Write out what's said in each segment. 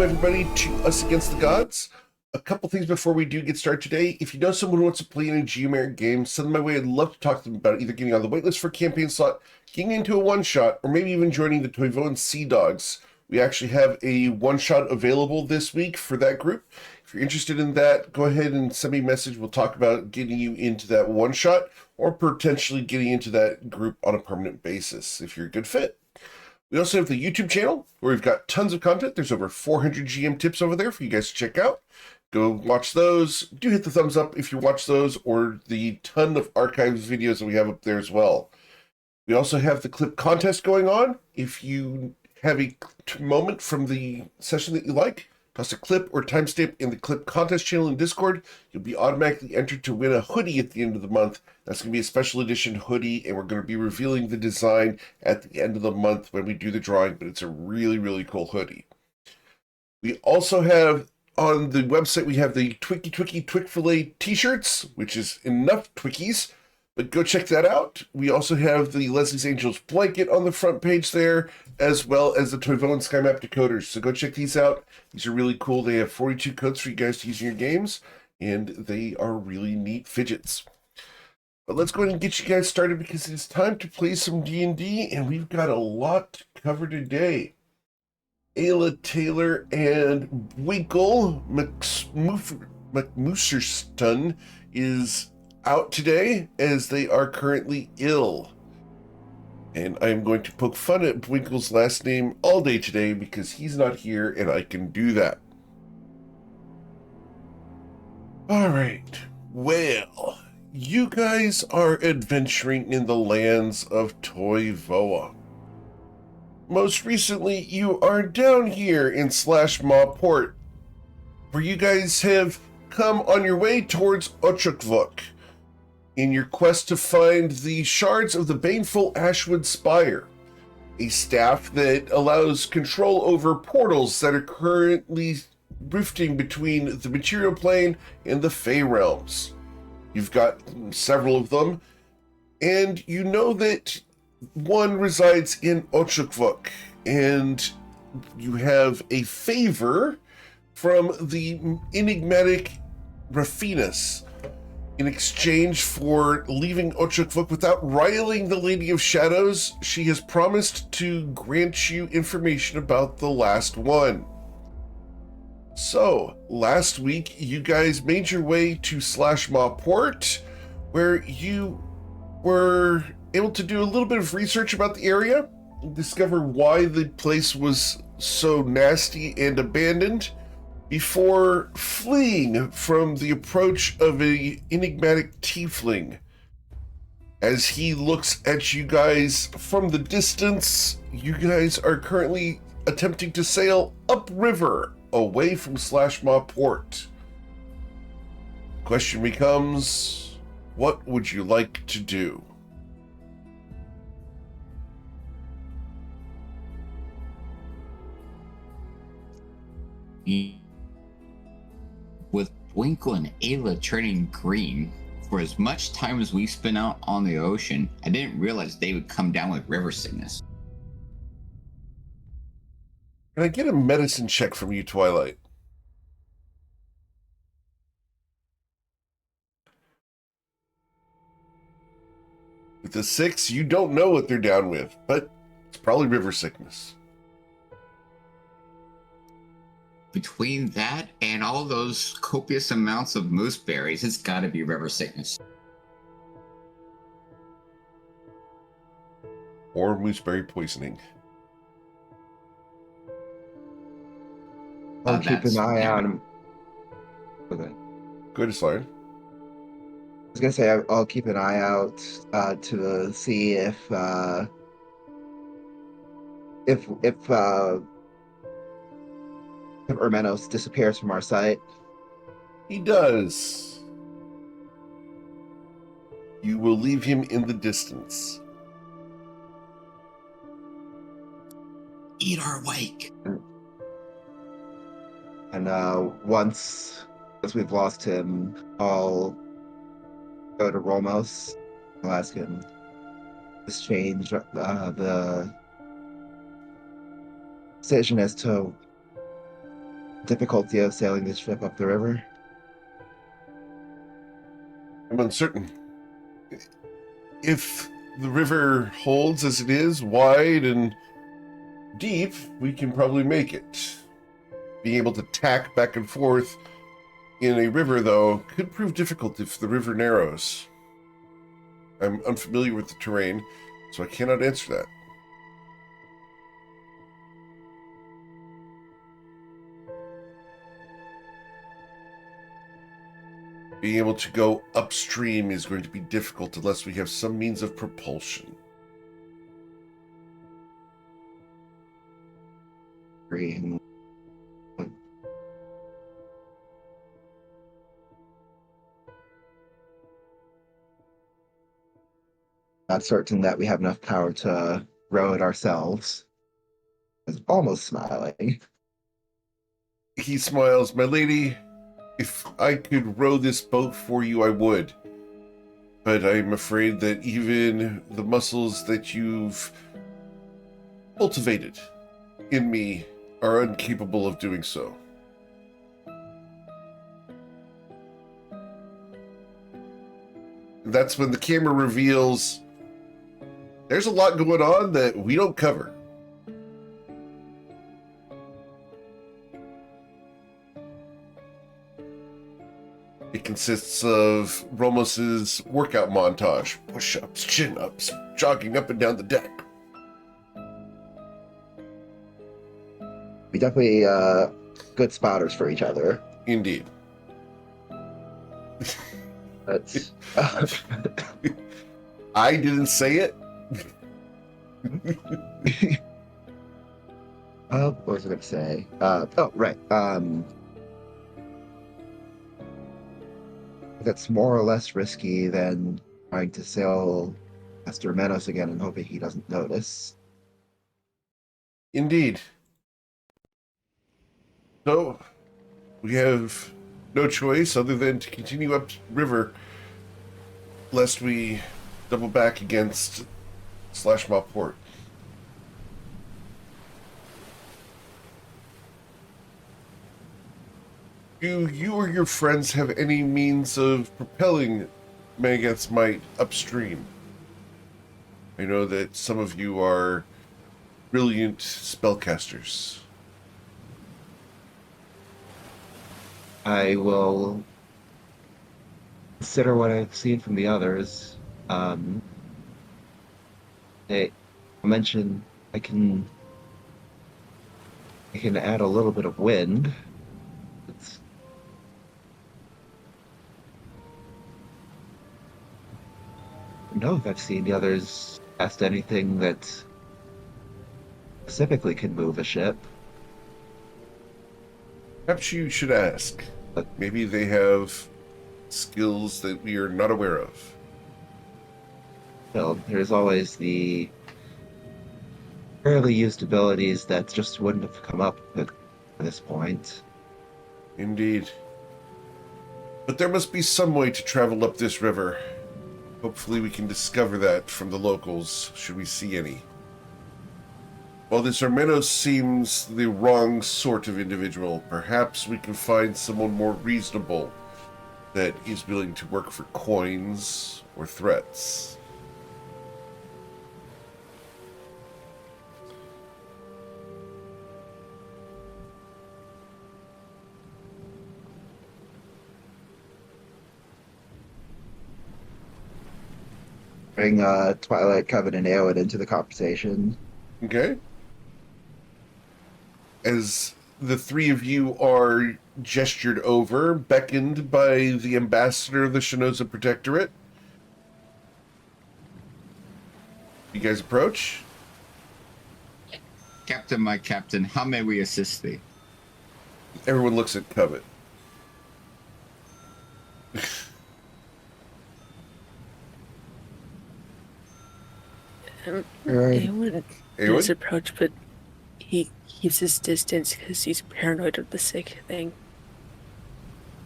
welcome everybody to Us Against the Gods. A couple things before we do get started today. If you know someone who wants to play in a Geomeric game, send them my way. I'd love to talk to them about either getting on the waitlist for a campaign slot, getting into a one-shot, or maybe even joining the Toivoan Sea Dogs. We actually have a one-shot available this week for that group. If you're interested in that, go ahead and send me a message. We'll talk about getting you into that one-shot or potentially getting into that group on a permanent basis if you're a good fit. We also have the YouTube channel where we've got tons of content. There's over 400 GM tips over there for you guys to check out. Go watch those. Do hit the thumbs up if you watch those or the ton of archives videos that we have up there as well. We also have the clip contest going on. If you have a moment from the session that you like, toss a clip or timestamp in the clip contest channel in Discord. You'll be automatically entered to win a hoodie at the end of the month. That's going to be a special edition hoodie, and we're going to be revealing the design at the end of the month when we do the drawing, but it's a really, really cool hoodie. We also have on the website, we have the Twiki Twick Fillet t-shirts, which is enough Twickies, but go check that out. We also have the Leslie's Angels blanket on the front page there, as well as the Toivoan Sky Map decoders. So go check these out. These are really cool. They have 42 codes for you guys to use in your games, and they are really neat fidgets. But let's go ahead and get you guys started because it's time to play some D&D, and we've got a lot to cover today. Ayla Taylor and Winkle McMooserston is out today as they are currently ill. And I'm going to poke fun at Winkle's last name all day today because he's not here and I can do that. All right. Well, you guys are adventuring in the lands of Toivoa. Most recently, you are down here in Slashmaw Port, where you guys have come on your way towards Ochukvuk in your quest to find the shards of the Baneful Ashwood Spire, a staff that allows control over portals that are currently rifting between the material plane and the Fey realms. You've got several of them, and you know that one resides in Ochukvuk, and you have a favor from the enigmatic Rafinus in exchange for leaving Ochukvuk without riling the Lady of Shadows. She has promised to grant you information about the last one. So, last week, you guys made your way to Slashmaw Port, where you were able to do a little bit of research about the area, discover why the place was so nasty and abandoned, before fleeing from the approach of an enigmatic tiefling. As he looks at you guys from the distance, you guys are currently attempting to sail upriver away from Slashmaw Port. Question becomes, what would you like to do? With Winkle and Ayla turning green, for as much time as we spent out on the ocean, I didn't realize they would come down with river sickness. Can I get a medicine check from you, Twilight? With the 6, you don't know what they're down with, but it's probably river sickness. Between that and all those copious amounts of moose berries, it's got to be river sickness. Or mooseberry poisoning. I'll keep an eye on. Okay. Go ahead, Slaren. I was gonna say I'll keep an eye out to see if Hermenos disappears from our sight. He does. You will leave him in the distance. Eat our wake. And once we've lost him, I'll go to Romos. I'll ask him to exchange the decision as to difficulty of sailing this ship up the river? I'm uncertain. If the river holds as it is, wide and deep, we can probably make it. Being able to tack back and forth in a river, though, could prove difficult if the river narrows. I'm unfamiliar with the terrain, so I cannot answer that. Being able to go upstream is going to be difficult unless we have some means of propulsion. Green. Not certain that we have enough power to row it ourselves. Is almost smiling. He smiles. My lady, if I could row this boat for you, I would. But I'm afraid that even the muscles that you've cultivated in me are incapable of doing so. That's when the camera reveals there's a lot going on that we don't cover. It consists of Ramos's workout montage, push-ups, chin-ups, jogging up and down the deck. We definitely good spotters for each other. Indeed. That's I didn't say it. what was I going to say? Right. That's more or less risky than trying to sail Master Menos again and hoping he doesn't notice. Indeed. So, we have no choice other than to continue upriver, lest we double back against Slashmaw Port. Do you or your friends have any means of propelling Megadeth's might upstream? I know that some of you are brilliant spellcasters. I will consider what I've seen from the others. I mentioned I can add a little bit of wind. I don't know if I've seen the others cast anything that specifically can move a ship. Perhaps you should ask. Maybe they have skills that we are not aware of. Still, there's always the rarely used abilities that just wouldn't have come up at this point. Indeed. But there must be some way to travel up this river. Hopefully we can discover that from the locals, should we see any. While this Armenos seems the wrong sort of individual, perhaps we can find someone more reasonable that is willing to work for coins or threats. Bring Twilight Covenant Aowen into the conversation. Okay? As the three of you are gestured over, beckoned by the ambassador of the Shinoza Protectorate, you guys approach. Captain, my captain, how may we assist thee? Everyone looks at Covet. Eowyn Eowyn? does approach, but he keeps his distance because he's paranoid of the sick thing.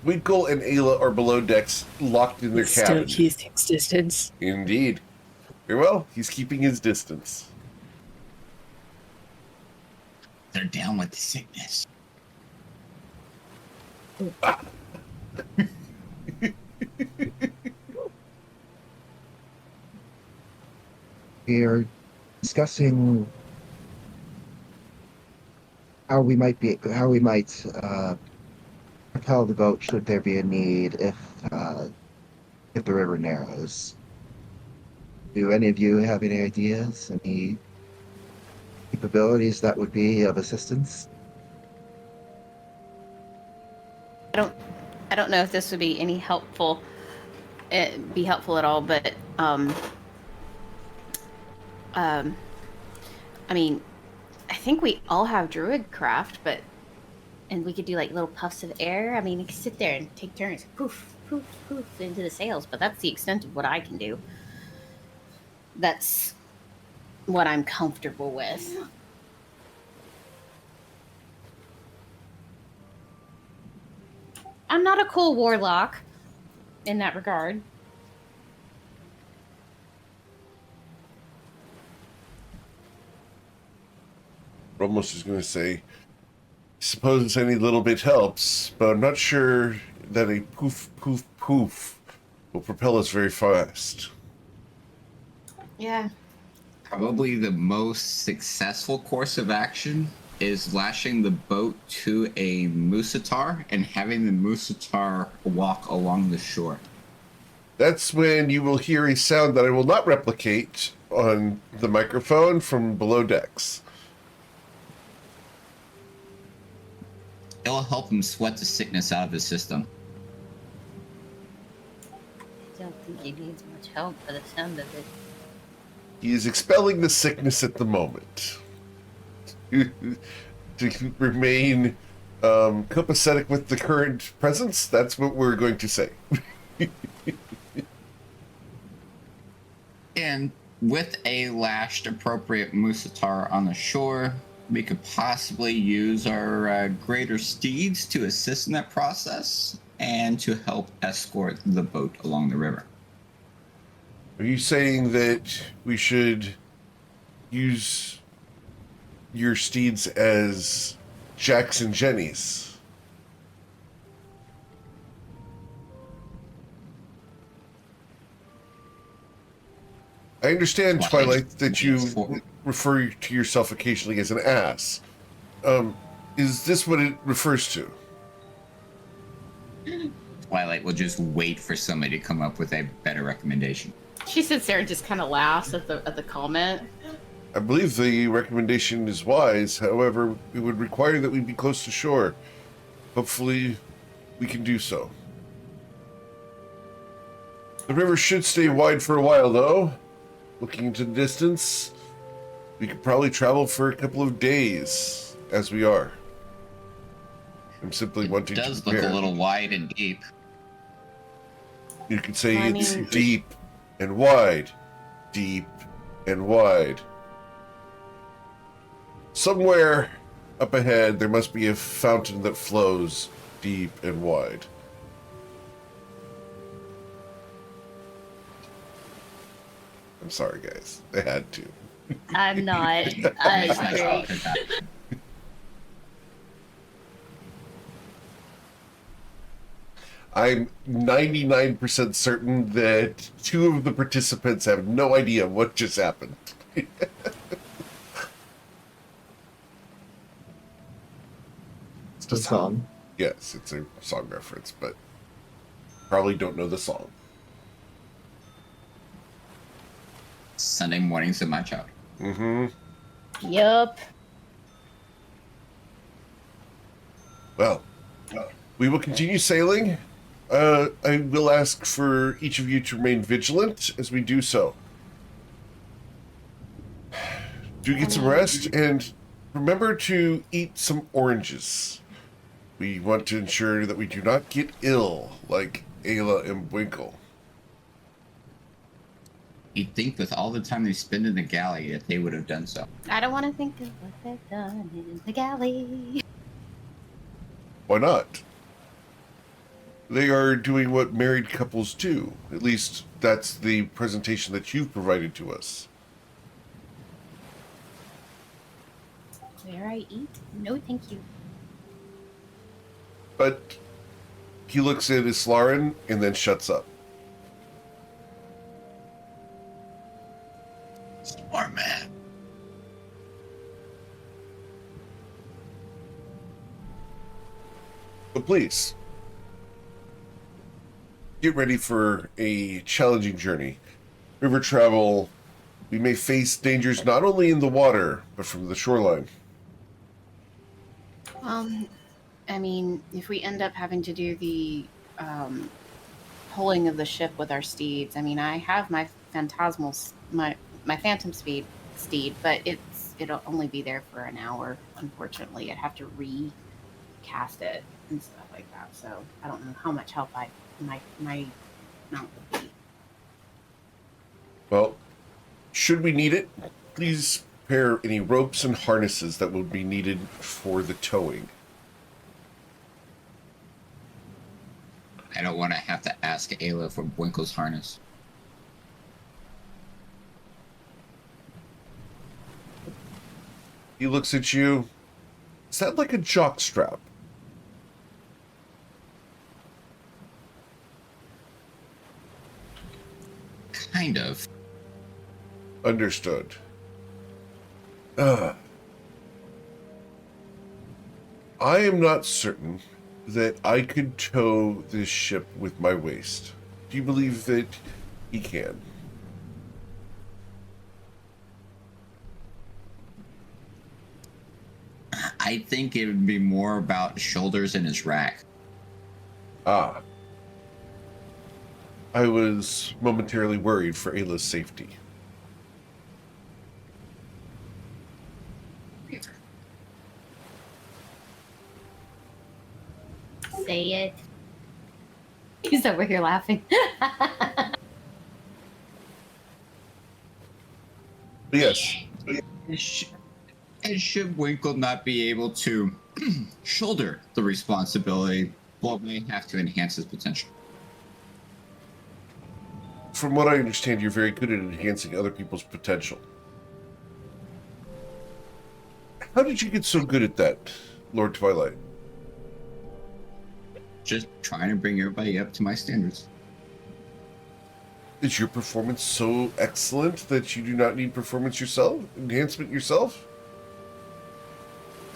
Winkle and Ayla are below decks, locked in their Still cabin. keeps his distance. Indeed. Very well, he's keeping his distance. They're down with the sickness. We are discussing how we might propel the boat should there be a need if the river narrows. Do any of you have any ideas, any capabilities that would be of assistance? I don't know if this would be any helpful. Be helpful at all, but I mean, I think we all have druid craft, and we could do like little puffs of air. I mean, we could sit there and take turns, poof, poof, poof into the sails, but that's the extent of what I can do. That's what I'm comfortable with. I'm not a cool warlock in that regard. Almost is going to say, suppose any little bit helps, but I'm not sure that a poof, poof, poof will propel us very fast. Yeah. Probably the most successful course of action is lashing the boat to a musatar and having the musatar walk along the shore. That's when you will hear a sound that I will not replicate on the microphone from below decks. It'll help him sweat the sickness out of his system. I don't think he needs much help by the sound of it. He is expelling the sickness at the moment. To remain copacetic with the current presence, that's what we're going to say. And with a lashed appropriate musatar on the shore, we could possibly use our greater steeds to assist in that process and to help escort the boat along the river. Are you saying that we should use your steeds as Jacks and Jennies? I understand, Twilight, that you refer to yourself occasionally as an ass. Is this what it refers to? Twilight will just wait for somebody to come up with a better recommendation. She sits there and just kind of laughs at the comment. I believe the recommendation is wise. However, it would require that we be close to shore. Hopefully, we can do so. The river should stay wide for a while, though. Looking into the distance, we could probably travel for a couple of days, as we are. I'm simply wanting to prepare. It does look a little wide and deep. You could say it's deep and wide. Deep and wide. Somewhere up ahead, there must be a fountain that flows deep and wide. I'm sorry, guys. I had to. I'm not. I agree. I'm 99% certain that two of the participants have no idea what just happened. It's the song. Yes, it's a song reference, but probably don't know the song. Sunday mornings at my child. Mm-hmm. Yup. Well, we will continue sailing. I will ask for each of you to remain vigilant as we do so. Do get some rest, and remember to eat some oranges. We want to ensure that we do not get ill like Ayla and Winkle. You'd think with all the time they spend in the galley that they would have done so. I don't want to think of what they've done in the galley. Why not? They are doing what married couples do. At least that's the presentation that you've provided to us. Where I eat? No, thank you. But He looks at Islarin and then shuts up. Smart man. But please, get ready for a challenging journey. River travel, we may face dangers not only in the water, but from the shoreline. I mean, if we end up having to do the pulling of the ship with our steeds, I mean, I have my my phantom steed, but it'll only be there for an hour. Unfortunately, I'd have to recast it and stuff like that. So I don't know how much help my mount would be. Well, should we need it, please prepare any ropes and harnesses that would be needed for the towing. I don't want to have to ask Ayla for Winkle's harness. He looks at you. Is that like a jock strap? Kind of. Understood. I am not certain that I could tow this ship with my waist. Do you believe that he can? I think it would be more about shoulders in his rack. Ah. I was momentarily worried for Ayla's safety. Say it. He's over here laughing. Yes. And should Winkle not be able to shoulder the responsibility, Bolt may have to enhance his potential. From what I understand, you're very good at enhancing other people's potential. How did you get so good at that, Lord Twilight? Just trying to bring everybody up to my standards. Is your performance so excellent that you do not need enhancement yourself?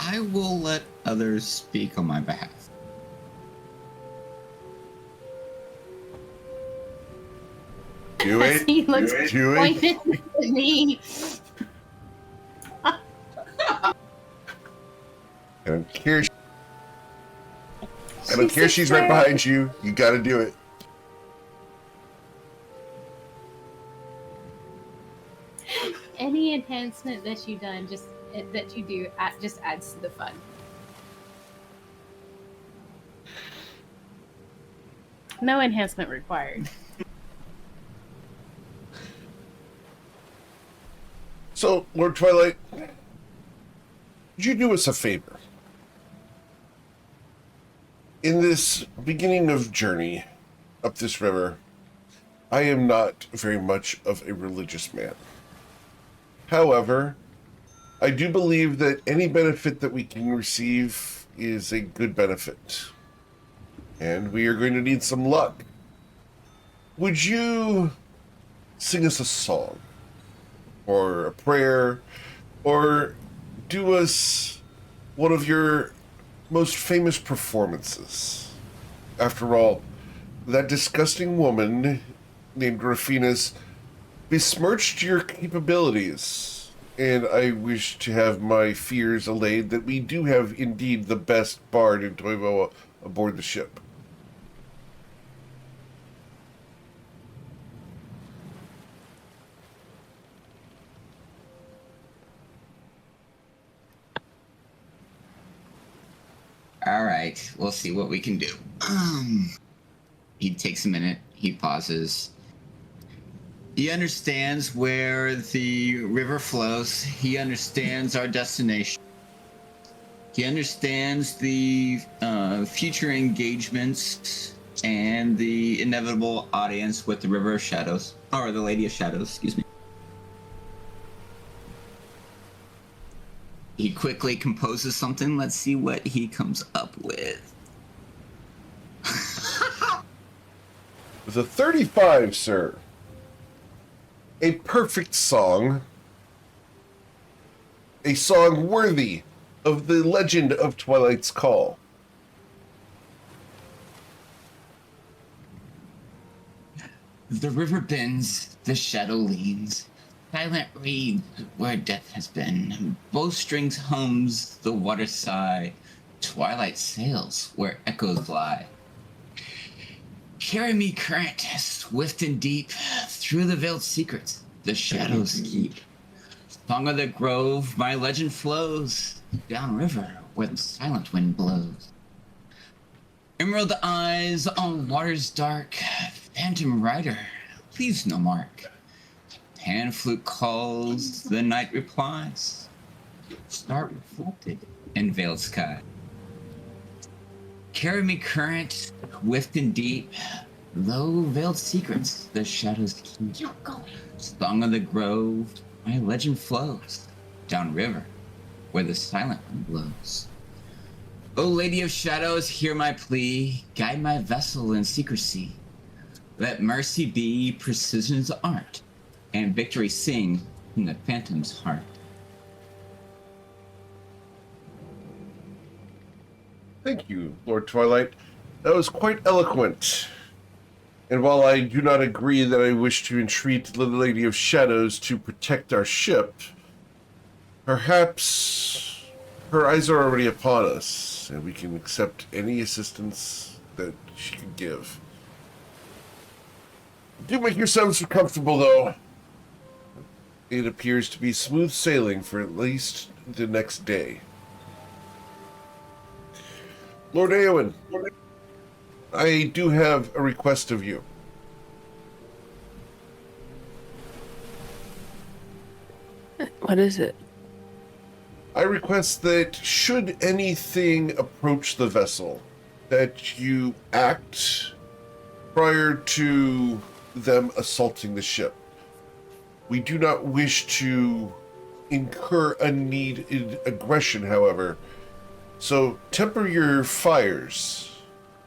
I will let others speak on my behalf. Do it. He looks Do it. pointed at me. I don't care. I don't care. She's right behind you. You got to do it. Any enhancement that you done, just adds to the fun. No enhancement required. So, Lord Twilight, would you do us a favor? In this beginning of journey up this river, I am not very much of a religious man. However, I do believe that any benefit that we can receive is a good benefit. And we are going to need some luck. Would you sing us a song? Or a prayer? Or do us one of your most famous performances? After all, that disgusting woman named Graffinus besmirched your capabilities, and I wish to have my fears allayed that we do have indeed the best bard in Toivoa aboard the ship. All right, we'll see what we can do. He takes a minute. He pauses. He understands where the river flows. He understands our destination. He understands the future engagements and the inevitable audience with the River of Shadows, or the Lady of Shadows, excuse me. He quickly composes something. Let's see what he comes up with. With a 35, sir. A perfect song. A song worthy of the legend of Twilight's Call. The river bends, the shadow leans. Silent reeds where death has been. Bowstrings hums, the water sigh. Twilight sails where echoes lie. Carry me, current, swift and deep, through the veiled secrets the shadows keep. Song of the grove, my legend flows, down river where the silent wind blows. Emerald eyes on waters dark, phantom rider, please no mark. Pan flute calls, the night replies, star reflected in veiled sky. Carry me, current, swift and deep, low veiled secrets the shadows keep. You're going. Song of the grove, my legend flows, down river where the silent wind blows. O Lady of Shadows, hear my plea, guide my vessel in secrecy. Let mercy be precision's art, and victory sing in the phantom's heart. Thank you, Lord Twilight. That was quite eloquent. And while I do not agree that I wish to entreat the Lady of Shadows to protect our ship, perhaps her eyes are already upon us, and we can accept any assistance that she can give. Do make yourselves comfortable, though. It appears to be smooth sailing for at least the next day. Lord Eowyn, I do have a request of you. What is it? I request that should anything approach the vessel, that you act prior to them assaulting the ship. We do not wish to incur unneeded aggression, however, so temper your fires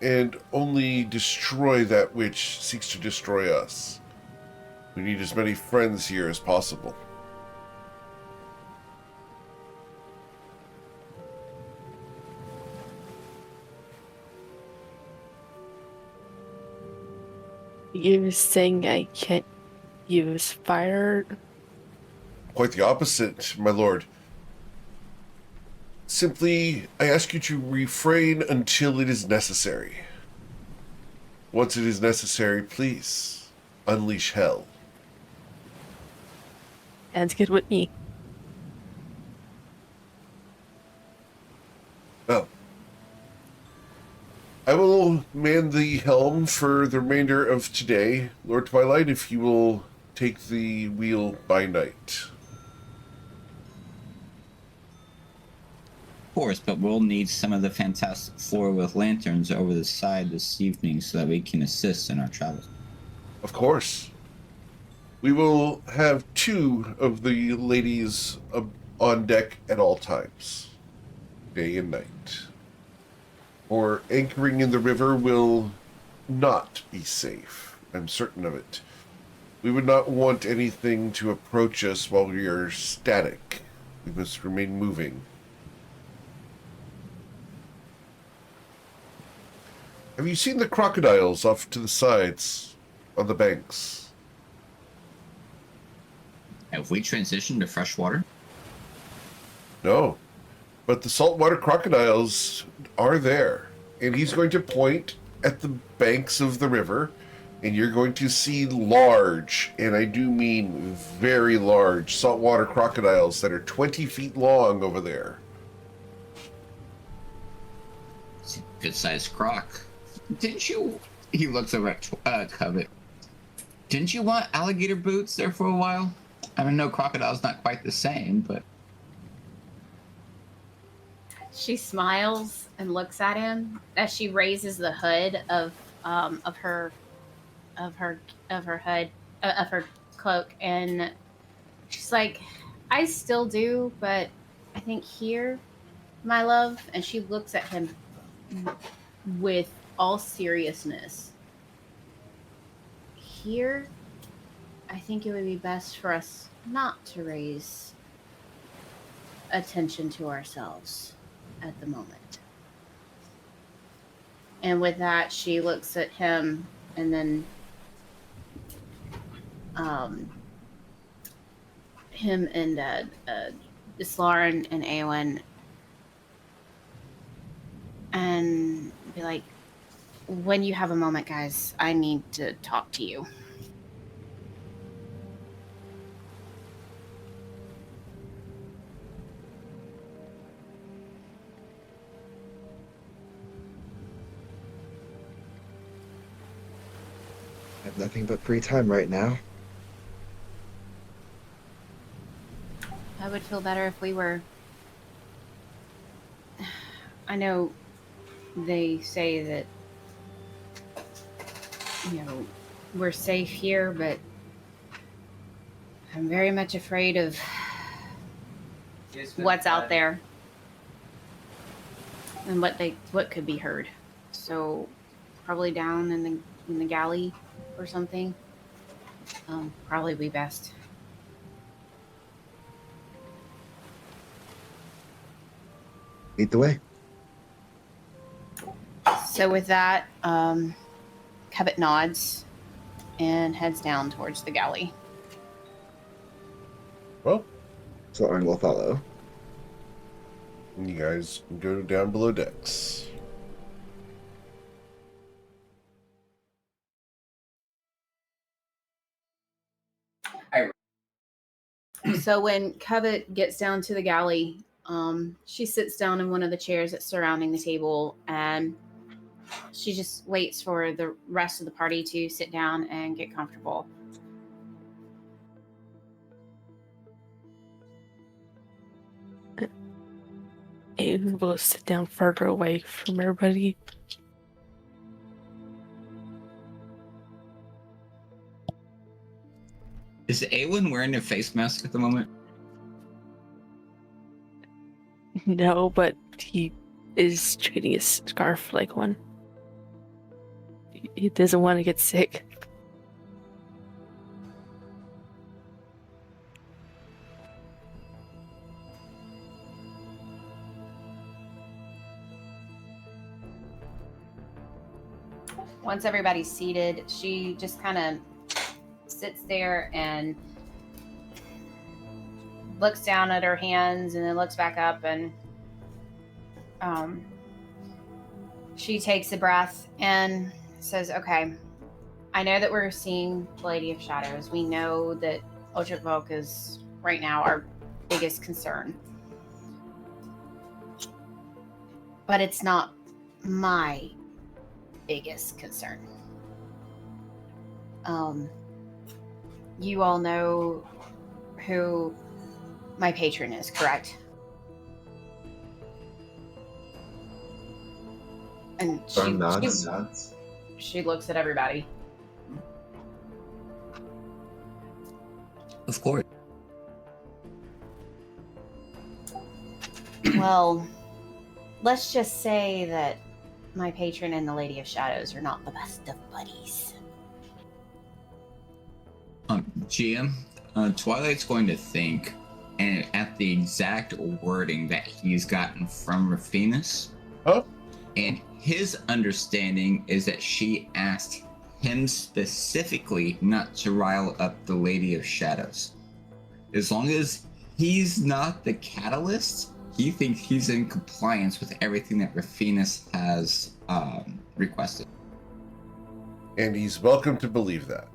and only destroy that which seeks to destroy us. We need as many friends here as possible. You're saying I can't use fire? Quite the opposite, my lord. Simply, I ask you to refrain until it is necessary. Once it is necessary, please unleash hell. Sounds good with me. Well, I will man the helm for the remainder of today, Lord Twilight, if you will take the wheel by night. Of course, but we'll need some of the Fantastic Four with lanterns over the side this evening so that we can assist in our travels. Of course. We will have 2 of the ladies on deck at all times, day and night. Or anchoring in the river will not be safe. I'm certain of it. We would not want anything to approach us while we are static. We must remain moving. Have you seen the crocodiles off to the sides on the banks? Have we transitioned to freshwater? No. But the saltwater crocodiles are there. And he's going to point at the banks of the river, and you're going to see large, and I do mean very large, saltwater crocodiles that are 20 feet long over there. It's a good-sized croc. Didn't you... He looks over at Covet. Didn't you want alligator boots there for a while? I mean, no, crocodile's not quite the same, but... She smiles and looks at him as she raises the hood of her cloak, and she's like, "I still do, but I think here, my love." And she looks at him with all seriousness. here, I think it would be best for us not to raise attention to ourselves at the moment. And with that, she looks at him and then him and Islaren and Aowen and be like, when you have a moment, guys, I need to talk to you. I have nothing but free time right now. I would feel better if we were... I know they say that, we're safe here, but I'm very much afraid of what's out there and what could be heard. So probably down in the galley or something. Probably be best. Lead the way. So with that, Cabot nods and heads down towards the galley. Well, Sloan will follow. you guys can go down below decks. So when Cabot gets down to the galley, she sits down in one of the chairs that's surrounding the table, and she just waits for the rest of the party to sit down and get comfortable. Aiden will sit down further away from everybody. Is Awen wearing a face mask at the moment? No, but he is treating his scarf like one. He doesn't want to get sick. Once everybody's seated, she just kind of sits there and looks down at her hands and then looks back up, and she takes a breath and says, okay, I know that we're seeing the Lady of Shadows. We know that Otrivok is right now our biggest concern. But it's not my biggest concern. You all know who my patron is, correct? And she looks at everybody. Of course. Well, let's just say that my patron and the Lady of Shadows are not the best of buddies. GM, Twilight's going to think, and at the exact wording that he's gotten from Rafinus. Huh? And his understanding is that she asked him specifically not to rile up the Lady of Shadows. As long as he's not the catalyst, he thinks he's in compliance with everything that Rafinus has requested. And he's welcome to believe that.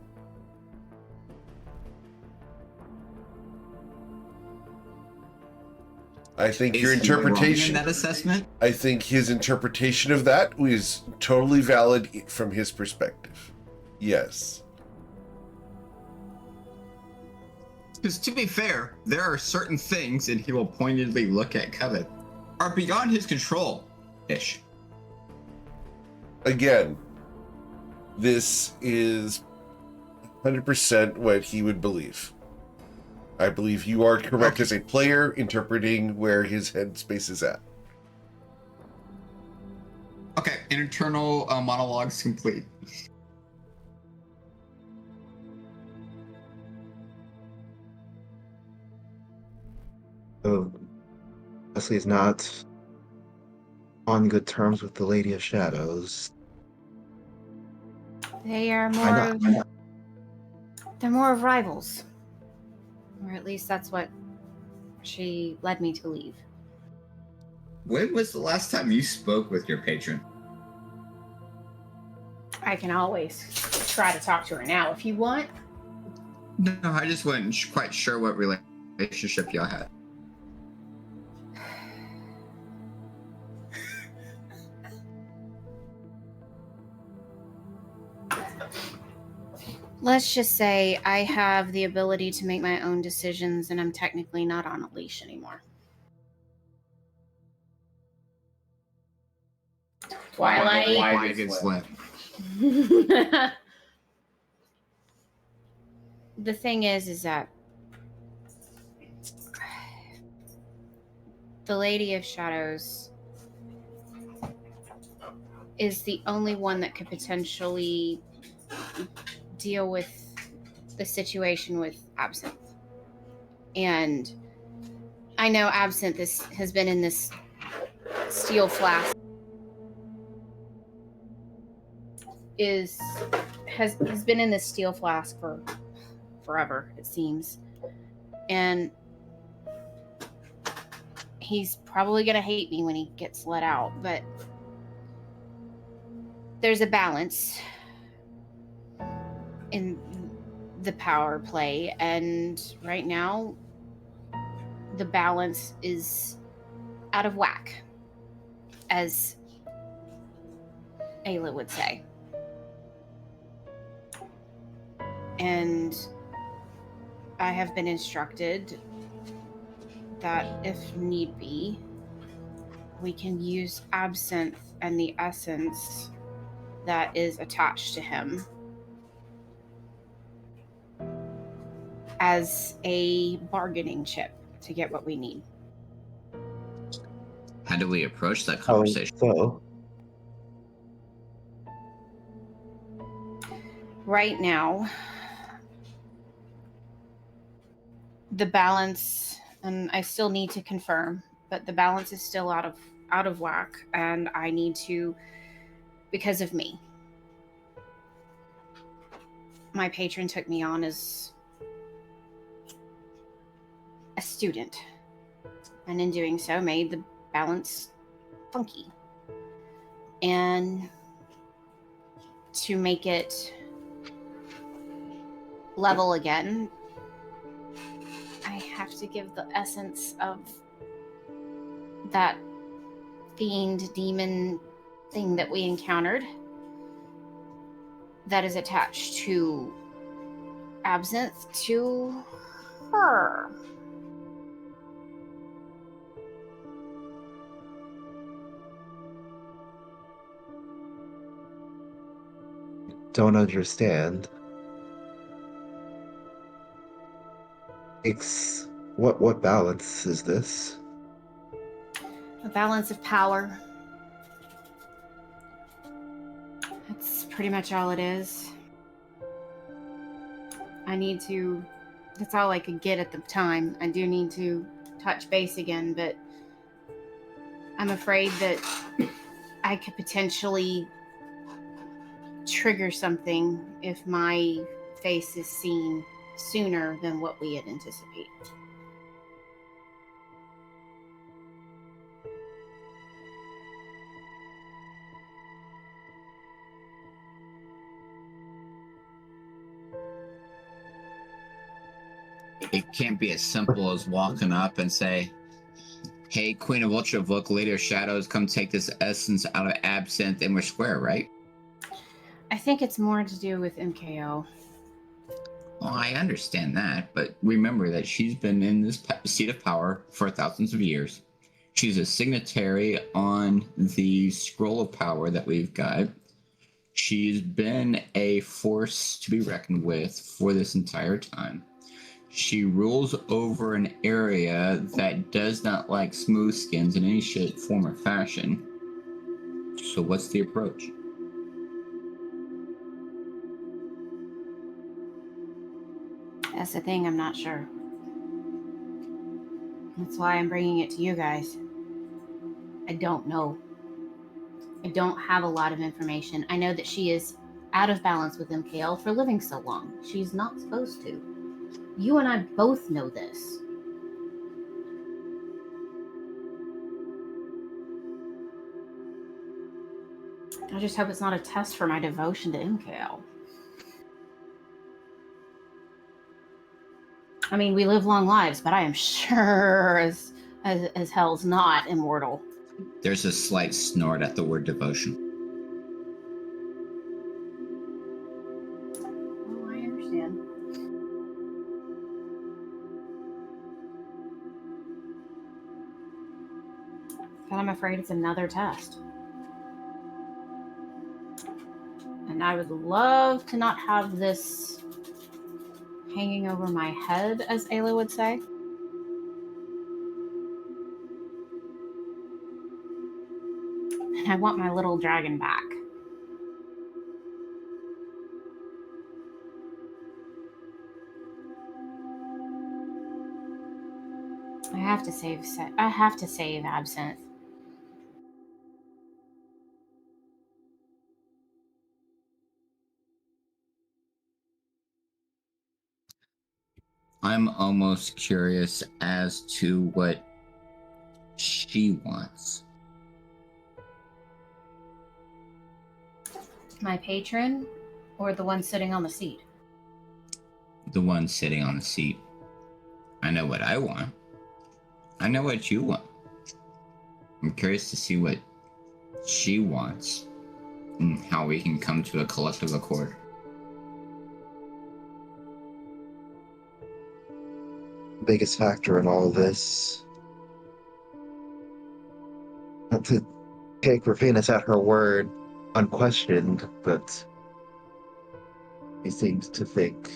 I think your Is he wrong interpretation, in that assessment? I think his interpretation of that was totally valid from his perspective. Yes. Because to be fair, there are certain things, and he will pointedly look at Covet, are beyond his control-ish. Again, this is 100% what he would believe. I believe you are correct as a player interpreting where his headspace is at. Okay, internal monologues complete. So Wesley's not on good terms with the Lady of Shadows. They are Why more not? of Why not? they're more of rivals. Or at least that's what she led me to leave. When was the last time you spoke with your patron? I can always try to talk to her now if you want. No, I just wasn't quite sure what relationship y'all had. Let's just say I have the ability to make my own decisions and I'm technically not on a leash anymore. Twilight. Why good slip? The thing is that the Lady of Shadows is the only one that could potentially deal with the situation with Absinthe. And I know Absinthe has been in this steel flask has been in this steel flask for forever, it seems. And he's probably gonna hate me when he gets let out, but there's a balance in the power play, and right now the balance is out of whack, as Ayla would say. And I have been instructed that if need be, we can use Absinthe and the essence that is attached to him as a bargaining chip to get what we need. How do we approach that Oh, conversation? so Right now, the balance, and I still need to confirm, but the balance is still out of whack, and I need to, because of me. My patron took me on as a student, and in doing so made the balance funky. And to make it level again, I have to give the essence of that fiend demon thing that we encountered that is attached to Absinthe to her. don't understand. What balance is this? A balance of power. That's pretty much all it is. That's all I could get at the time. I do need to touch base again, but I'm afraid that I could potentially trigger something if my face is seen sooner than what we had anticipated. It can't be as simple as walking up and say, "Hey, Queen of Ultraviolet, Lady of Shadows, come take this essence out of Absinthe and we're square," right? I think it's more to do with MKO. Well, I understand that, but remember that she's been in this seat of power for thousands of years. She's a signatory on the scroll of power that we've got. She's been a force to be reckoned with for this entire time. She rules over an area that does not like smooth skins in any shape, form, or fashion. So what's the approach? That's the thing, I'm not sure. That's why I'm bringing it to you guys. I don't know. I don't have a lot of information. I know that she is out of balance with MKL for living so long. She's not supposed to. You and I both know this. I just hope it's not a test for my devotion to MKL. I mean, we live long lives, but I am sure as hell's not immortal. There's a slight snort at the word devotion. Oh, I understand. But I'm afraid it's another test. And I would love to not have this hanging over my head, as Ayla would say. And I want my little dragon back. I have to save Absinthe. I'm almost curious as to what she wants. My patron, or the one sitting on the seat? The one sitting on the seat. I know what I want. I know what you want. I'm curious to see what she wants and how we can come to a collective accord. Biggest factor in all of this. Not to take Rafinus at her word unquestioned, but he seems to think.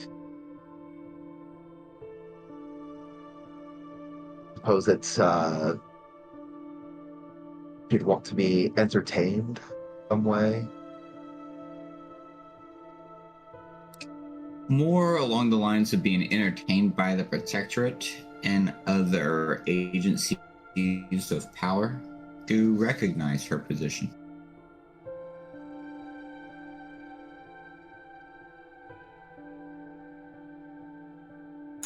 Suppose it's she'd want to be entertained some way. More along the lines of being entertained by the Protectorate and other agencies of power to recognize her position.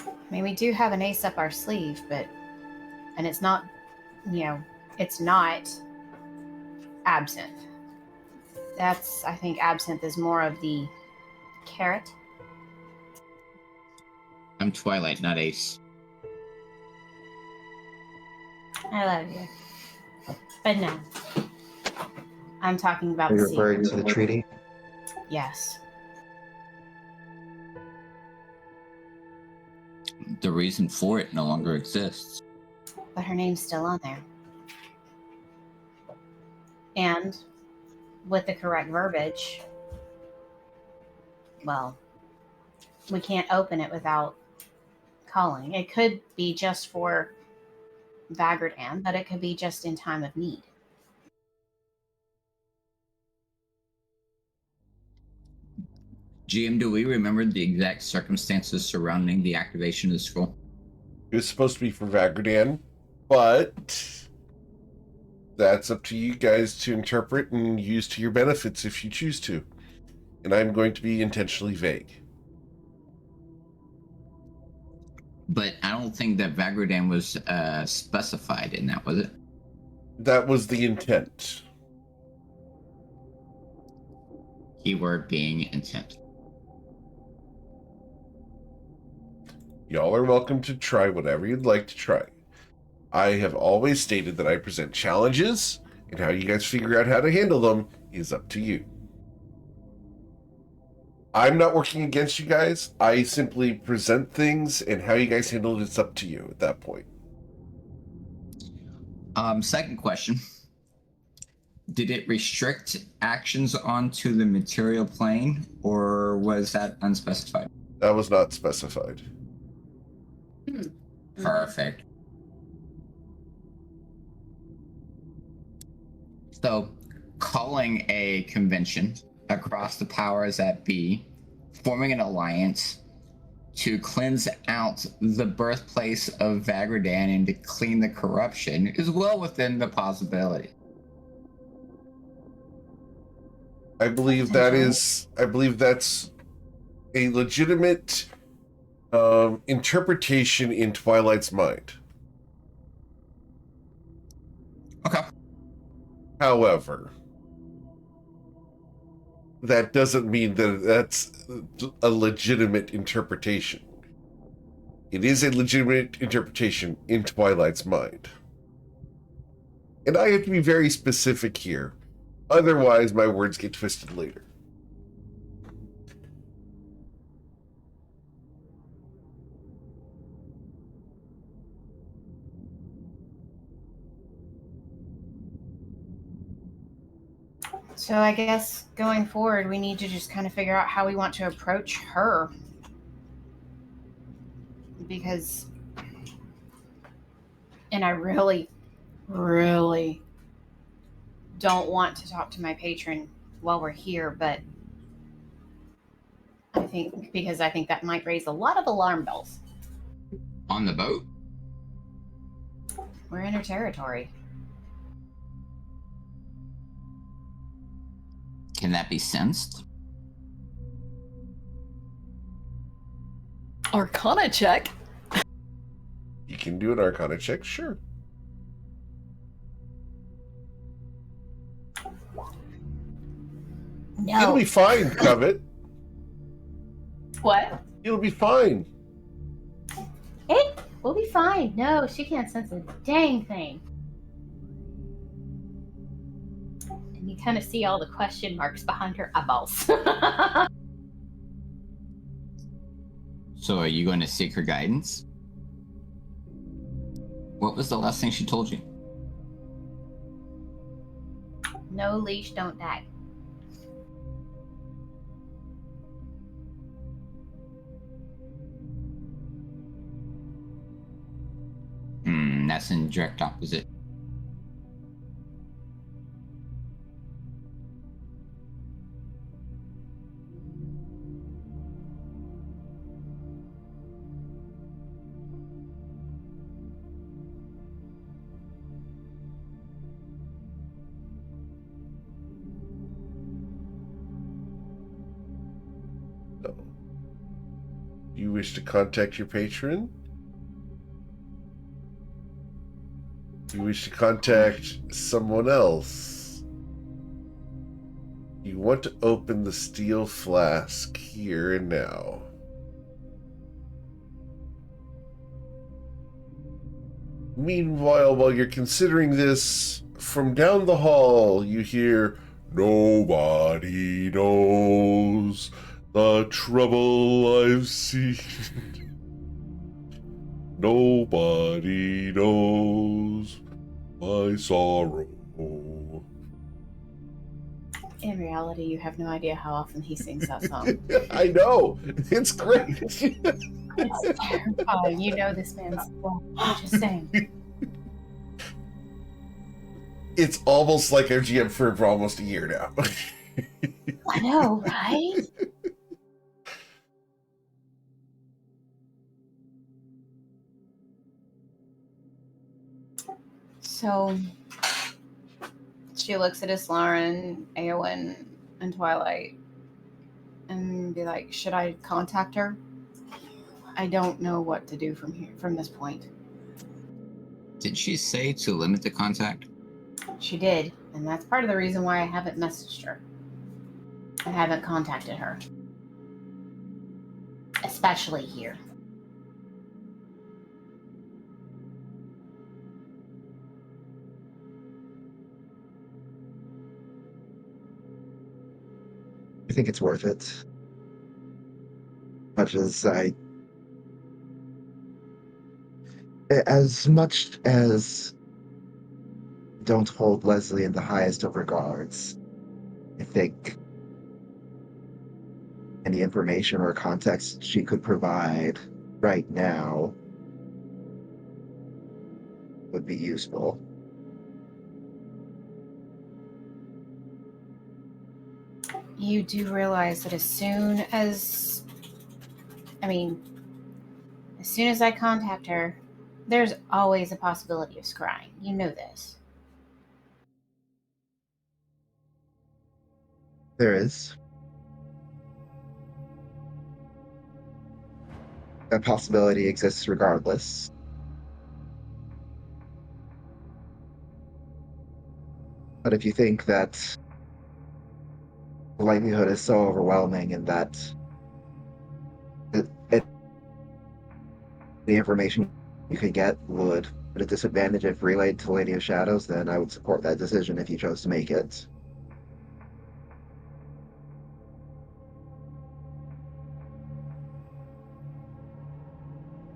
I mean, we do have an ace up our sleeve, and it's not, it's not Absinthe. I think Absinthe is more of the carrot. I'm Twilight, not Ace. I love you. But no. I'm talking about Are you the seed. referring to the treaty? Yes. The reason for it no longer exists. But her name's still on there. And with the correct verbiage, well, we can't open it without calling. It could be just for Vagardan, but it could be just in time of need. GM, do we remember the exact circumstances surrounding the activation of the scroll? It was supposed to be for Vagardan, but that's up to you guys to interpret and use to your benefits if you choose to. And I'm going to be intentionally vague. But I don't think that Vagardan was specified in that, was it? That was the intent. Keyword being intent. Y'all are welcome to try whatever you'd like to try. I have always stated that I present challenges, and how you guys figure out how to handle them is up to you. I'm not working against you guys. I simply present things, and how you guys handle it is up to you at that point. Second question. Did it restrict actions onto the material plane, or was that unspecified? That was not specified. Perfect. So, calling a convention across the powers that be, forming an alliance, to cleanse out the birthplace of Vagradan and to clean the corruption is well within the possibility. I believe that's a legitimate interpretation in Twilight's mind. Okay. However, that doesn't mean that that's a legitimate interpretation. It is a legitimate interpretation in Twilight's mind. And I have to be very specific here. Otherwise, my words get twisted later. So I guess going forward, we need to just kind of figure out how we want to approach her. Because, and I really, really don't want to talk to my patron while we're here, but I think that might raise a lot of alarm bells. On the boat? We're in her territory. Can that be sensed? Arcana check. You can do an Arcana check, sure. No. It'll be fine, Covet. What? It'll be fine. We'll be fine. No, she can't sense a dang thing. And you kind of see all the question marks behind her eyeballs. So are you going to seek her guidance? What was the last thing she told you? No leash, don't die. That's in direct opposite. No. You wish to contact your patron? You wish to contact someone else? You want to open the steel flask here and now. Meanwhile, while you're considering this, from down the hall you hear, "Nobody knows the trouble I've seen. Nobody knows my sorrow." In reality, you have no idea how often he sings that song. I know. It's great. It's terrifying. You know this man's well. I'm just saying. It's almost like our GM for almost a year now. I know, right? So she looks at Islaren, Eowyn, and Twilight and be like, should I contact her? I don't know what to do from this point. Did she say to limit the contact? She did, and that's part of the reason why I haven't messaged her. I haven't contacted her. Especially here. I think it's worth it. As much as don't hold Leslie in the highest of regards, I think any information or context she could provide right now would be useful. You do realize that as soon as, As soon as I contact her, there's always a possibility of scrying. You know this. There is. That possibility exists regardless. But if you think that the likelihood is so overwhelming and that the information you could get would at a disadvantage if relayed to Lady of Shadows, then I would support that decision if you chose to make it.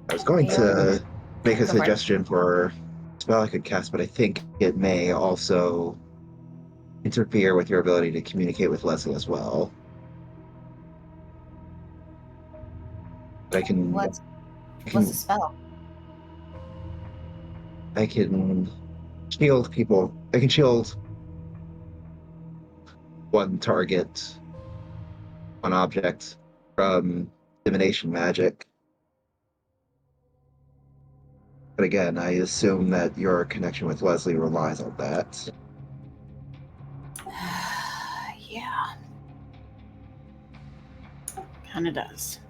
I was going to make a Go for it. suggestion for a spell I could cast, but I think it may also interfere with your ability to communicate with Leslie as well. I can What's the spell? I can shield people. I can shield one target, one object from divination magic. But again, I assume that your connection with Leslie relies on that. Yeah. Kinda does.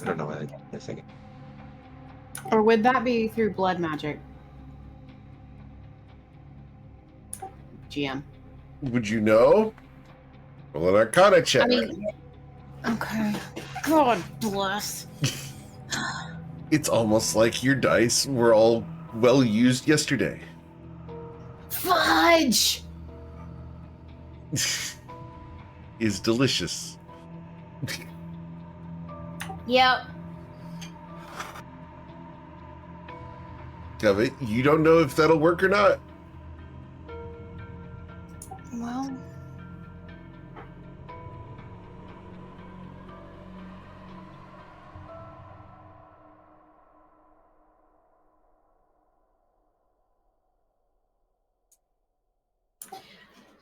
I don't know what I think. Or would that be through blood magic? GM. Would you know? Roll an Arcana check. I mean, okay. God bless. It's almost like your dice were all well used yesterday. Fudge! Is delicious. Yep. Covet, you don't know if that'll work or not. Well,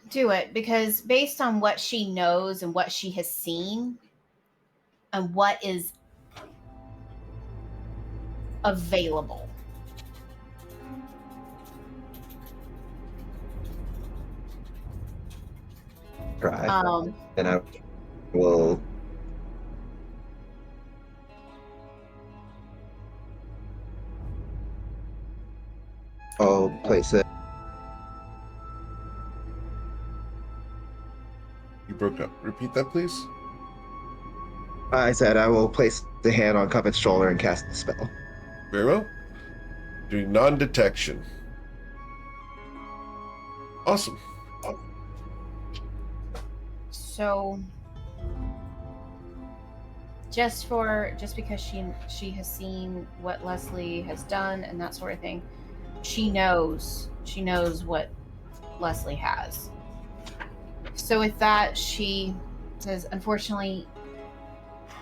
do it, because based on what she knows and what she has seen and what is available, Try. um, And I will I'll place it. You broke up. Repeat that, please. I said I will place the hand on Covet's shoulder and cast the spell. Very well. Doing non-detection. Awesome. so just because she has seen what Leslie has done and that sort of thing, she knows what Leslie has. So with that, she says, unfortunately,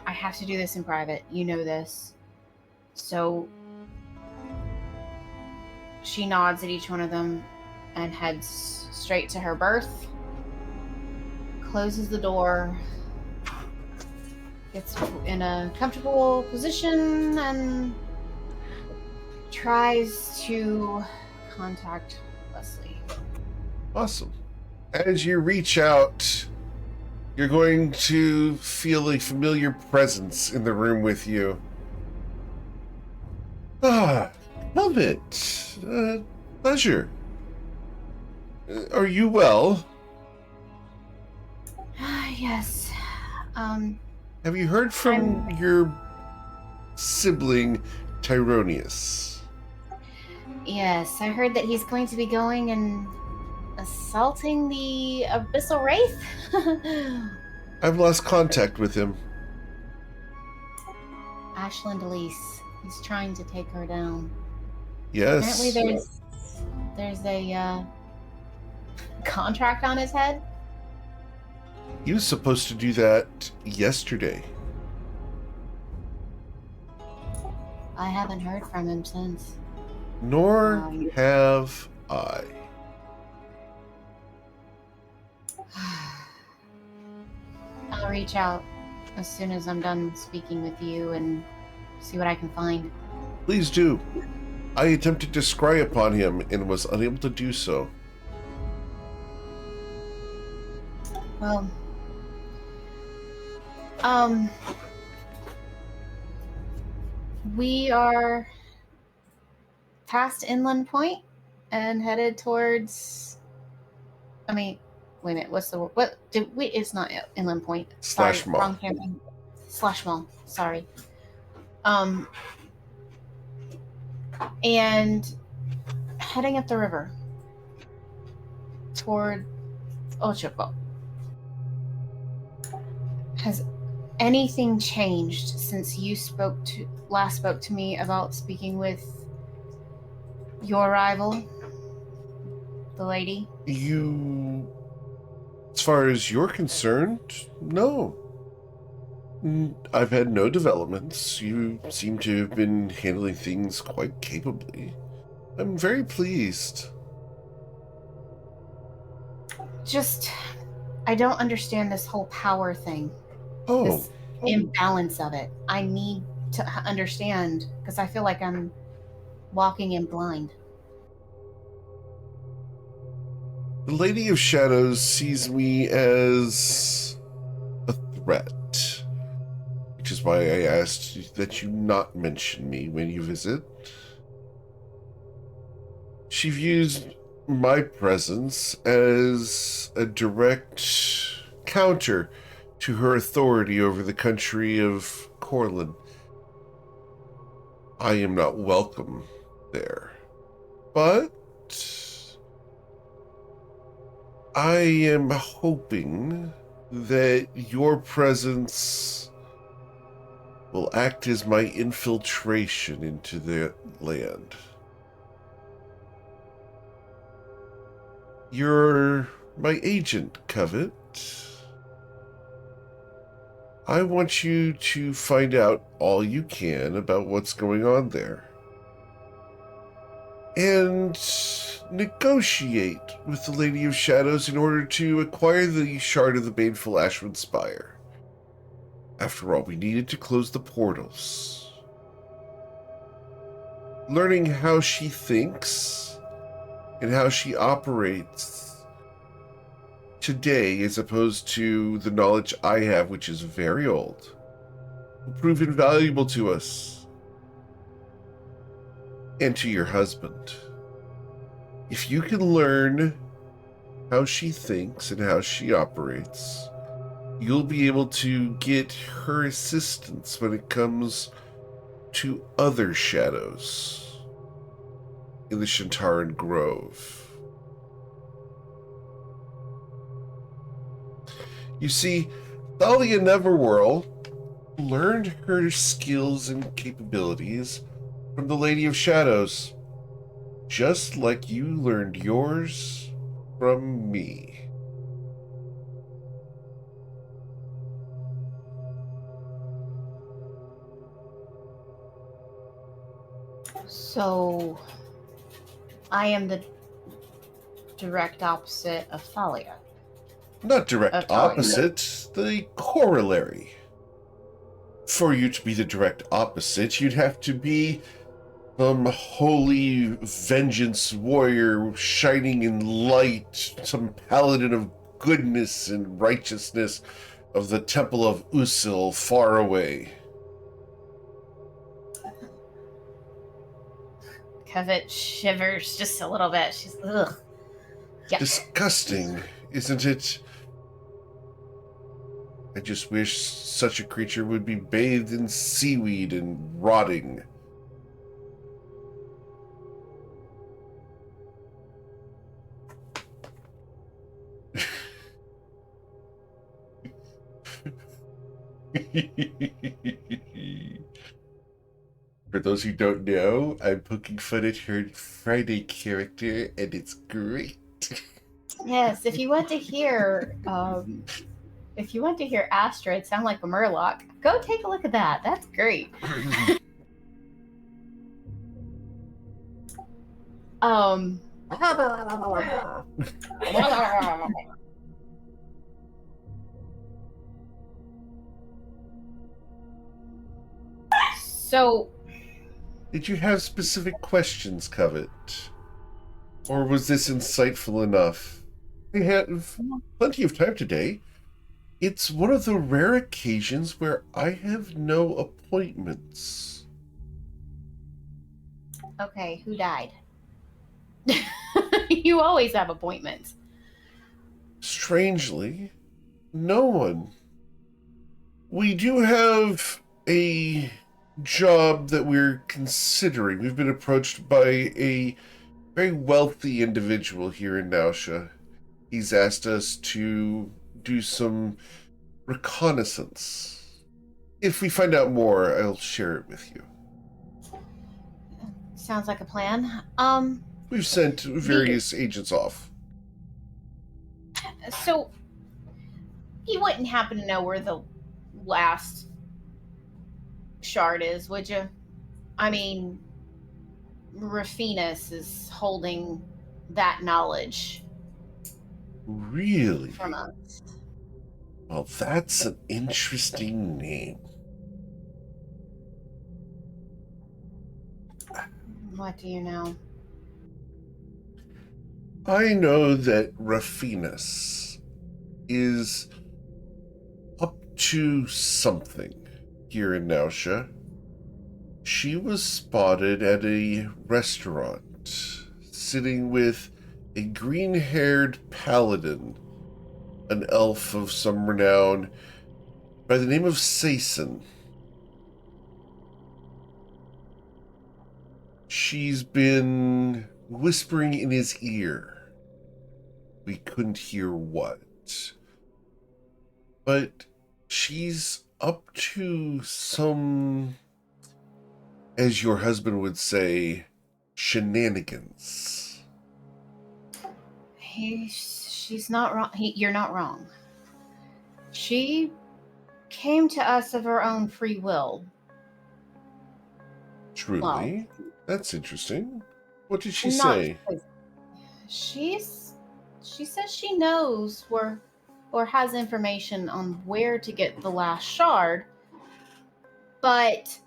I have to do this in private. You know this. So she nods at each one of them and heads straight to her berth, closes the door, gets in a comfortable position, and tries to contact Leslie. Awesome. As you reach out, you're going to feel a familiar presence in the room with you. Ah, Velvet. Pleasure. Are you well? Yes. Have you heard from your sibling, Tyronius? Yes, I heard that he's going to be going and assaulting the Abyssal Wraith. I've lost contact with him. Ashland Elise. He's trying to take her down. Yes. Apparently there's a contract on his head. He was supposed to do that yesterday. I haven't heard from him since. Nor have I. I'll reach out as soon as I'm done speaking with you and see what I can find. Please do. I attempted to scry upon him and was unable to do so. Well, we are past Inland Point and headed towards. I mean, wait a minute. What's the what? Did we? It's not Inland Point. Slash Sorry, mall. wrong campaign. Slash mall. Sorry. And heading up the river toward Ochoco. Has anything changed since you last spoke to me about speaking with your rival, the lady? As far as you're concerned, no. I've had no developments. You seem to have been handling things quite capably. I'm very pleased. Just, I don't understand this whole power thing. Oh. This imbalance of it. I need to understand because I feel like I'm walking in blind. The Lady of Shadows sees me as a threat, which is why I asked that you not mention me when you visit. She views my presence as a direct counter to her authority over the country of Corlin. I am not welcome there, but I am hoping that your presence will act as my infiltration into the land. You're my agent, Covet. I want you to find out all you can about what's going on there. And negotiate with the Lady of Shadows in order to acquire the shard of the baneful Ashwood Spire. After all, we needed to close the portals. Learning how she thinks and how she operates today, as opposed to the knowledge I have, which is very old, will prove invaluable to us and to your husband. If you can learn how she thinks and how she operates, you'll be able to get her assistance when it comes to other shadows in the Shantaran Grove. You see, Thalia Neverwhirl learned her skills and capabilities from the Lady of Shadows, just like you learned yours from me. So, I am the direct opposite of Thalia. Not direct opposite, the corollary. For you to be the direct opposite, you'd have to be some holy vengeance warrior shining in light, some paladin of goodness and righteousness of the Temple of Usil far away. Covet shivers just a little bit. She's, ugh. Yeah. Disgusting, isn't it? I just wish such a creature would be bathed in seaweed and rotting. For those who don't know, I'm poking fun at her Friday character, and it's great. Yes, if you want to hear Astrid sound like a Murloc, go take a look at that. That's great. So, Did you have specific questions, Covet? Or was this insightful enough? We have plenty of time today. It's one of the rare occasions where I have no appointments. okay, who died? You always have appointments. Strangely, no one. We do have a job that we're considering. We've been approached by a very wealthy individual here in Nausea. He's asked us to do some reconnaissance. If we find out more, I'll share it with you. Sounds like a plan. We've sent various agents off. So you wouldn't happen to know where the last shard is, would you? I mean, Rafinus is holding that knowledge Really? from us. Well, that's an interesting name. What do you know? I know that Rafinus is up to something here in Nausea. She was spotted at a restaurant, sitting with a green-haired paladin, an elf of some renown, by the name of Sason. She's been whispering in his ear. We couldn't hear what. But she's up to some, as your husband would say, shenanigans. She's not wrong. You're not wrong. She came to us of her own free will. Truly? Well, That's interesting. What did she not say? because- She says she knows where or has information on where to get the last shard, but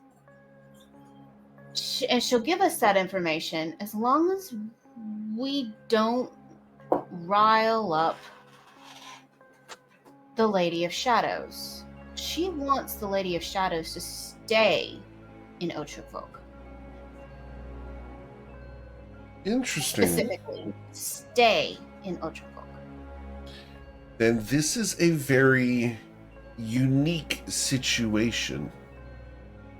and she'll give us that information as long as we don't rile up the Lady of Shadows. She wants the Lady of Shadows to stay in Otrafolk. Interesting. Specifically, stay in Otrafolk. Then this is a very unique situation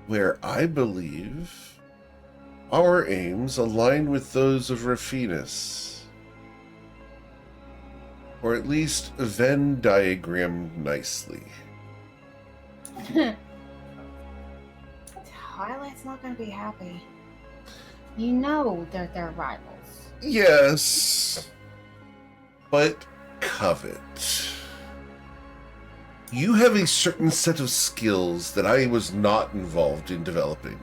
where I believe our aims align with those of Rafinus. Or at least Venn diagrammed nicely. Twilight's not going to be happy. You know they're rivals. Yes, but Covet. You have a certain set of skills that I was not involved in developing.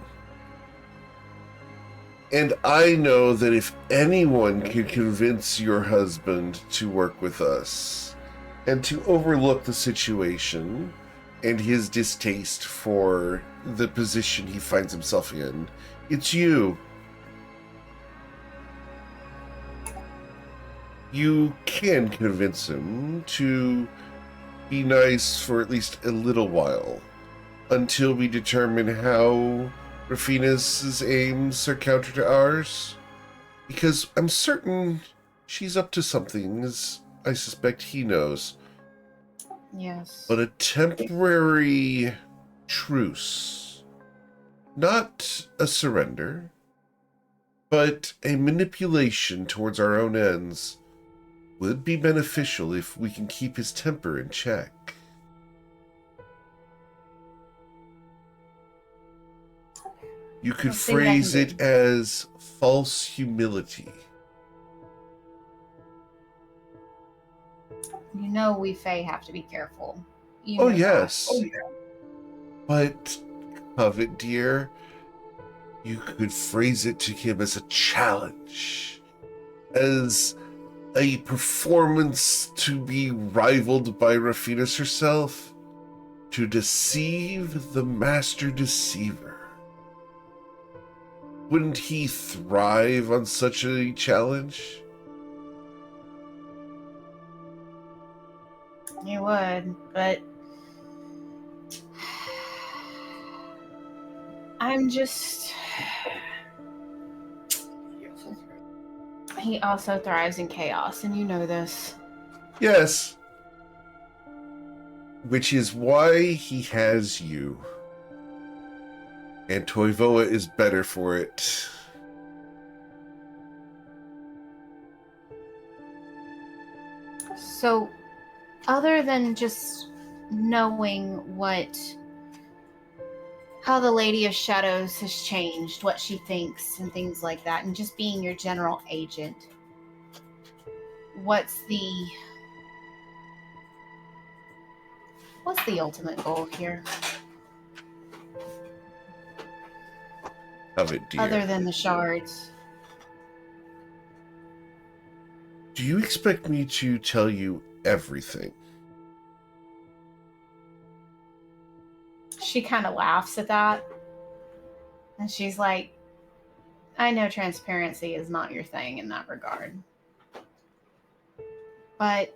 And I know that if anyone can convince your husband to work with us and to overlook the situation and his distaste for the position he finds himself in, it's you. You can convince him to be nice for at least a little while until we determine how Rafinus's aims are counter to ours. Because I'm certain she's up to something, as I suspect he knows. Yes. But a temporary truce. Not a surrender, but a manipulation towards our own ends would be beneficial if we can keep his temper in check. You could phrase it as false humility. You know we Fae have to be careful. You Oh, know that. yes. But, Covet, dear, you could phrase it to him as a challenge, as a performance to be rivaled by Rafinus herself, to deceive the master deceiver. Wouldn't he thrive on such a challenge? You would, but I'm just. He also thrives in chaos, and you know this. Yes. Which is why he has you. And Toivoa is better for it. So, other than just knowing how the Lady of Shadows has changed, what she thinks, and things like that, and just being your general agent, what's the ultimate goal here? Of it, dear. Other than the shards. Do you expect me to tell you everything? She kind of laughs at that. And she's like, I know transparency is not your thing in that regard. But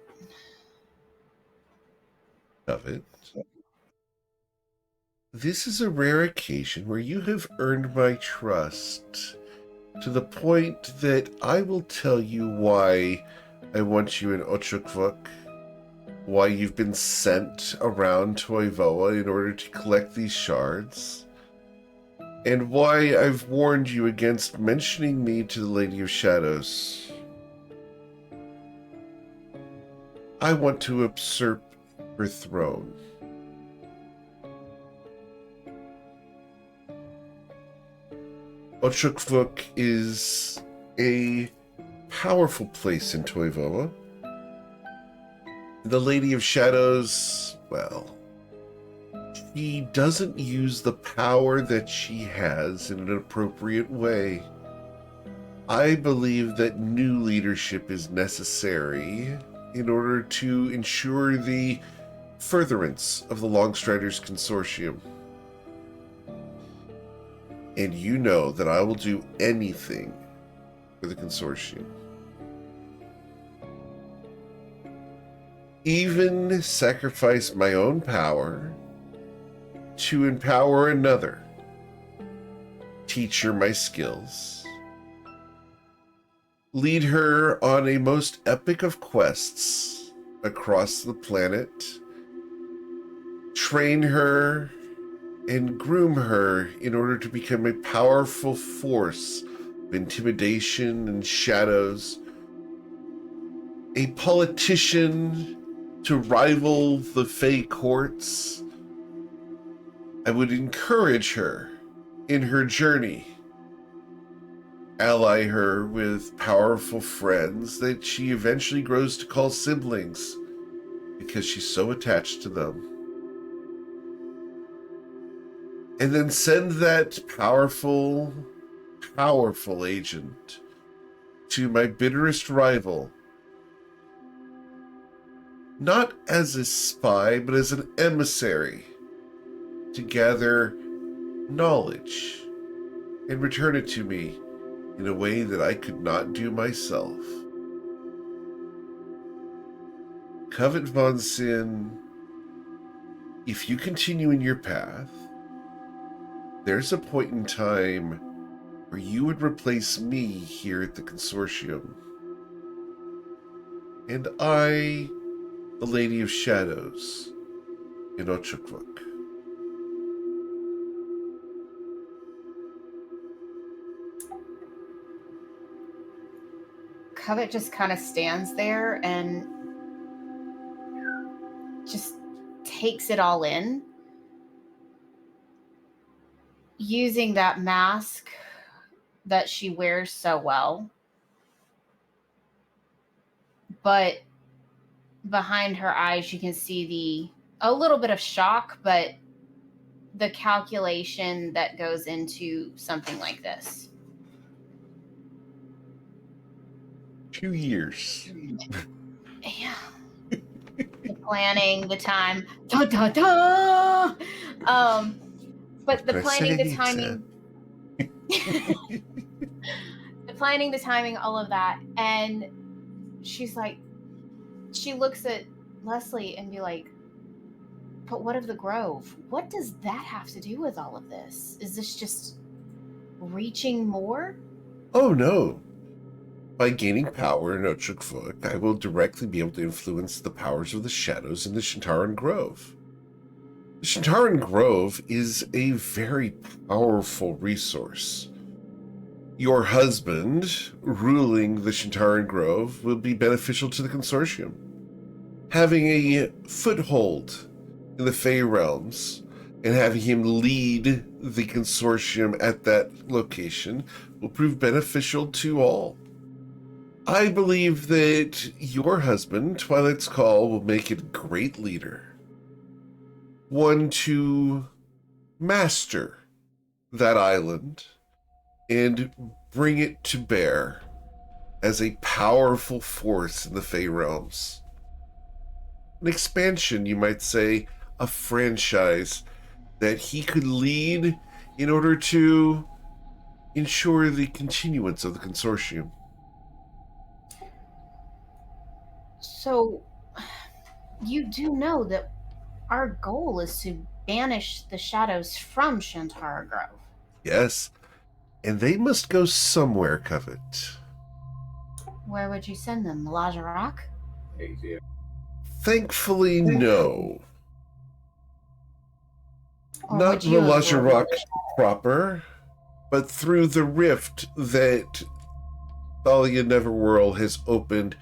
Of it. This is a rare occasion where you have earned my trust to the point that I will tell you why I want you in Ochukvuk, why you've been sent around Toivoa in order to collect these shards, and why I've warned you against mentioning me to the Lady of Shadows. I want to usurp her throne. Ochukvuk is a powerful place in Toivoa. The Lady of Shadows, well, she doesn't use the power that she has in an appropriate way. I believe that new leadership is necessary in order to ensure the furtherance of the Longstriders Consortium. And you know that I will do anything for the Consortium. Even sacrifice my own power to empower another. Teach her my skills. Lead her on a most epic of quests across the planet. Train her and groom her in order to become a powerful force of intimidation and shadows. A politician to rival the Fey courts. I would encourage her in her journey. Ally her with powerful friends that she eventually grows to call siblings because she's so attached to them. And then send that powerful agent to my bitterest rival, not as a spy, but as an emissary, to gather knowledge and return it to me in a way that I could not do myself. Covet von Sin, if you continue in your path, there's a point in time where you would replace me here at the Consortium. And I, the Lady of Shadows, in Ochukvuk. Covet just kind of stands there and just takes it all in. Using that mask that she wears so well. But behind her eyes, you can see a little bit of shock, but the calculation that goes into something like this. 2 years. Yeah. The planning, the time. Da, da, da! But the planning, the timing. The planning, the timing, all of that. And she's like, she looks at Leslie and be like, but what of the Grove? What does that have to do with all of this? Is this just reaching more? Oh no. By gaining power in Otrikvuk, I will directly be able to influence the powers of the shadows in the Shintaran Grove. The Shintaran Grove is a very powerful resource. Your husband ruling the Shintaran Grove will be beneficial to the consortium. Having a foothold in the Fey realms and having him lead the consortium at that location will prove beneficial to all. I believe that your husband, Twilight's Call, will make it a great leader. One to master that island and bring it to bear as a powerful force in the Fey realms. An expansion, you might say, a franchise that he could lead in order to ensure the continuance of the consortium. So, you do know that our goal is to banish the shadows from Shantara Grove. Yes, and they must go somewhere, Covet. Where would you send them? Malajarak? Thankfully, no. Or Not would you absorb Malajarak the proper, but through the rift that Thalia Neverwhirl has opened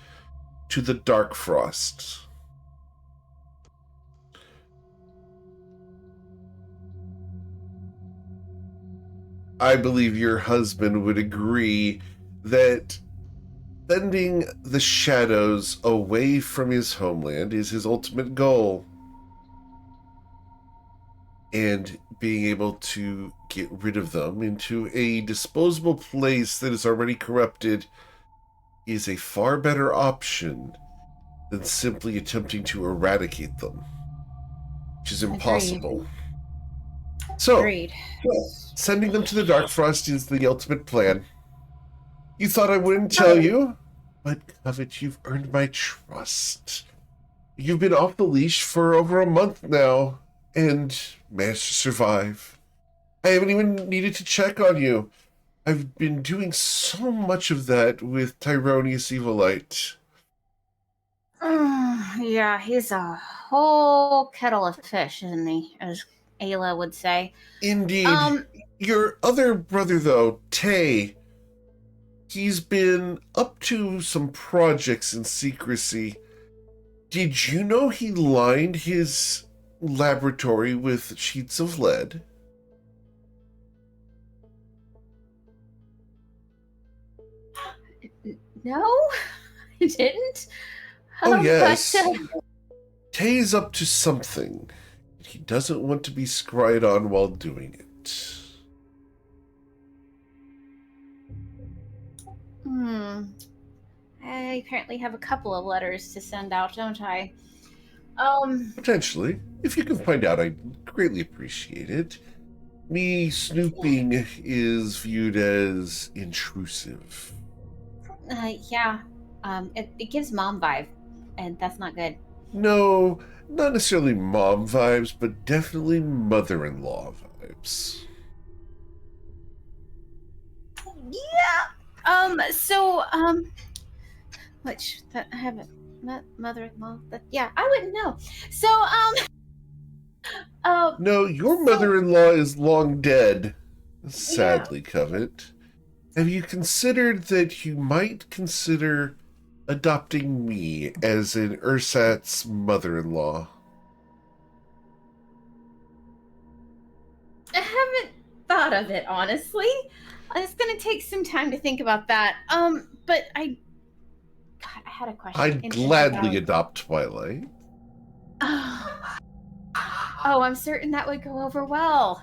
to the Dark Frost. I believe your husband would agree that sending the shadows away from his homeland is his ultimate goal. And being able to get rid of them into a disposable place that is already corrupted is a far better option than simply attempting to eradicate them, which is impossible. So, Agreed. sending them to the Dark Frost is the ultimate plan. You thought I wouldn't tell you, but Covet, you've earned my trust. You've been off the leash for over a month now, and managed to survive. I haven't even needed to check on you. I've been doing so much of that with Tyronius Evilite. Yeah, he's a whole kettle of fish, isn't he? As Ayla would say. Indeed. Your other brother, though, Tay, he's been up to some projects in secrecy. Did you know he lined his laboratory with sheets of lead? No, I didn't. Oh, yes. But, Tay's up to something. He doesn't want to be scryed on while doing it. I apparently have a couple of letters to send out, don't I? Potentially. If you can find out, I'd greatly appreciate it. Me snooping is viewed as intrusive. Yeah. It gives mom vibe, and that's not good. No, not necessarily mom vibes, but definitely mother-in-law vibes. Yeah. Which that I haven't met mother-in-law, but yeah, I wouldn't know. So, No, your mother-in-law is long dead, sadly, Covet. Have you considered that you might consider adopting me as an Ursat's mother-in-law? I haven't thought of it, honestly. It's gonna take some time to think about that. But I had a question. I'd gladly adopt Twilight. Oh, I'm certain that would go over well.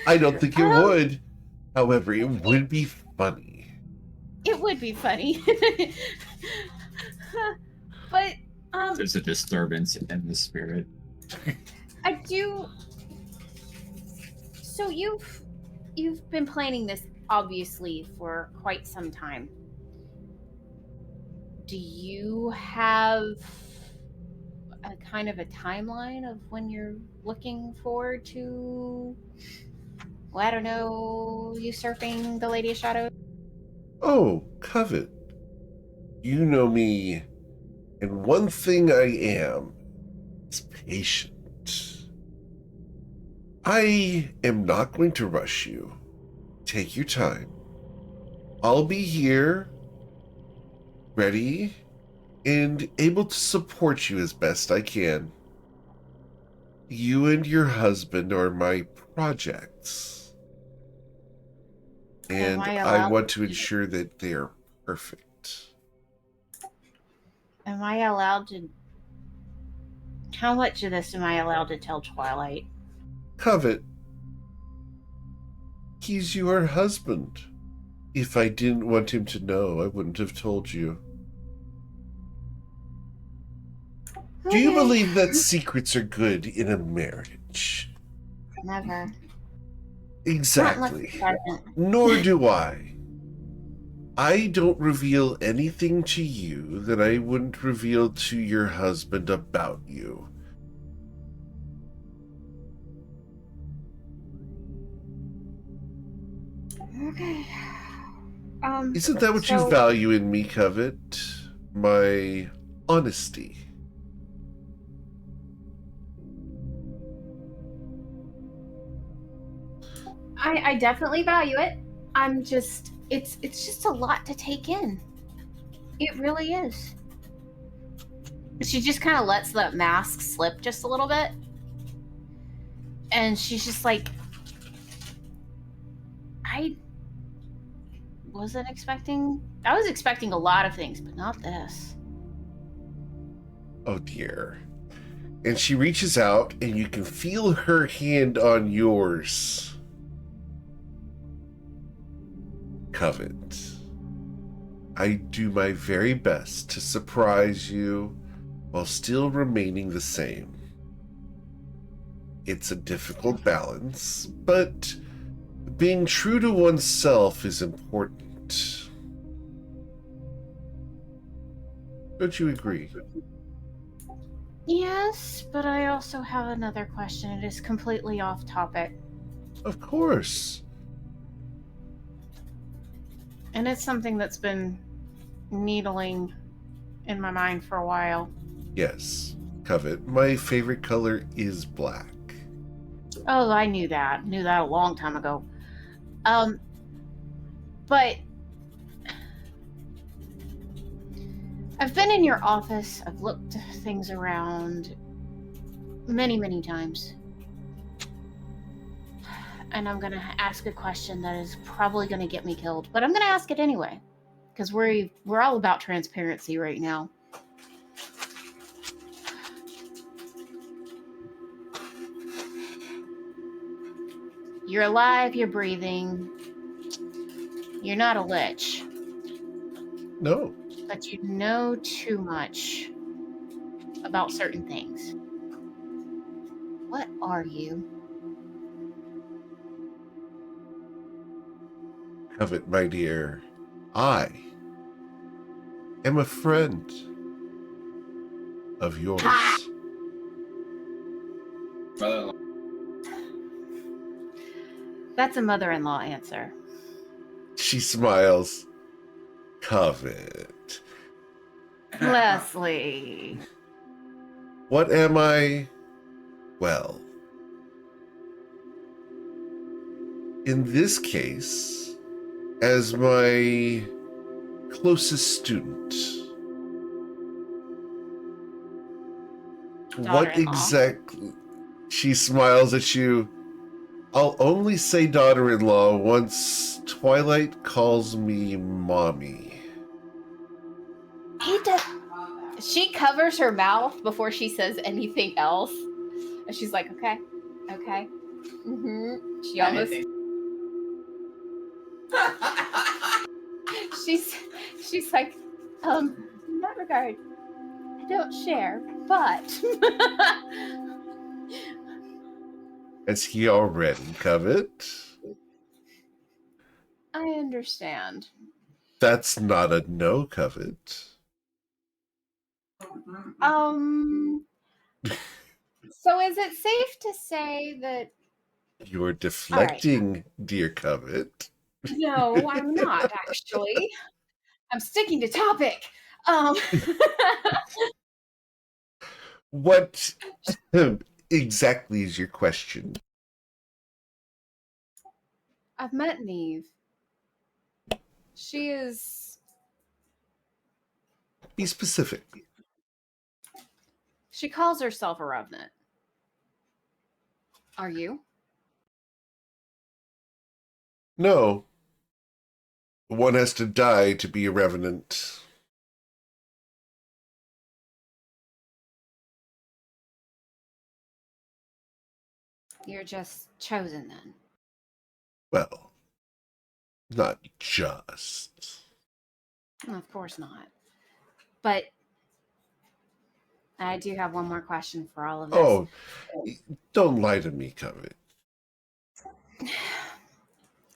I don't think it would. However, it would be funny. It would be funny. But, There's a disturbance in the spirit. I do... So you've you've been planning this obviously for quite some time. Do you have a kind of a timeline of when you're looking forward to, well, I don't know, usurping the Lady of Shadows? Oh, Covet, you know me, and one thing I am is patient. I am not going to rush you. Take your time. I'll be here, ready, and able to support you as best I can. You and your husband are my projects, and I want to ensure that they are perfect. Am I allowed to? How much of this am I allowed to tell Twilight? Covet, he's your husband. If I didn't want him to know, I wouldn't have told you. Do you believe that secrets are good in a marriage? Never. Exactly. Nor do I. I don't reveal anything to you that I wouldn't reveal to your husband about you. Okay. Isn't that what you value in me, Covet? My honesty. I definitely value it. I'm just it's just a lot to take in. It really is. She just kind of lets that mask slip just a little bit. And she's just like, I was expecting a lot of things, but not this. Oh dear. And she reaches out and you can feel her hand on yours. Covet, I do my very best to surprise you while still remaining the same. It's a difficult balance, but being true to oneself is important. Don't you agree? Yes, but I also have another question. It is completely off topic. Of course. And it's something that's been needling in my mind for a while. Yes, Covet, my favorite color is black. Oh, I knew that. Knew that a long time ago. But I've been in your office. I've looked things around many, many times. And I'm going to ask a question that is probably going to get me killed. But I'm going to ask it anyway. Because we're all about transparency right now. You're alive, you're breathing. You're not a lich. No. But you know too much about certain things. What are you? Covet, my dear, I am a friend of yours. Brother-in-law. That's a mother-in-law answer. She smiles. Covet. Leslie. What am I? Well, in this case, as my closest student. What exactly? She smiles at you. I'll only say daughter-in-law once Twilight calls me mommy. She covers her mouth before she says anything else. And she's like, okay. Mm-hmm. She almost... she's like, in that regard, I don't share, but... Is he already, Covet? I understand. That's not a no, Covet. So is it safe to say that... You're All right. deflecting, dear Covet. No, I'm not actually. I'm sticking to topic. What exactly is your question? I've met Neve. She is... Be specific. She calls herself a revenant. Are you? No. One has to die to be a revenant. You're just chosen then. Well, not just. Of course not. But I do have one more question for all of this. Oh, don't lie to me, Covet.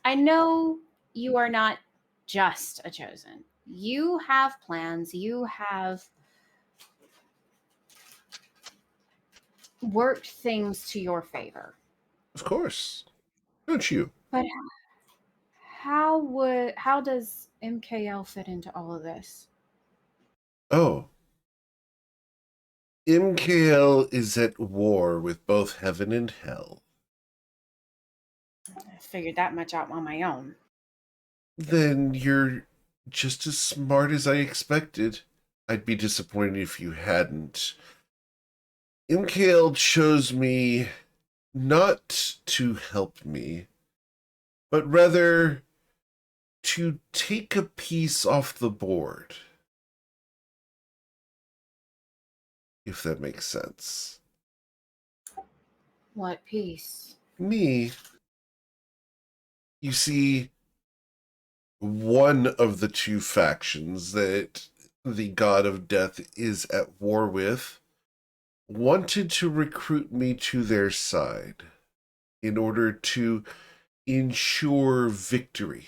I know you are not just a chosen. You have plans. You have worked things to your favor. Of course. Don't you? But how does MKL fit into all of this? Oh. MKL is at war with both heaven and hell. I figured that much out on my own. Then you're just as smart as I expected. I'd be disappointed if you hadn't. MKL chose me not to help me, but rather to take a piece off the board. If that makes sense. What piece? Me, you see, one of the two factions that the god of death is at war with wanted to recruit me to their side in order to ensure victory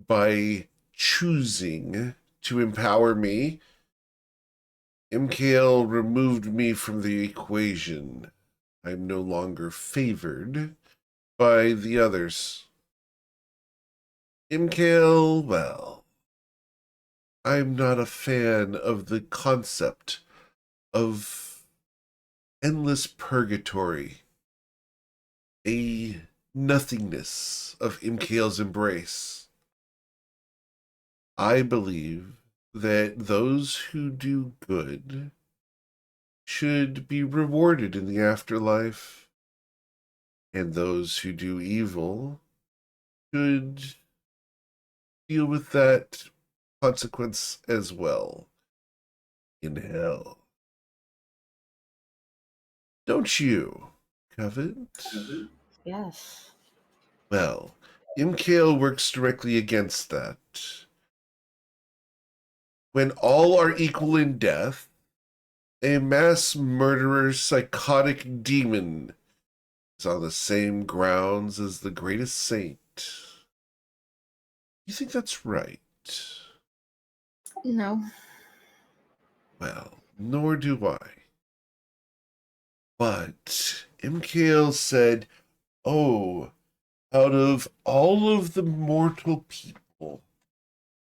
by choosing to empower me. MKL removed me from the equation. I'm no longer favored by the others. MKL, well, I'm not a fan of the concept of endless purgatory, a nothingness of MKL's embrace. I believe that those who do good should be rewarded in the afterlife, and those who do evil should deal with that consequence as well in hell. Don't you, Covet? Yes. Well, MKL works directly against that. When all are equal in death, a mass murderer psychotic demon is on the same grounds as the greatest saint. You think that's right? No. Well, nor do I. But MKL said, oh, out of all of the mortal people,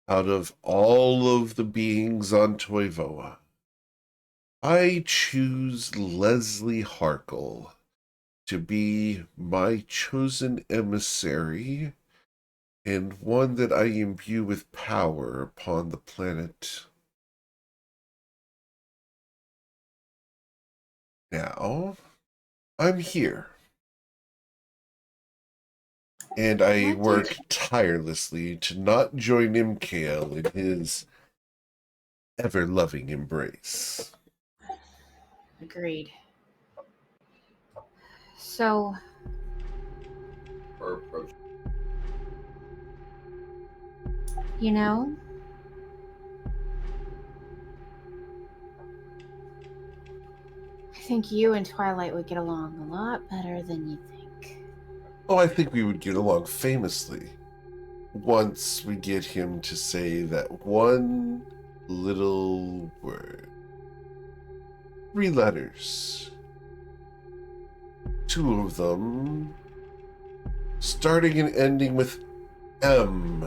out of all of the beings on Toivoa, I choose Leslie Harkle to be my chosen emissary and one that I imbue with power upon the planet. Now, I'm here. And I work tirelessly to not join MKL in his ever-loving embrace. Agreed. So, you know, I think you and Twilight would get along a lot better than you think. Oh, I think we would get along famously. once we get him to say that one little word. 3 letters. 2 of them starting and ending with M.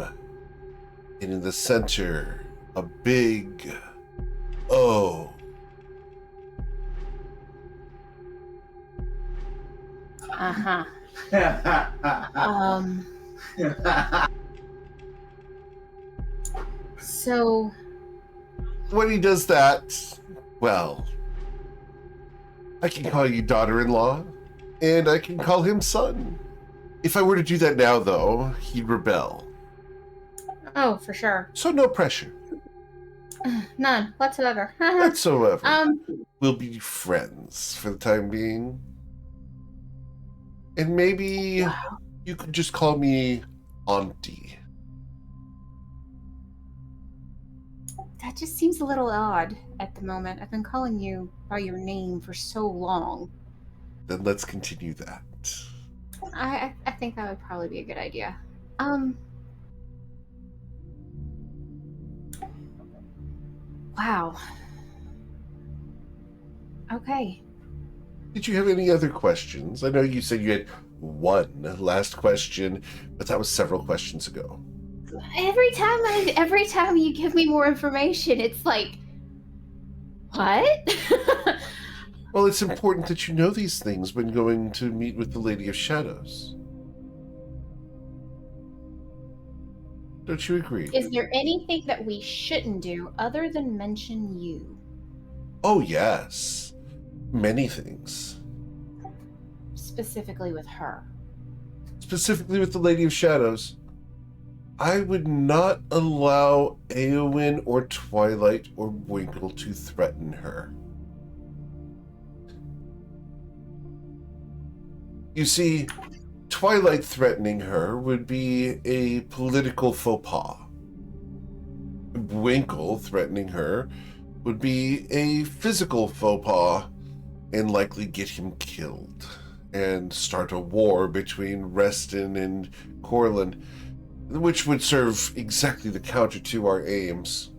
And in the center, a big O. Uh-huh. So When he does that, well, I can call you daughter-in-law, and I can call him son. If I were to do that now, though, he'd rebel. oh, for sure. So no pressure None whatsoever. whatsoever. We'll be friends for the time being. And maybe you could just call me Auntie. That just seems a little odd at the moment. I've been calling you by your name for so long. Then let's continue that. I think that would probably be a good idea. Wow. Okay. Did you have any other questions? I know you said you had one last question, but that was several questions ago. Every time you give me more information, it's like, what? Well, it's important that you know these things when going to meet with the Lady of Shadows. Don't you agree? Is there anything that we shouldn't do other than mention you? Oh, yes. Many things. Specifically with her. Specifically with the Lady of Shadows. I would not allow Eowyn or Twilight or Winkle to threaten her. You see, Twilight threatening her would be a political faux pas. Winkle threatening her would be a physical faux pas and likely get him killed and start a war between Reston and Corlin, which would serve exactly the counter to our aims.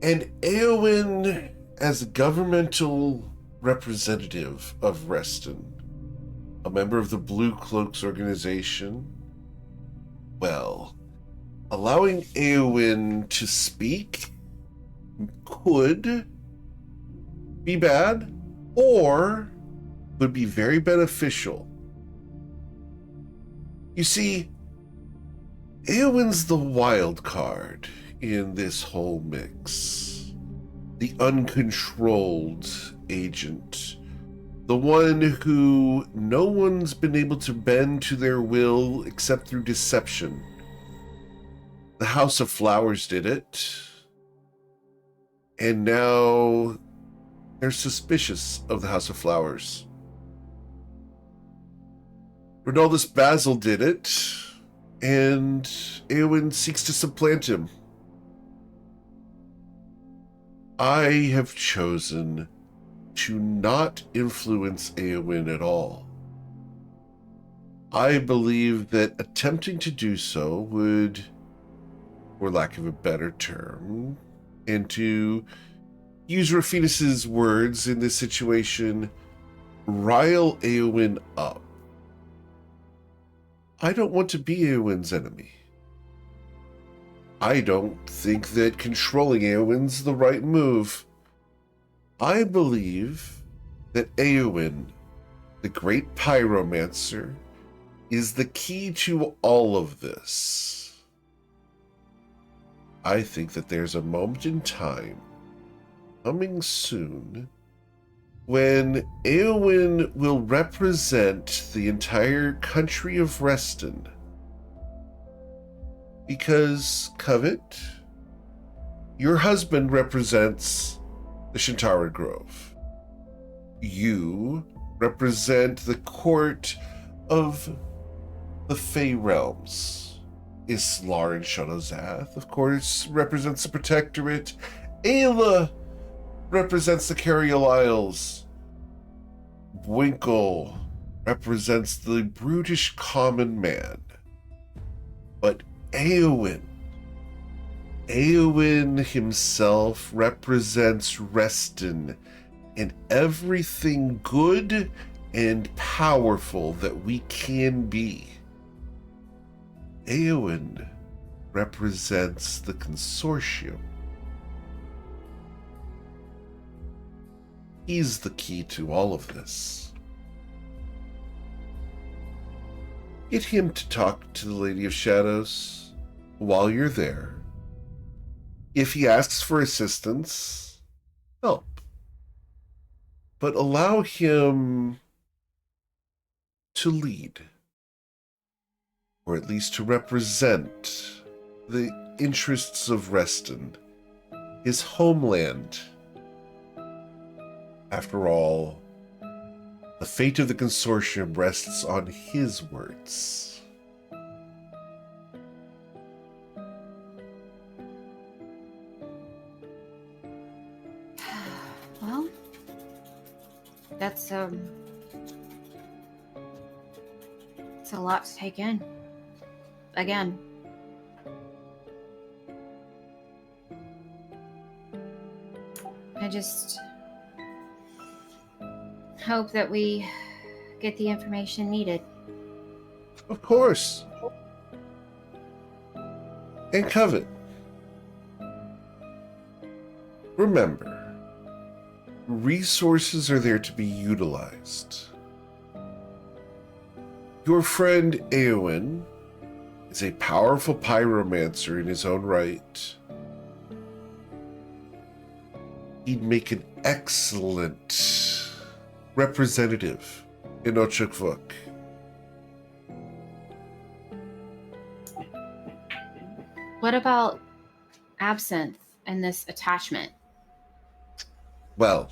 And Eowyn, as a governmental representative of Reston, a member of the Blue Cloaks organization, well, allowing Eowyn to speak could be bad or would be very beneficial. You see, Eowyn's the wild card in this whole mix. The uncontrolled agent. The one who no one's been able to bend to their will except through deception. The House of Flowers did it. And now they're suspicious of the House of Flowers. Ronaldus Basil did it, and Eowyn seeks to supplant him. I have chosen to not influence Eowyn at all. I believe that attempting to do so would, for lack of a better term, and to use Rafinus's words in this situation, rile Eowyn up. I don't want to be Eowyn's enemy. I don't think that controlling Eowyn's the right move. I believe that Eowyn, the great pyromancer, is the key to all of this. I think that there's a moment in time, coming soon, when Eowyn will represent the entire country of Reston. Because, Covet, your husband represents the Shantara Grove. You represent the court of the Fey Realms. Islar and Shadowzath, of course, represents the Protectorate. Ayla represents the Carial Isles. Winkle represents the brutish common man. But Eowyn himself represents Reston and everything good and powerful that we can be. Eowyn represents the consortium. He's the key to all of this. Get him to talk to the Lady of Shadows while you're there. If he asks for assistance, help. But allow him to lead, or at least to represent the interests of Reston, his homeland. After all, the fate of the consortium rests on his words. Well, that's it's a lot to take in. Again. I just hope that we get the information needed. Of course. And Covet, remember, resources are there to be utilized. Your friend Eowyn is a powerful pyromancer in his own right. He'd make an excellent representative in Ochukvuk. What about Absinthe and this attachment? Well,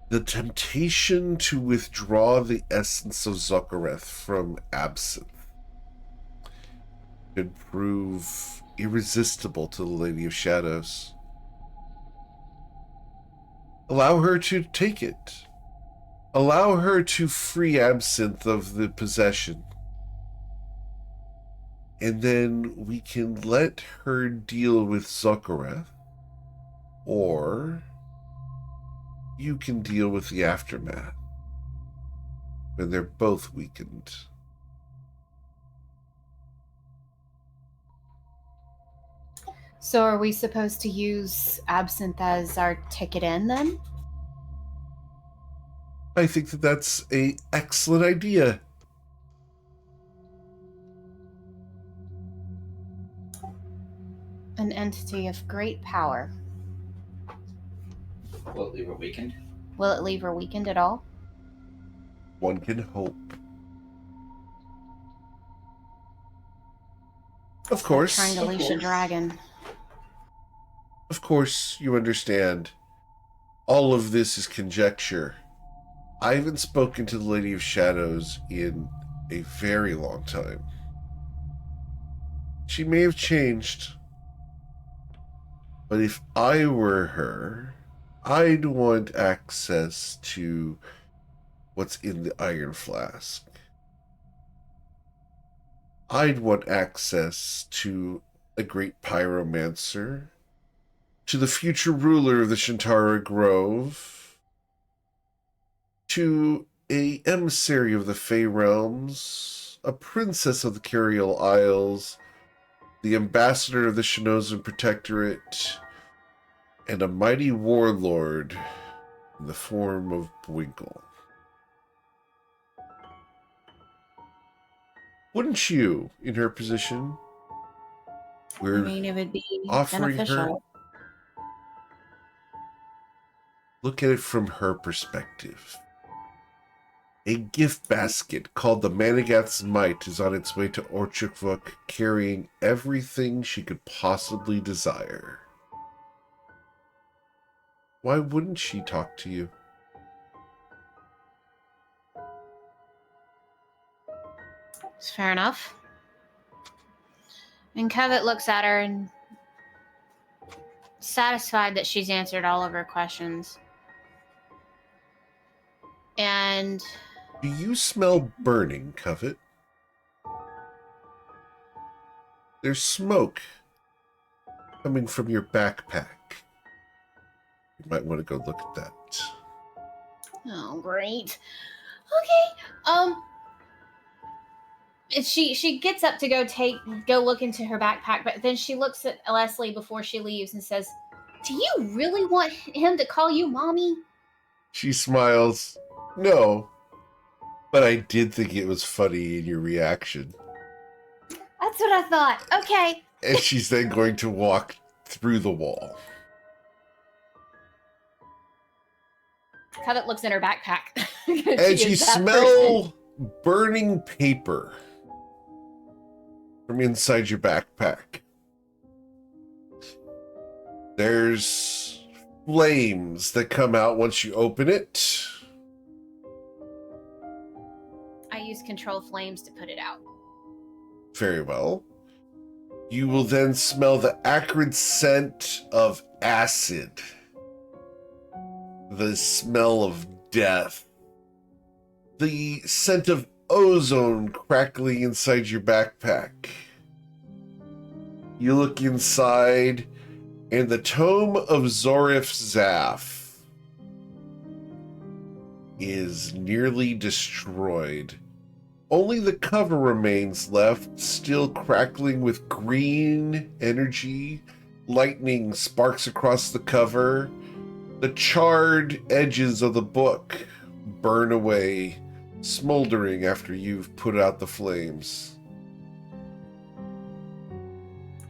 the temptation to withdraw the essence of Zokareth from Absinthe could prove irresistible to the Lady of Shadows. Allow her to take it. Allow her to free Absinthe of the possession. And then we can let her deal with Zokareth, or you can deal with the aftermath when they're both weakened. So are we supposed to use Absinthe as our ticket in then? I think that that's an excellent idea. An entity of great power. Will it leave her weakened? Will it leave her weakened at all? One can hope. Of course. Trying to leash a dragon. Of course, you understand. All of this is conjecture. I haven't spoken to the Lady of Shadows in a very long time. She may have changed. But if I were her, I'd want access to what's in the iron flask. I'd want access to a great pyromancer, to the future ruler of the Shantara Grove, to a emissary of the Fey Realms, a princess of the Carial Isles, the ambassador of the Shinozan Protectorate, and a mighty warlord in the form of Bwinkle. Wouldn't you, in her position? We're it would be offering beneficial. her. Look at it from her perspective. A gift basket called the Manigath's Might is on its way to Orchukvuk, carrying everything she could possibly desire. Why wouldn't she talk to you? It's fair enough. And Kevit looks at her and satisfied that she's answered all of her questions. And Do you smell burning, Covet? There's smoke coming from your backpack. You might want to go look at that. Oh, great. Okay. She gets up to go look into her backpack, but then she looks at Leslie before she leaves and says, "Do you really want him to call you mommy?" She smiles. No, but I did think it was funny in your reaction. That's what I thought. Okay. And she's then going to walk through the wall. Covet looks in her backpack. And you smell burning paper from inside your backpack. There's flames that come out once you open it. I use control flames to put it out. Very well. You will then smell the acrid scent of acid. The smell of death. The scent of ozone crackling inside your backpack. You look inside, and the tome of Zorif Zaf is nearly destroyed. Only the cover remains left, still crackling with green energy. Lightning sparks across the cover. The charred edges of the book burn away, smoldering after you've put out the flames.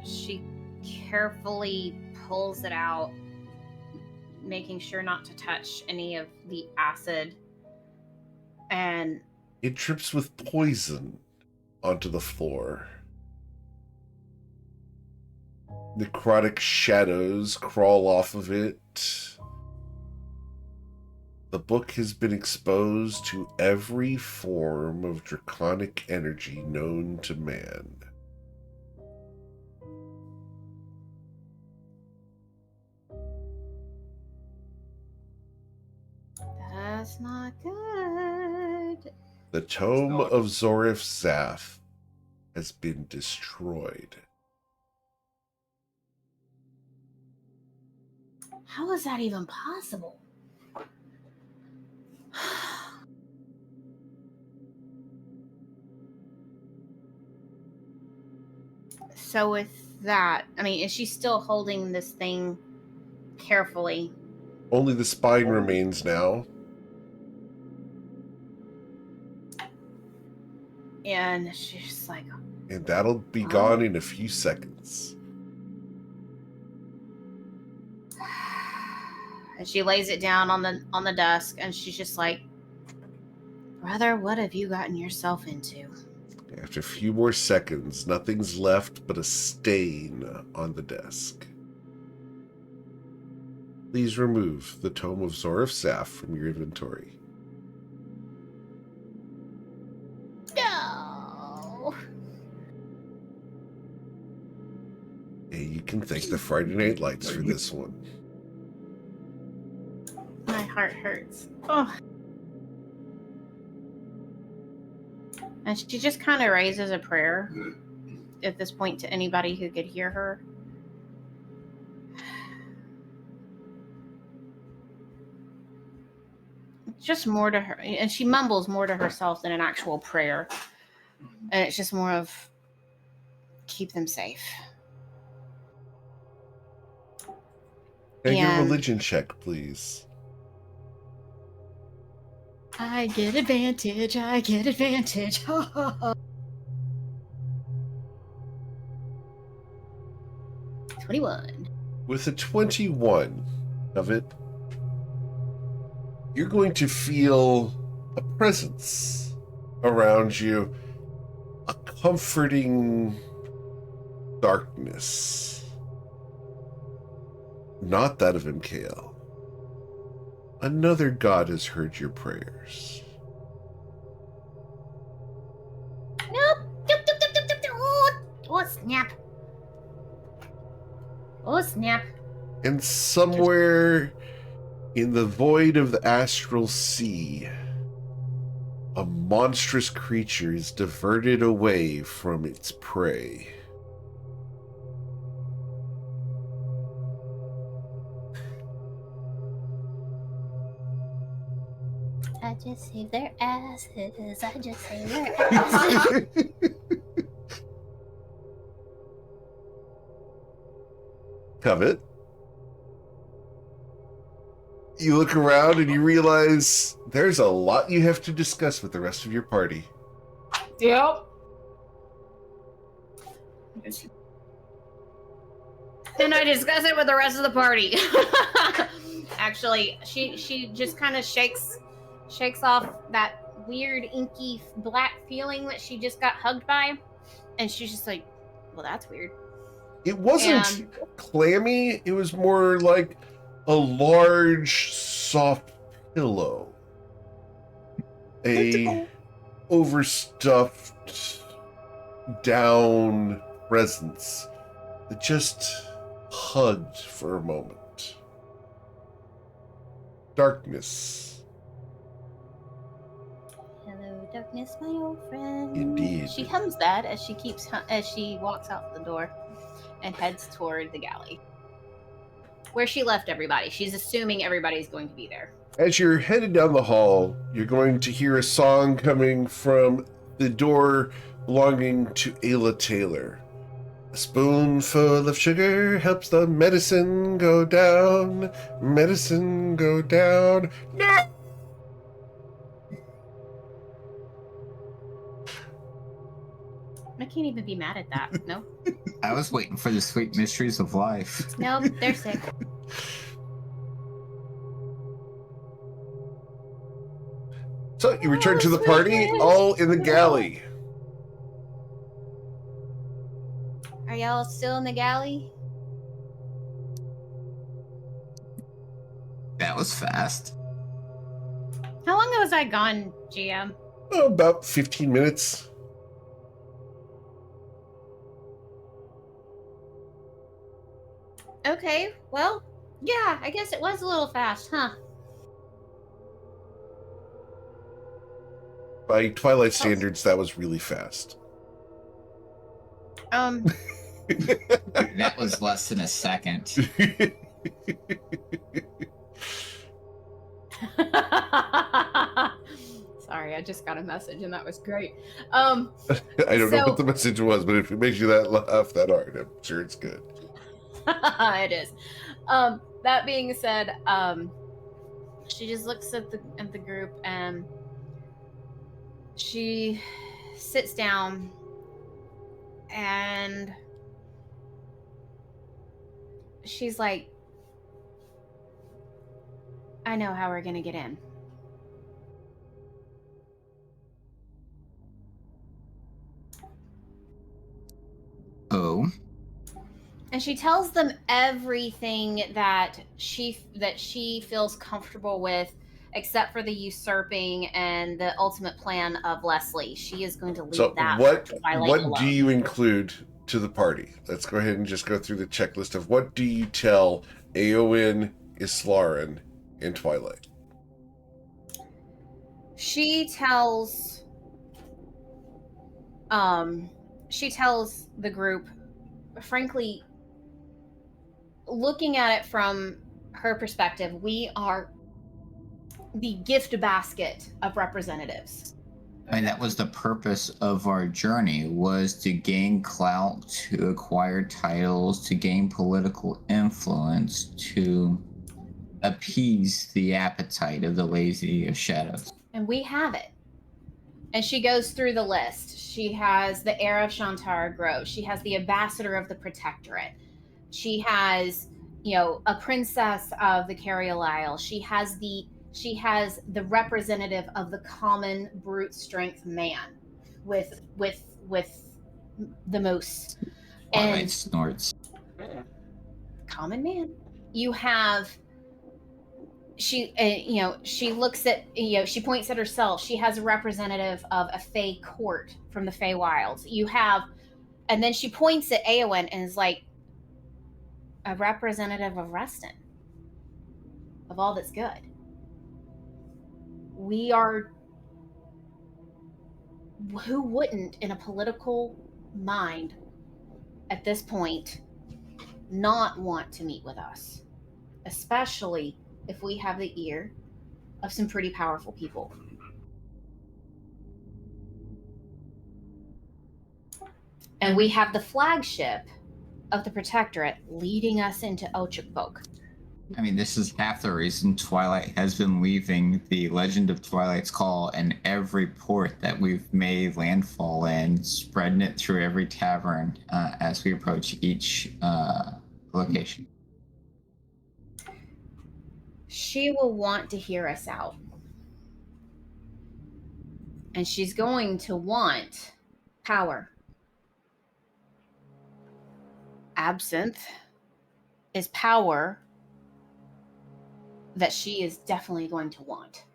She carefully pulls it out, making sure not to touch any of the acid. And it drips with poison onto the floor. Necrotic shadows crawl off of it. The book has been exposed to every form of draconic energy known to man. that's not good. The tome of Zorif Zaf has been destroyed. How is that even possible? So with that, I mean, is she still holding this thing carefully? Only the spine remains now. And she's just like, And that'll be gone in a few seconds. and she lays it down on the desk, and she's just like, "Brother, what have you gotten yourself into?" After a few more seconds, nothing's left but a stain on the desk. Please remove the Tome of Zorif Zaf from your inventory. No. And you can thank the Friday Night Lights for this one. My heart hurts. Oh. And she just kind of raises a prayer at this point to anybody who could hear her. Just more to her, and she mumbles more to herself than an actual prayer. And it's just more of keep them safe. And your And- religion check, please. I get advantage. I get advantage. 21. With a 21 of it, you're going to feel a presence around you, a comforting darkness. Not that of MKL. Another god has heard your prayers. Nope. Oh, snap. Oh, snap. And somewhere in the void of the astral sea, a monstrous creature is diverted away from its prey. just save their asses. I just save their asses. Covet. You look around and you realize there's a lot you have to discuss with the rest of your party. Yep. And I discuss it with the rest of the party. Actually, she just kind of shakes off that weird inky black feeling that she just got hugged by, and she's just like, well, that's weird. It wasn't clammy, it was more like a large, soft pillow. A overstuffed, down presence that just hugged for a moment. Darkness. Hello, darkness, my old friend. Indeed. She hums that as she walks out the door and heads toward the galley, where she left everybody. She's assuming everybody's going to be there. As you're headed down the hall, you're going to hear a song coming from the door belonging to Ayla Taylor. A spoonful of sugar helps the medicine go down. Medicine go down. No! I can't even be mad at that. No. I was waiting for the sweet mysteries of life. Nope, they're sick. So you return to the party, all in the galley. Are y'all still in the galley? That was fast. How long was I gone, GM? Oh, about 15 minutes. Okay, well, yeah, I guess it was a little fast, huh? By Twilight standards, that was really fast. That was less than a second. Sorry, I just got a message and that was great. I don't know what the message was, but if it makes you that laugh that hard, I'm sure it's good. It is. That being said, she just looks at the group and she sits down and she's like, I know how we're gonna get in. Oh. And she tells them everything that she feels comfortable with, except for the usurping and the ultimate plan of Leslie. She is going to leave that for Twilight what alone. do you include to the party? Let's go ahead and just go through the checklist of what do you tell Aowen, Islarin, and Twilight. She tells the group, frankly, looking at it from her perspective, we are the gift basket of representatives. I mean, that was the purpose of our journey, was to gain clout, to acquire titles, to gain political influence, to appease the appetite of the lazy of shadows. And we have it. And she goes through the list. She has the heir of Shantara Grove. She has the ambassador of the Protectorate. She has, a princess of the Carial Isle. She has the representative of the common brute strength man with the most Twilight snorts. common man. You have she looks at, she points at herself. She has a representative of a Fey court from the Fey Wilds. You have, and then she points at Aowen and is like, a representative of Reston, of all that's good. We are, who wouldn't in a political mind at this point not want to meet with us, especially if we have the ear of some pretty powerful people. And we have the flagship of the Protectorate leading us into Ochakbok. I mean, this is half the reason Twilight has been leaving the Legend of Twilight's Call in every port that we've made landfall in, spreading it through every tavern as we approach each location. She will want to hear us out. And she's going to want power. Absinthe is power that she is definitely going to want.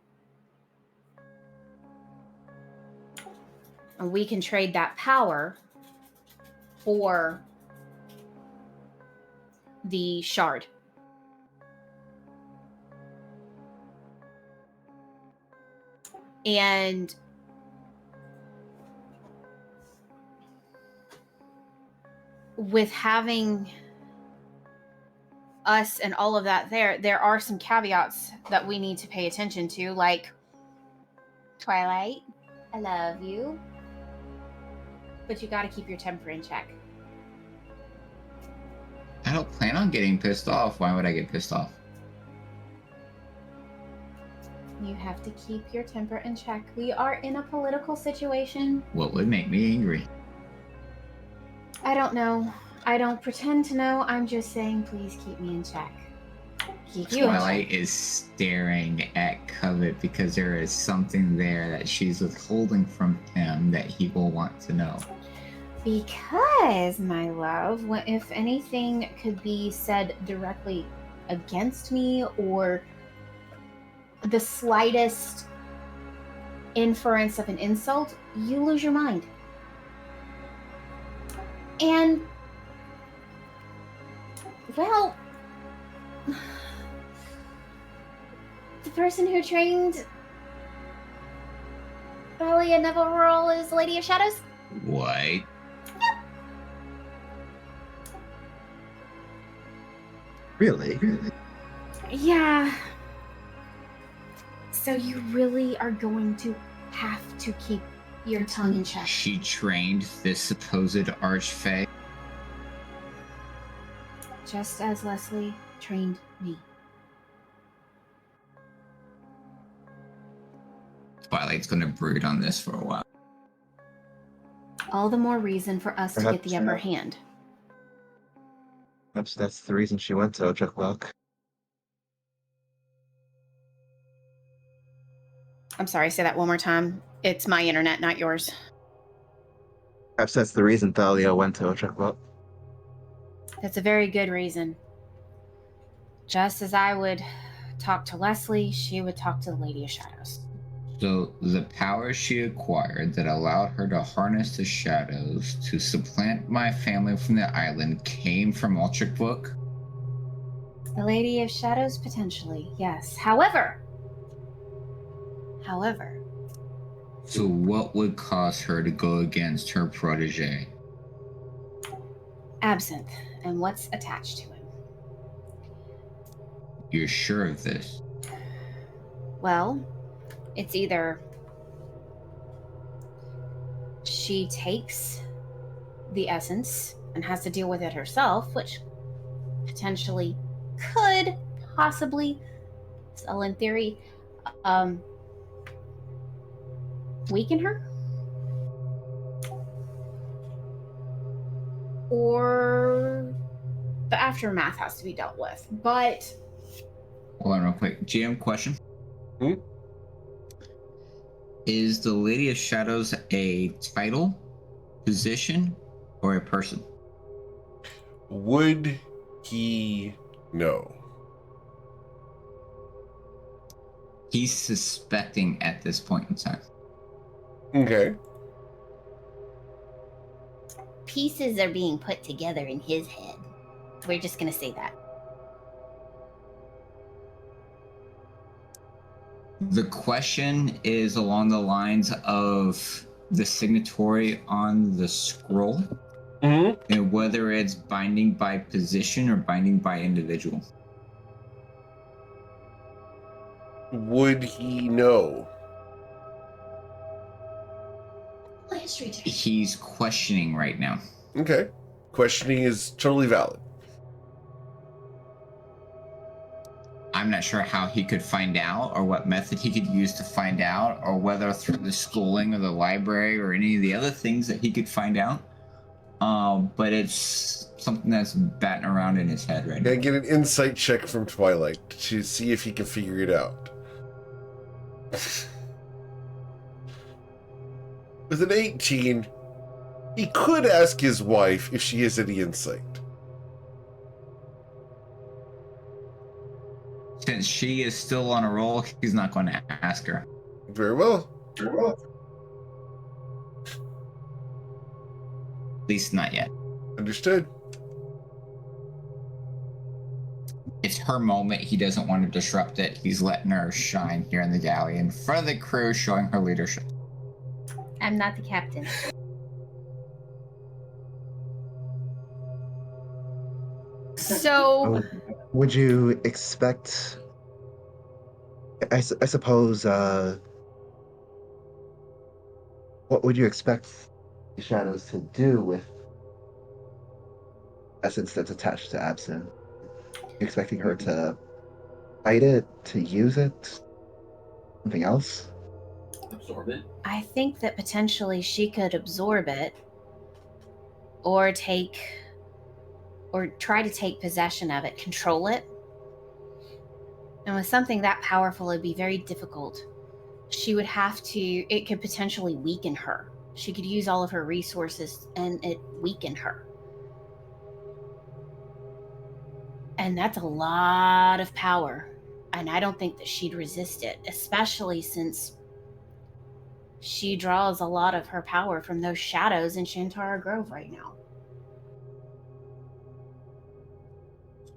And we can trade that power for the shard. And with having us and all of that there are some caveats that we need to pay attention to, like, Twilight, I love you, but you got to keep your temper in check. I don't plan on getting pissed off. Why would I get pissed off? You have to keep your temper in check. We are in a political situation. What would make me angry? I don't know. I don't pretend to know. I'm just saying, please keep me in check. Keep you in Twilight check. is staring at Covet because there is something there that she's withholding from him that he will want to know. Because, my love, if anything could be said directly against me, or the slightest inference of an insult, you lose your mind. And, well, the person who trained Thalia Neville is Lady of Shadows? What? Really? Yeah. So you really are going to have to keep your tongue in check. She trained this supposed archfey? Just as Leslie trained me. Twilight's gonna brood on this for a while. All the more reason for us to get the upper hand. Perhaps that's the reason she went to Ochakbok. I'm sorry, say that one more time. It's my internet, not yours. Perhaps that's the reason Thalia went to Ochakbok. That's a very good reason. Just as I would talk to Leslie, she would talk to the Lady of Shadows. So the power she acquired that allowed her to harness the shadows to supplant my family from the island came from Ochakbok? The Lady of Shadows, potentially, yes. However, so what would cause her to go against her protege? Absinthe, and what's attached to him. You're sure of this? Well, it's either she takes the essence and has to deal with it herself, which potentially could possibly, still in theory, weaken her, or the aftermath has to be dealt with. But Hold on real quick. GM question. Hmm? Is the Lady of Shadows a title, position, or a person? Would he know? He's suspecting at this point in time. Okay. pieces are being put together in his head. We're just gonna say that. The question is along the lines of the signatory on the scroll, and whether it's binding by position or binding by individual. Would he know? He's questioning right now. Okay. Questioning is totally valid. I'm not sure how he could find out or what method he could use to find out, or whether through the schooling or the library or any of the other things that he could find out. But it's something that's batting around in his head right now. Gonna get an insight check from Twilight to see if he can figure it out. With an 18, he could ask his wife if she has any insight. Since she is still on a roll, he's not going to ask her. Very well. Very well. At least not yet. Understood. It's her moment. He doesn't want to disrupt it. He's letting her shine here in the galley in front of the crew, showing her leadership. I'm not the captain. So, Would you expect? I suppose. What would you expect the shadows to do with essence that's attached to Absinthe? You expecting her to fight it, to use it, something else? Absorb it. I think that potentially she could absorb it or try to take possession of it, control it. And with something that powerful, it'd be very difficult. She would have to, it could potentially weaken her. She could use all of her resources and it weaken her. And that's a lot of power. And I don't think that she'd resist it, especially since she draws a lot of her power from those shadows in Shantara Grove right now.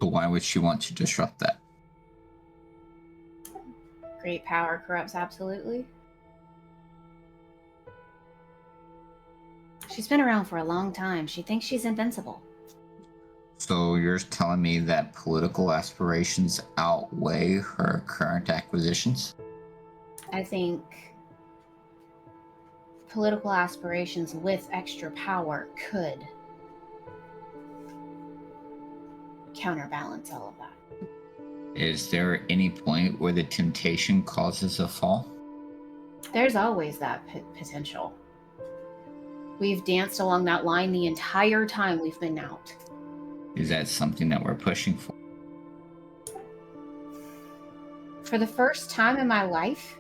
So why would she want to disrupt that? Great power corrupts absolutely. She's been around for a long time. She thinks she's invincible. So you're telling me that political aspirations outweigh her current acquisitions? I think political aspirations with extra power could counterbalance all of that. Is there any point where the temptation causes a fall? There's always that potential. We've danced along that line the entire time we've been out. Is that something that we're pushing for? For the first time in my life,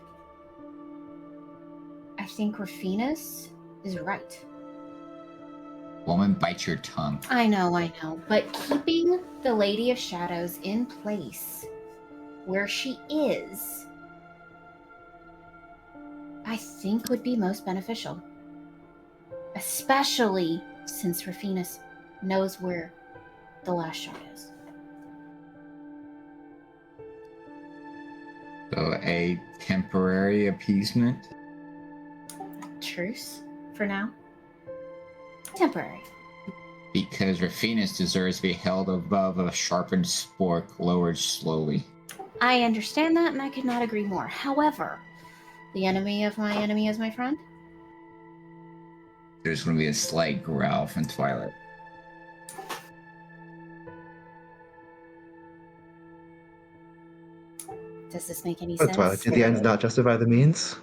I think Rafinas is right. Woman, bite your tongue. I know. But keeping the Lady of Shadows in place where she is, I think would be most beneficial. Especially since Rafinas knows where the last shot is. So a temporary appeasement? Truce, for now. Temporary. Because Rafinas deserves to be held above a sharpened spork, lowered slowly. I understand that, and I could not agree more. However, the enemy of my enemy is my friend. There's going to be a slight growl from Twilight. Does this make any Oh, sense? Twilight, did the ends not justify the means?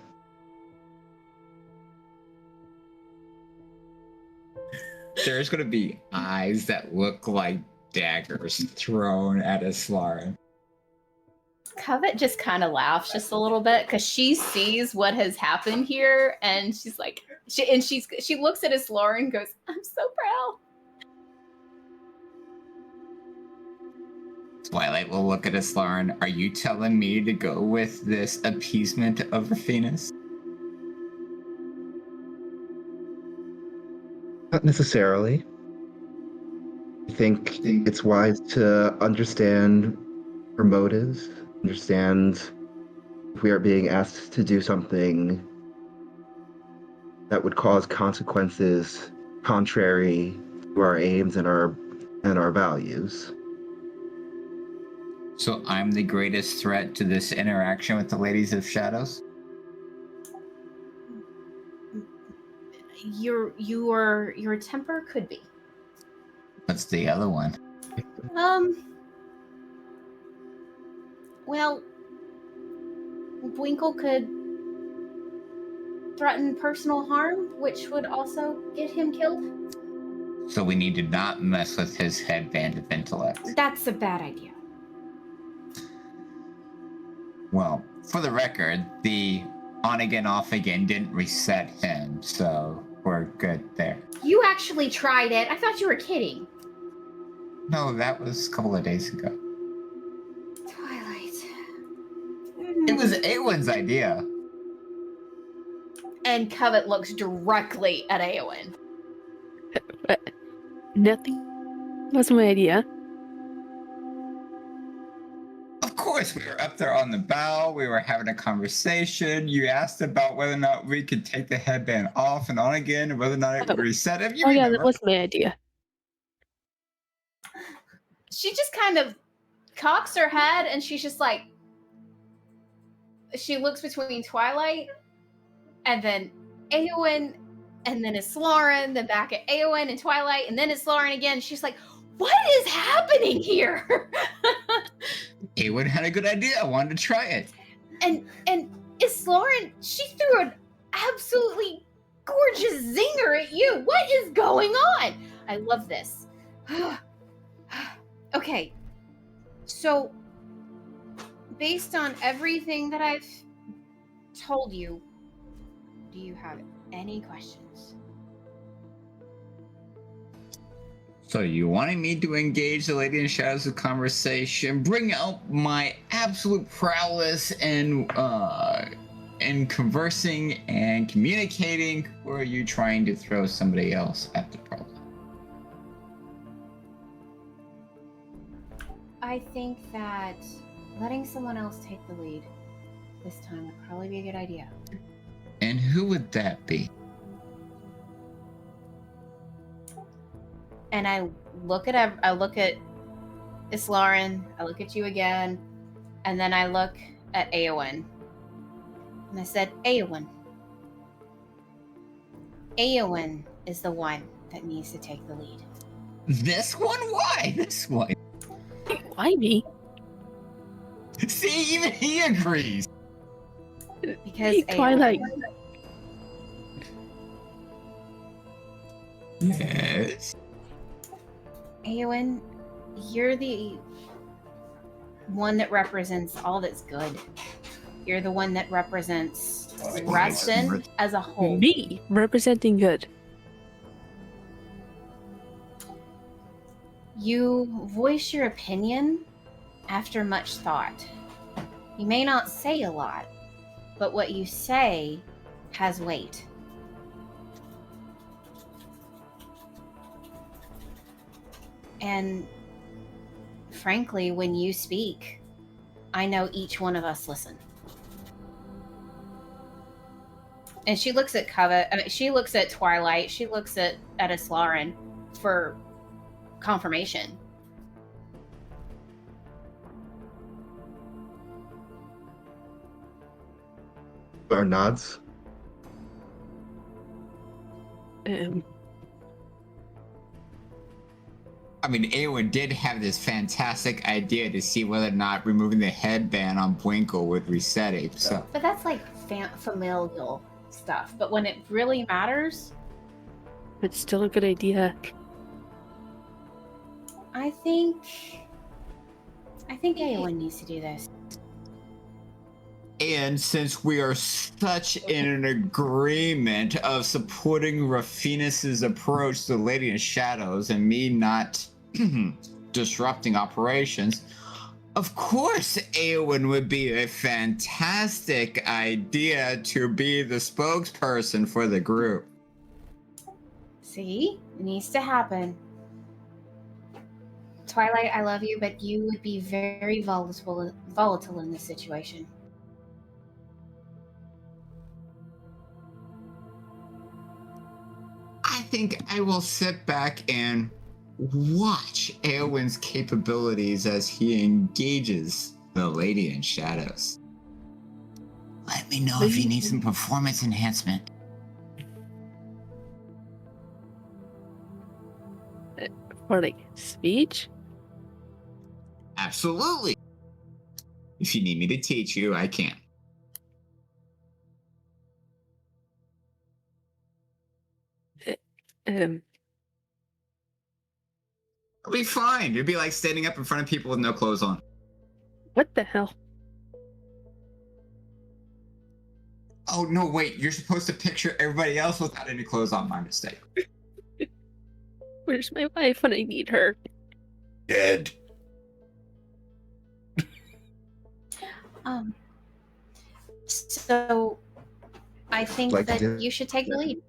There's going to be eyes that look like daggers thrown at Aslarin. Covet just kind of laughs just a little bit because she sees what has happened here, and she's like, she looks at Aslarin and goes, "I'm so proud." Twilight will look at Aslarin. Are you telling me to go with this appeasement of Rafinas? Not necessarily. I think it's wise to understand her motives, understand if we are being asked to do something that would cause consequences contrary to our aims and our values. So I'm the greatest threat to this interaction with the Ladies of Shadows? Your temper could be. What's the other one? Well, Winkle could threaten personal harm, which would also get him killed. So we need to not mess with his headband of intellect. That's a bad idea. Well, for the record, the on again, off again didn't reset him, so we're good there. You actually tried it. I thought you were kidding. No, that was a couple of days ago. Twilight. It was Awen's idea. And Covet looks directly at Aowen. But nothing was my idea. Of course, we were up there on the bow. We were having a conversation. You asked about whether or not we could take the headband off and on again, and whether or not it would reset him. Oh yeah, that was my idea. She just kind of cocks her head, and she's just like, she looks between Twilight and then Aowen, and then it's Lauren, then back at Aowen and Twilight, and then it's Lauren again. She's like, what is happening here? Awen had a good idea. I wanted to try it. And it's Lauren, she threw an absolutely gorgeous zinger at you. What is going on? I love this. Okay, so based on everything that I've told you, do you have any questions? So you wanted me to engage the Lady in Shadows of conversation, bring out my absolute prowess in conversing and communicating, or are you trying to throw somebody else at the problem? I think that letting someone else take the lead this time would probably be a good idea. And who would that be? And I look at Islaren, I look at you again, and then I look at Aowen. And I said, Aowen is the one that needs to take the lead. This one? Why this one? Why me? See, even he agrees. Because Hey, Twilight. Yes. Aowen, you're the one that represents all that's good. You're the one that represents Reston as a whole. Me representing good. You voice your opinion after much thought. You may not say a lot, but what you say has weight. And frankly, when you speak, I know each one of us listen. And she looks at she looks at Twilight, she looks at Islaren for confirmation. Our nods. I mean, Aowen did have this fantastic idea to see whether or not removing the headband on Winkle would reset it. So, But that's like familial stuff. But when it really matters, It's still a good idea. I think Aowen needs to do this. and since we are such in an agreement of supporting Rafinus's approach to the Lady in Shadows and me not disrupting operations, of course Aowen would be a fantastic idea to be the spokesperson for the group. See? It needs to happen. Twilight, I love you, but you would be very volatile in this situation. I think I will sit back and watch Aowen's capabilities as he engages the Lady in Shadows. Let me know if you need some performance enhancement. For like speech? Absolutely. If you need me to teach you, I can. Um, It'll be fine. It'll be like standing up in front of people with no clothes on. what the hell? Oh, no, wait. You're supposed to picture everybody else without any clothes on. My mistake. Where's my wife when I need her? Dead. So I think Like to that do- you should take the lead.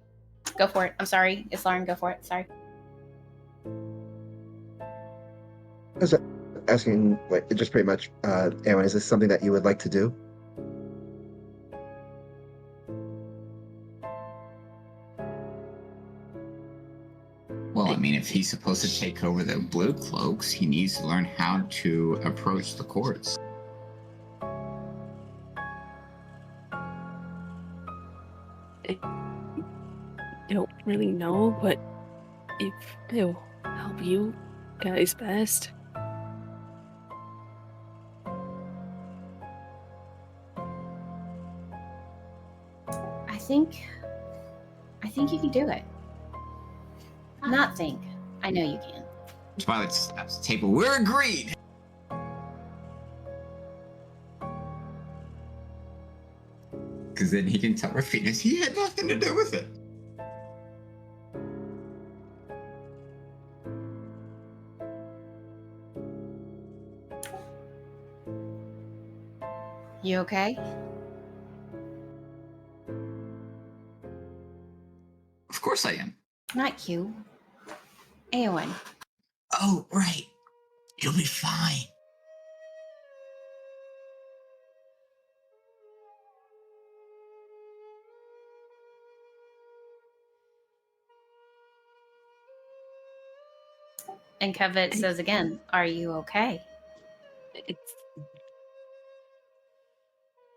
Go for it. I'm sorry. It's Lauren. Go for it. Sorry. I was asking, like, just pretty much, Aaron, is this something that you would like to do? Well, I mean, if he's supposed to take over the blue cloaks, he needs to learn how to approach the courts. I don't really know, but if it'll help you guys best. I think you can do it. Not think. I know you can. Twilight slaps the table. We're agreed! Because then he can tell Rafinas he had nothing to do with it. You okay? Of course I am. Not you. Aowen. Oh, right. You'll be fine. And Kevit says again, are you okay?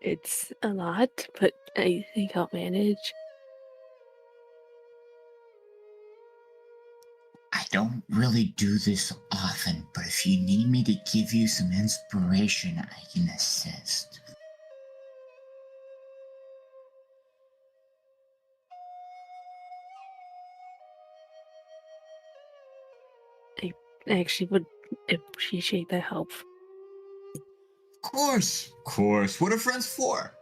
It's a lot, but I think I'll manage. I don't really do this often, but if you need me to give you some inspiration, I can assist. I actually would appreciate the help. Of course. Of course. What are friends for?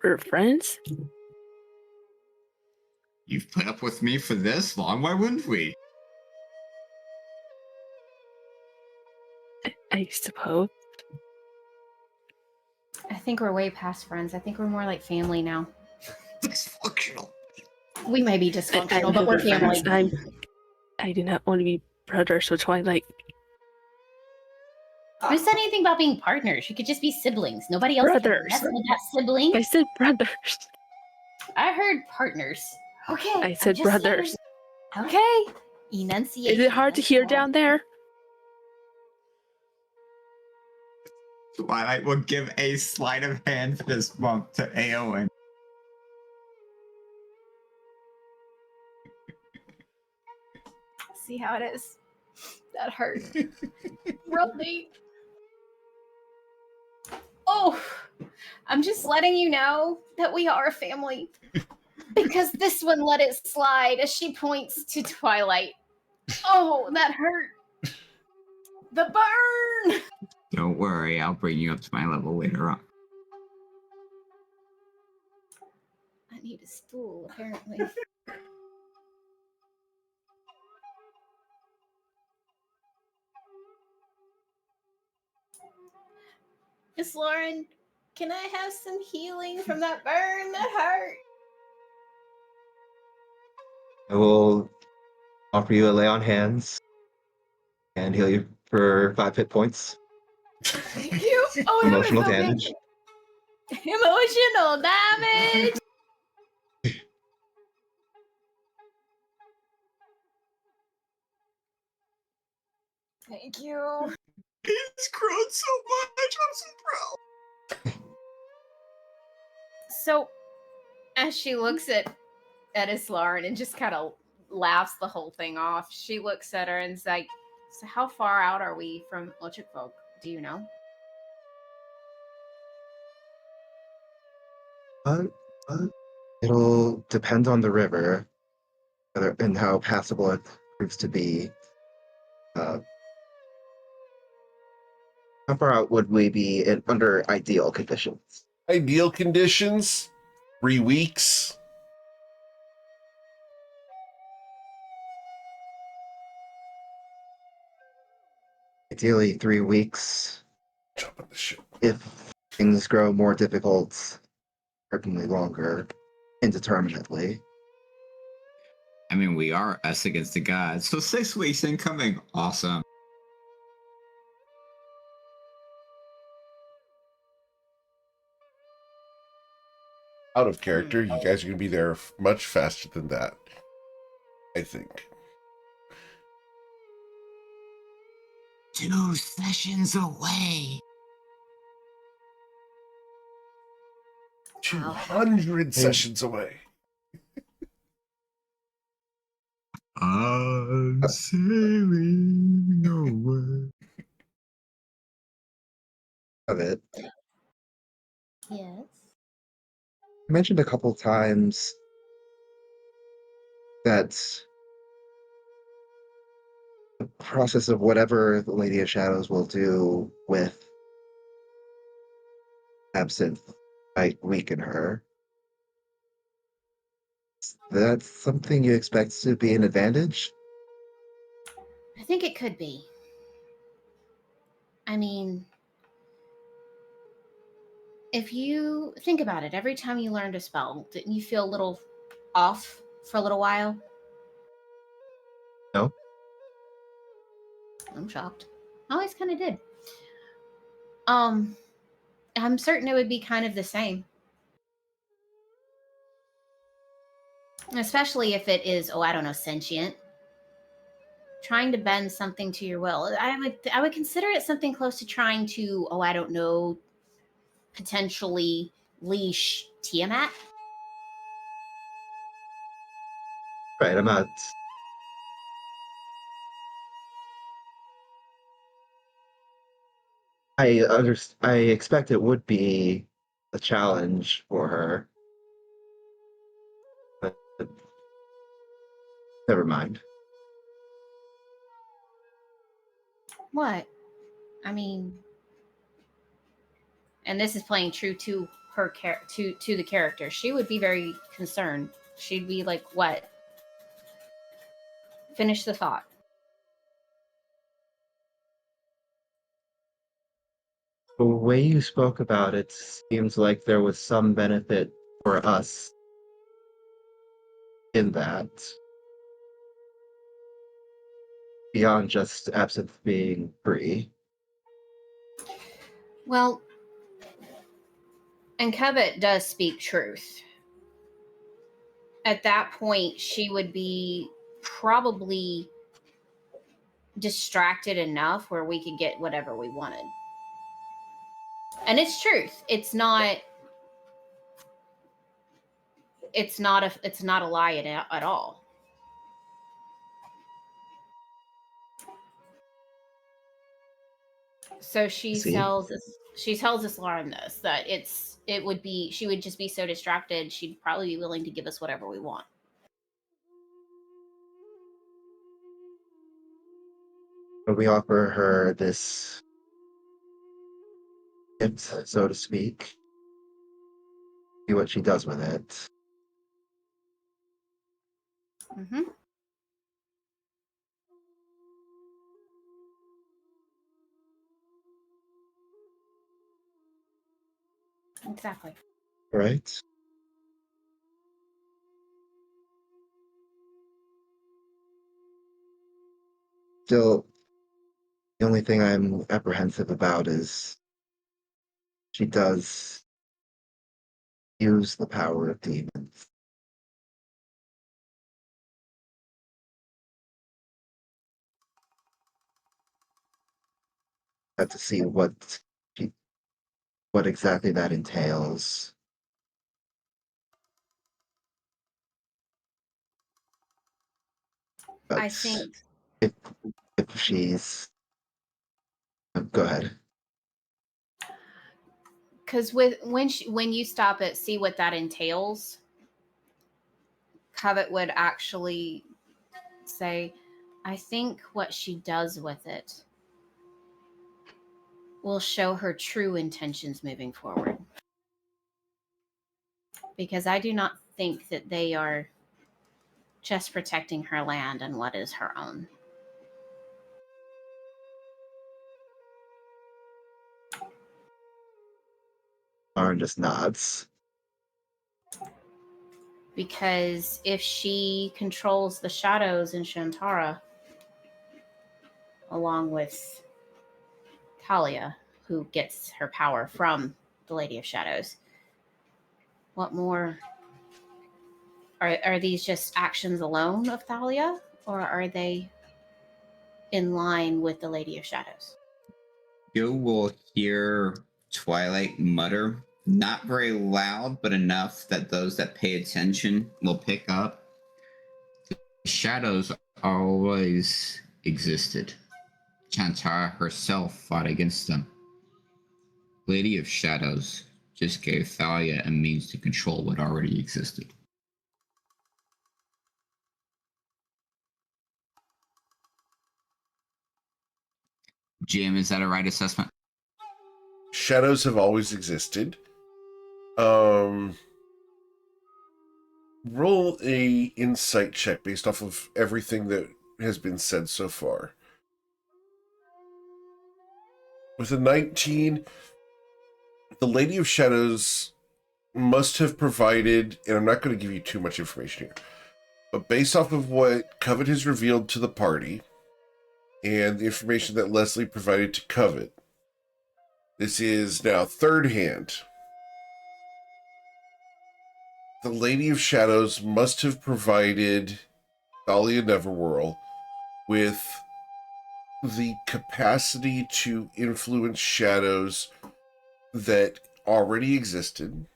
We're friends? You've put up with me for this long, why wouldn't we? I suppose. I think we're way past friends. I think we're more like family now. Dysfunctional. We may be dysfunctional, but we're family. I do not want to be brothers with Twilight. Who said anything about being partners? You could just be siblings. Nobody else Brothers. can mess with that sibling. I said brothers. I heard partners. Okay. I said brothers. Saying. Okay. Enunciation. Is it hard to hear down there? Twilight will give a sleight of hand fist bump to Aowen. See how it is. That hurt. Really? Oh, I'm just letting you know that we are a family. Because this one let it slide as she points to Twilight. Oh, that hurt. The burn! Don't worry, I'll bring you up to my level later on. I need a stool, apparently. Miss Lauren, can I have some healing from that burn? That hurt. I will offer you a lay on hands and heal you for 5 hit points. Thank you. Oh, that Emotional was so damage. good. Emotional damage. Thank you. He's grown so much, I'm so proud. So, as she looks at at Islarn and just kind of laughs the whole thing off. She looks at her and is like, "So how far out are we from Folk? Do you know?" But it'll depend on the river and how passable it proves to be. Uh, how far out would we be under ideal conditions? Ideal conditions, 3 weeks. Ideally, 3 weeks. Jump on the ship. If things grow more difficult, certainly longer, indeterminately. I mean, we are us against the gods, so 6 weeks incoming. Awesome. Out of character, you guys are going to be there much faster than that, I think. 2 sessions away. 200 sessions away. I'm sailing away. Of it. Yes. I mentioned a couple times that the process of whatever the Lady of Shadows will do with Absinthe might weaken her. That's something you expect to be an advantage? I think it could be. I mean, if you think about it, every time you learned a spell, didn't you feel a little off for a little while? No. I'm shocked. I always kind of did. I'm certain it would be kind of the same. Especially if it is, I don't know, sentient. Trying to bend something to your will. I would consider it something close to trying to, I don't know, potentially leash Tiamat. Right, I'm not. I expect it would be a challenge for her. But never mind. What? I mean, and this is playing true to her to the character. She would be very concerned. She'd be like, "What? Finish the thought." The way you spoke about it seems like there was some benefit for us in that, beyond just Absinthe being free. Well, and Covet does speak truth. At that point, she would be probably distracted enough where we could get whatever we wanted. And it's truth. It's not a lie at all. So she tells Lauren this, that she would just be so distracted, she'd probably be willing to give us whatever we want. But we offer her this gift, so to speak. See what she does with it. Mm-hmm. Exactly. Right? Still, the only thing I'm apprehensive about is she does use the power of demons. Have to see what exactly that entails. But I think if she's go ahead. because when you stop it, see what that entails. Covet would actually say, I think what she does with it will show her true intentions moving forward. Because I do not think that they are just protecting her land and what is her own. Aaron just nods. Because if she controls the shadows in Shantara, along with Talia, who gets her power from the Lady of Shadows, what more? Are these just actions alone of Thalia, or are they in line with the Lady of Shadows? You will hear Twilight mutter, not very loud, but enough that those that pay attention will pick up. The shadows always existed. Chantara herself fought against them. Lady of Shadows just gave Thalia a means to control what already existed. Jim, is that a right assessment? Shadows have always existed. Roll a insight check based off of everything that has been said so far. With a 19, the Lady of Shadows must have provided, and I'm not going to give you too much information here, but based off of what Covet has revealed to the party and the information that Leslie provided to Covet, this is now third hand. The Lady of Shadows must have provided Thalia Neverwhirl with the capacity to influence shadows that already existed.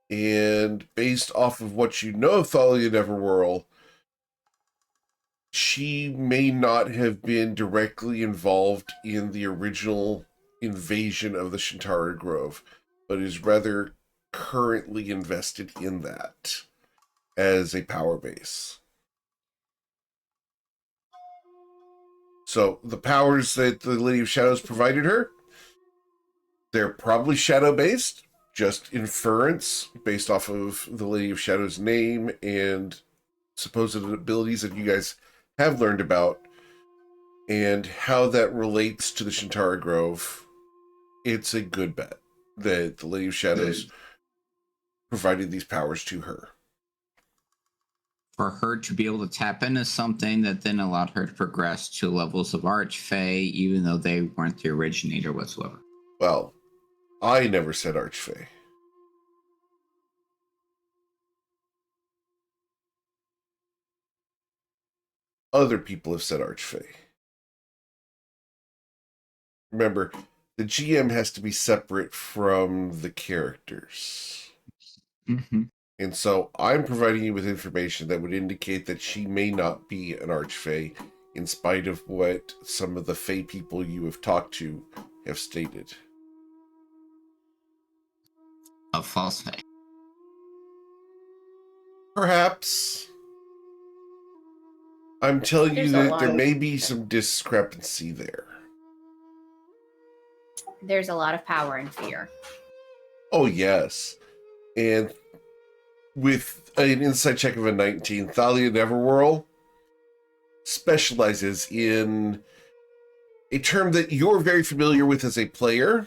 And based off of what you know of Thalia Neverwhirl, she may not have been directly involved in the original invasion of the Shantara Grove, but is rather currently invested in that as a power base. So the powers that the Lady of Shadows provided her, they're probably shadow-based, just inference based off of the Lady of Shadows' name and supposed abilities that you guys have learned about, and how that relates to the Shantara Grove. It's a good bet that the Lady of Shadows provided these powers to her. For her to be able to tap into something that then allowed her to progress to levels of Archfey, even though they weren't the originator whatsoever. Well, I never said Archfey. Other people have said Archfey. Remember, the GM has to be separate from the characters. Mm-hmm. And so I'm providing you with information that would indicate that she may not be an Archfey, in spite of what some of the Fey people you have talked to have stated. A false Fey. Perhaps. I'm telling you There's a that there lot. may be some discrepancy there. There's a lot of power in fear. Oh, yes. And with an insight check of a 19, Thalia Neverwhirl specializes in a term that you're very familiar with as a player: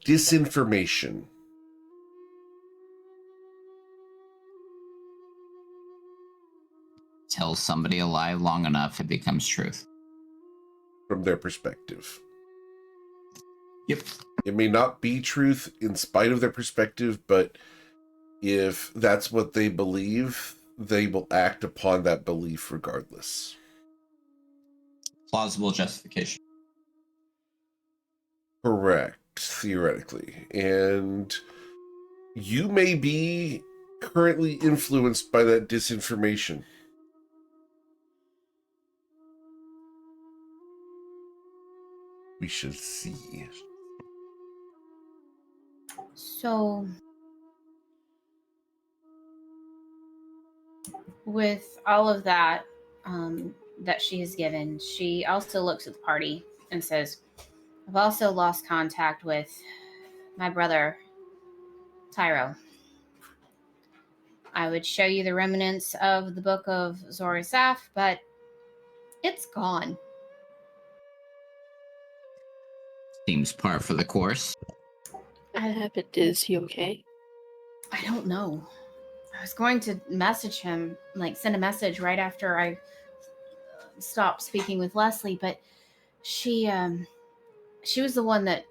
disinformation. Tell somebody a lie long enough, it becomes truth. From their perspective. Yep. It may not be truth in spite of their perspective, but if that's what they believe, they will act upon that belief regardless. Plausible justification. Correct, theoretically. And you may be currently influenced by that disinformation. shall see. So, with all of that that she has given, she also looks at the party and says, I've also lost contact with my brother, Tyro. I would show you the remnants of the book of Zorisaf, but it's gone. Seems par for the course. What happened? Is he okay? I don't know. I was going to message him, like send a message right after I stopped speaking with Leslie, but she was the one that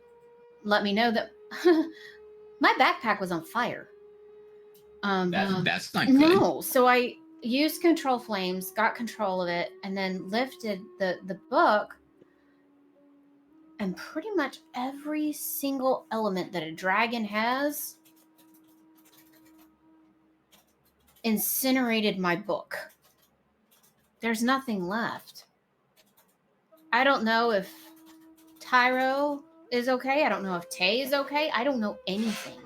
let me know that my backpack was on fire. That's not good. No, so I used control flames, got control of it, and then lifted the book, and pretty much every single element that a dragon has incinerated my book. There's nothing left. I don't know if Tyro is okay. I don't know if Tay is okay. I don't know anything.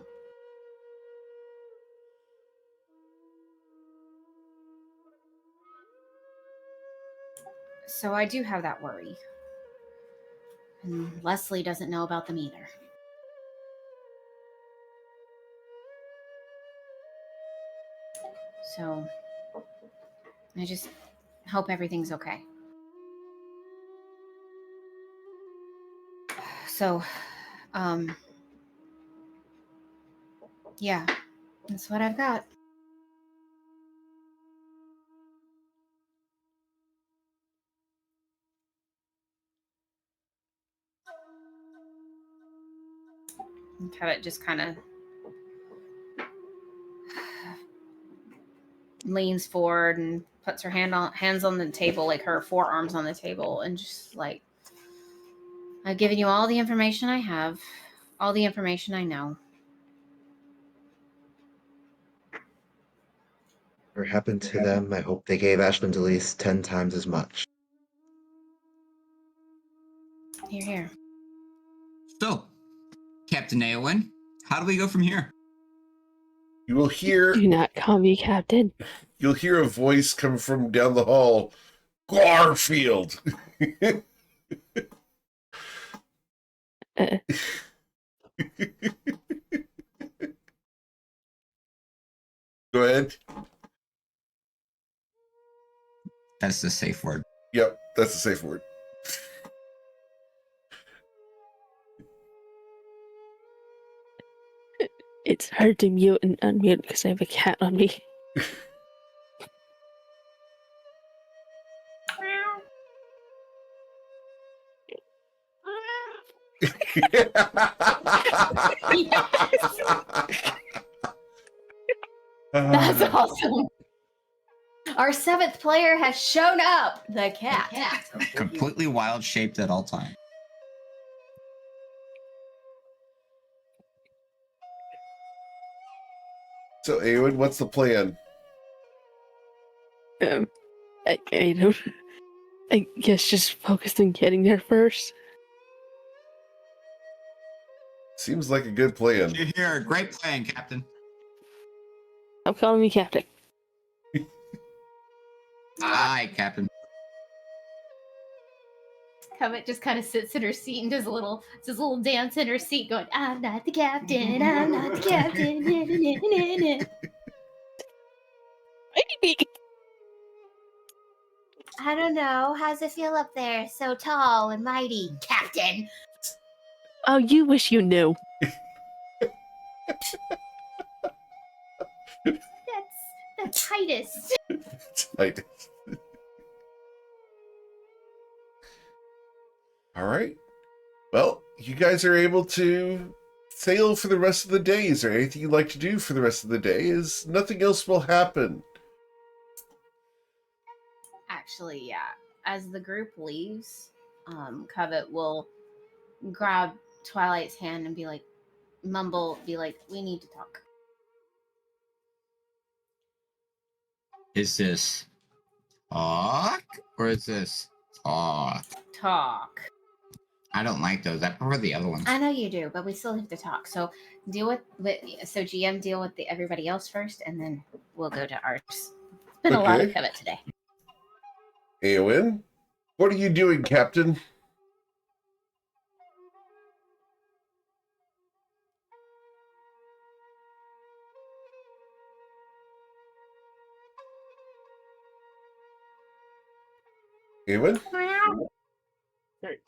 So I do have that worry. And Leslie doesn't know about them either. So I just hope everything's okay. So, yeah, that's what I've got. And Kevin just kind of leans forward and puts her hands on the table, like her forearms on the table, and just like, I've given you all the information I have, all the information I know. Whatever happened to them, I hope they gave Ashland at least 10 times as much. Here. So, Captain Eowyn, how do we go from here? You will hear Do not call me Captain. you'll hear a voice come from down the hall. Garfield. Uh, Go ahead. That's the safe word. Yep, that's the safe word. it's hard to mute and unmute because I have a cat on me. That's awesome. Our 7th player has shown up. The cat. Completely wild shaped at all times. So, Eowyn, what's the plan? I don't. I guess just focused on getting there first. Seems like a good plan. You're here. Great plan, Captain. Stop calling me Captain. Aye, Captain. Comet just kind of sits in her seat and does a little dance in her seat, going, "I'm not the captain. I'm not the captain." I don't know. How's it feel up there, so tall and mighty, Captain? Oh, you wish you knew. That's Titus. Right. All right. Well, you guys are able to sail for the rest of the day. Is there anything you'd like to do for the rest of the day? Is nothing else will happen? Actually, yeah. As the group leaves, Covet will grab Twilight's hand and be like, "We need to talk." Is this talk or is this talk? Talk. I don't like those. I prefer the other ones. I know you do, but we still have to talk. So deal with so GM deal with everybody else first, and then we'll go to ours. It's been a lot of Okay. covet today. Eowyn, what are you doing, Captain? Eowyn? Sorry.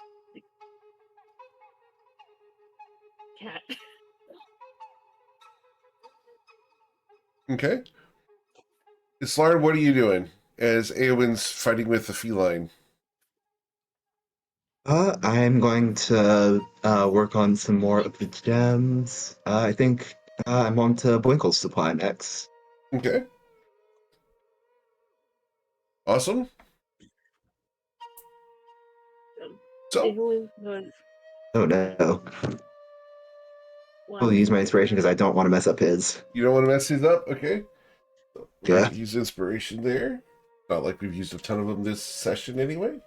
Cat. Okay. Islar, what are you doing as Eowyn's fighting with the feline? I'm going to work on some more of the gems. I think I'm on to Bwinkle's supply next. Okay. Awesome. So, Evelyn was Oh no. I'll one. use my inspiration because I don't want to mess up his. you don't want to mess these up? Okay. So we're Yeah. going to use inspiration there. Not like we've used a ton of them this session anyway.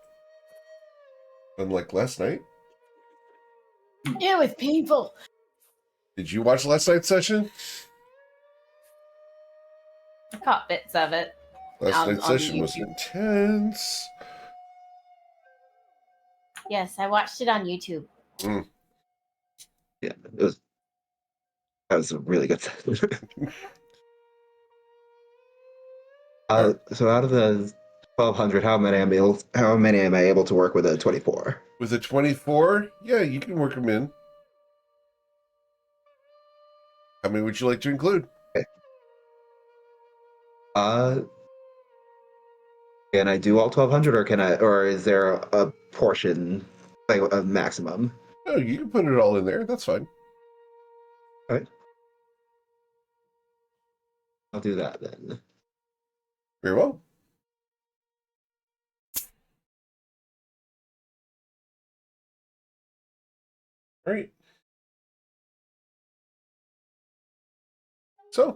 Unlike last night. It was painful. Did you watch last night's session? I caught bits of it. Last night's on session was YouTube. intense. Yes, I watched it on YouTube. Yeah, that was a really good session. So out of the 1,200, how many am I able to work with a 24? With a 24, yeah, you can work them in. How many would you like to include? Okay. Can I do all 1,200, or is there a portion, like a maximum? No, you can put it all in there. That's fine. All right. I'll do that then. Very well. All right. So,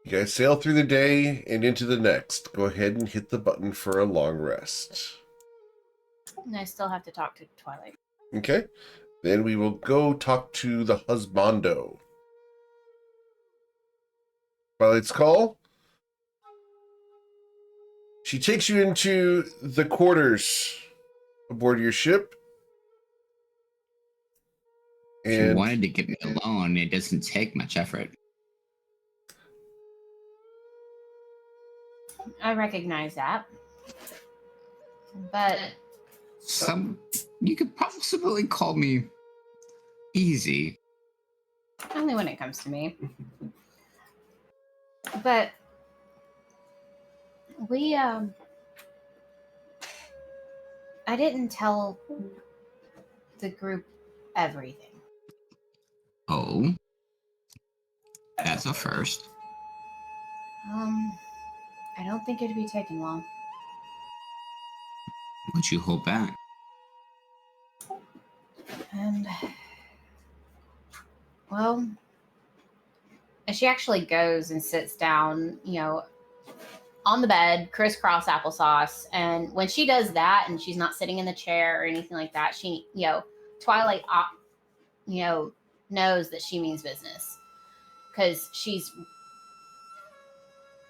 you guys sail through the day and into the next. Go ahead and hit the button for a long rest. And I still have to talk to Twilight. Okay? Then we will go talk to the husbando. Twilight's call. She takes you into the quarters aboard your ship. If And you wanted to get me alone, it doesn't take much effort. I recognize that. But You could possibly call me easy. only when it comes to me. But we I didn't tell the group everything. Oh, that's a first. I don't think it'd be taking long. Would you hold back? And well, and she actually goes and sits down, on the bed, crisscross applesauce. And when she does that and she's not sitting in the chair or anything like that, she, Twilight, knows that she means business because she's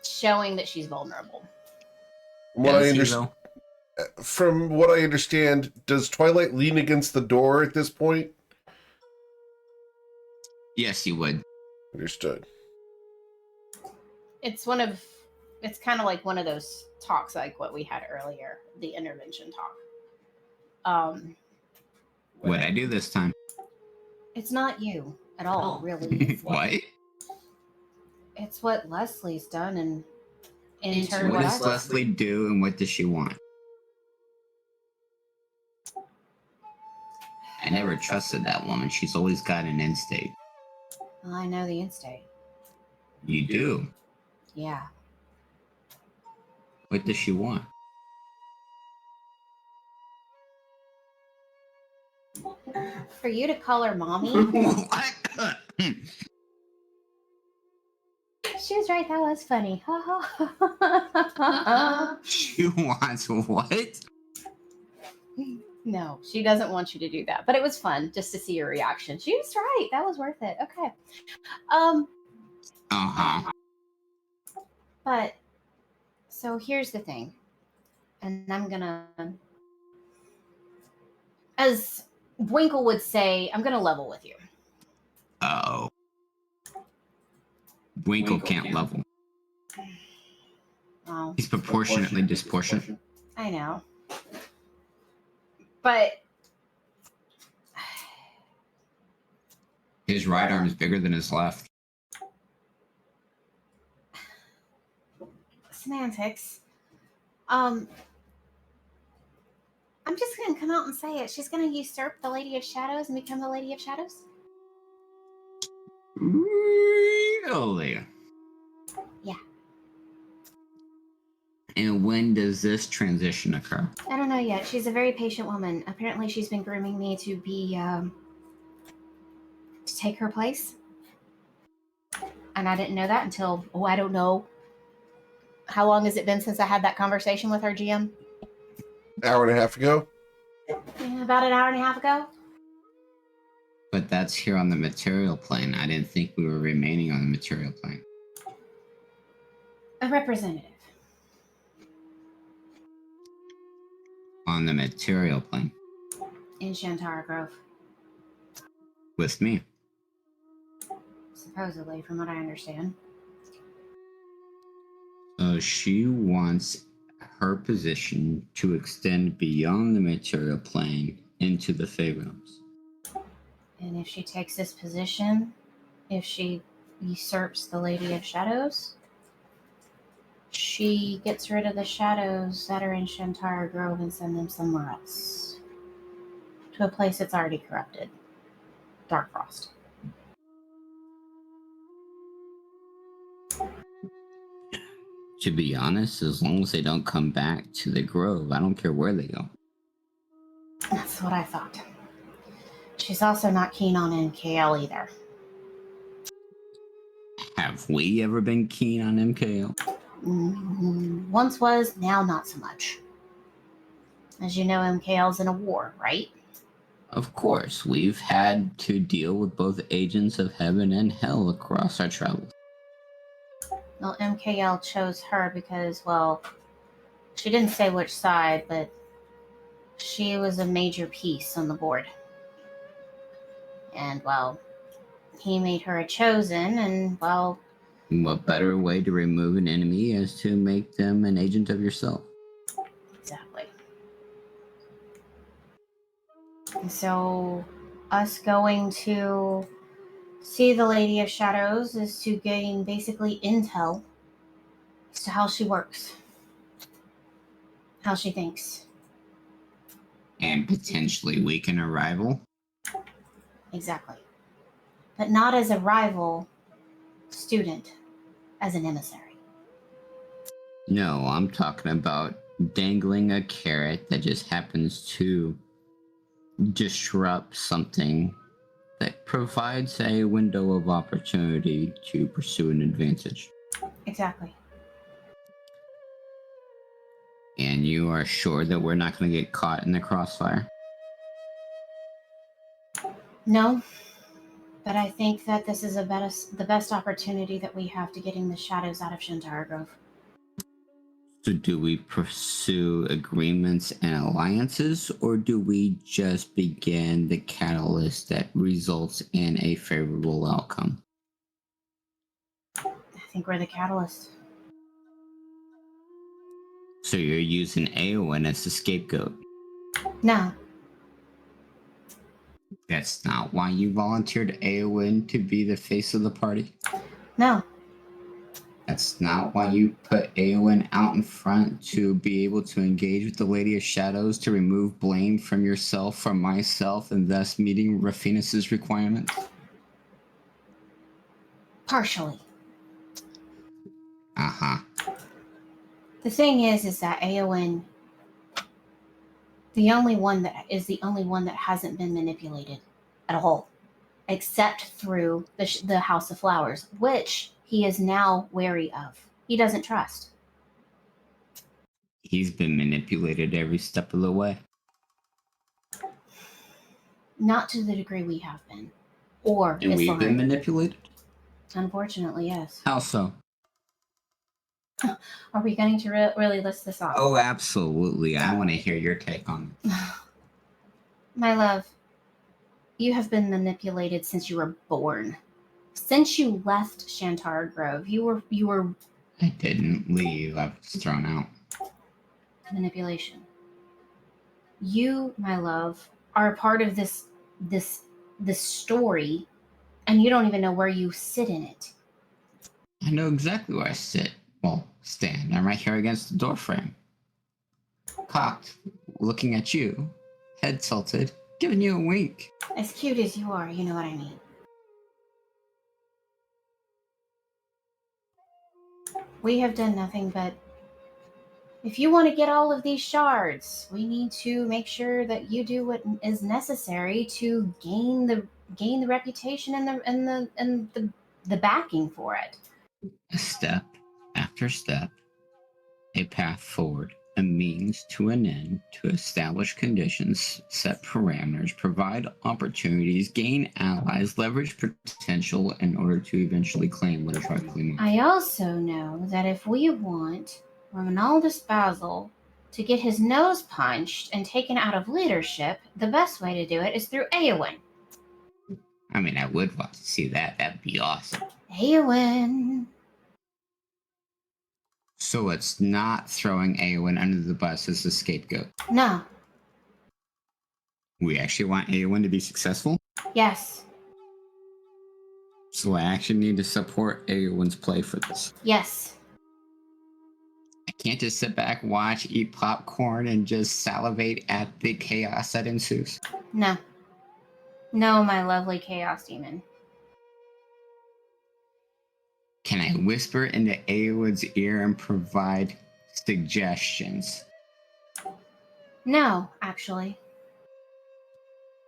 showing that she's vulnerable. From what I understand, does Twilight lean against the door at this point? Yes, you would. Understood. It's kind of like one of those talks like what we had earlier, the intervention talk. What'd I do this time? It's not you at all, really. What? It's what Leslie's done, and in turn, What what does I've Leslie do, and what does she want? I never trusted that woman. She's always got an end state. Well, I know the end state. You do? Yeah. What does she want? For you to call her mommy? She was right. That was funny. She wants what? No, she doesn't want you to do that. But it was fun just to see your reaction. She was right. That was worth it. Okay. Uh-huh. But so here's the thing. And I'm gonna, as Winkle would say, I'm gonna level with you. Uh-oh. Winkle can't level. Oh, He's proportionately disproportionate. I know. But His right arm is bigger than his left. semantics. I'm just gonna come out and say it. She's gonna usurp the Lady of Shadows and become the Lady of Shadows. Really? Yeah. And when does this transition occur? I don't know yet. She's a very patient woman. Apparently, she's been grooming me to be to take her place, and I didn't know that until I don't know. How long has it been since I had that conversation with her, GM? Hour and a half ago. About an hour and a half ago. But that's here on the material plane. I didn't think we were remaining on the material plane. A representative. On the material plane. In Shantara Grove. With me. Supposedly, from what I understand. So she wants her position to extend beyond the material plane into the Fey realms. And if she takes this position, if she usurps the Lady of Shadows, she gets rid of the shadows that are in Shantara Grove and send them somewhere else. To a place that's already corrupted. Dark Frost. To be honest, as long as they don't come back to the Grove, I don't care where they go. That's what I thought. She's also not keen on MKL either. Have we ever been keen on MKO? Once was, now not so much. As you know, MKL's in a war, right? Of course, we've had to deal with both agents of heaven and hell across our travels. Well, MKL chose her because, well, she didn't say which side, but she was a major piece on the board. And, well, he made her a chosen, and, well... What better way to remove an enemy is to make them an agent of yourself? Exactly. And so, us going to see the Lady of Shadows is to gain basically intel as to how she works, how she thinks. And potentially weaken a rival? Exactly. But not as a rival student, as an emissary. No, I'm talking about dangling a carrot that just happens to disrupt something that provides a window of opportunity to pursue an advantage. Exactly. And you are sure that we're not going to get caught in the crossfire? No, but I think that this is the best opportunity that we have to getting the shadows out of Shantara Grove. So do we pursue agreements and alliances, or do we just begin the catalyst that results in a favorable outcome? I think we're the catalyst. So you're using Aowen as the scapegoat? No. That's not why you volunteered Aowen to be the face of the party? No. That's not why you put Aowen out in front to be able to engage with the Lady of Shadows to remove blame from yourself, from myself, and thus meeting Rafinus' requirements? Partially. Uh-huh. The thing is that Aowen, the only one that hasn't been manipulated at all, except through the House of Flowers, which he is now wary of. He doesn't trust. He's been manipulated every step of the way. Not to the degree we have been. Or And Miss we've been Lauren. manipulated? Unfortunately, yes. How so? Are we going to really list this off? Oh, absolutely. I want to hear your take on it. My love, you have been manipulated since you were born. Since you left Shantara Grove, you were I didn't leave. I was thrown out. manipulation. You, my love, are a part of this story, and you don't even know where you sit in it. I know exactly where I sit. Well, stand. I'm right here against the doorframe. Cocked, looking at you, head tilted, giving you a wink. As cute as you are, you know what I mean. We have done nothing but, if you want to get all of these shards, we need to make sure that you do what is necessary to gain the reputation and the backing for it. A step after step, a path forward, a means to an end to establish conditions, set parameters, provide opportunities, gain allies, leverage potential in order to eventually claim what is rightfully mine. I also know that if we want Romanaldus Basil to get his nose punched and taken out of leadership, the best way to do it is through Eowyn. I mean, I would want to see that. That'd be awesome. Eowyn. So it's not throwing Eowyn under the bus as the scapegoat. No. We actually want Eowyn to be successful? Yes. So I actually need to support Eowyn's play for this. Yes. I can't just sit back, watch, eat popcorn, and just salivate at the chaos that ensues. No. No, my lovely chaos demon. Can I whisper into Eowyn's ear and provide suggestions? No, actually.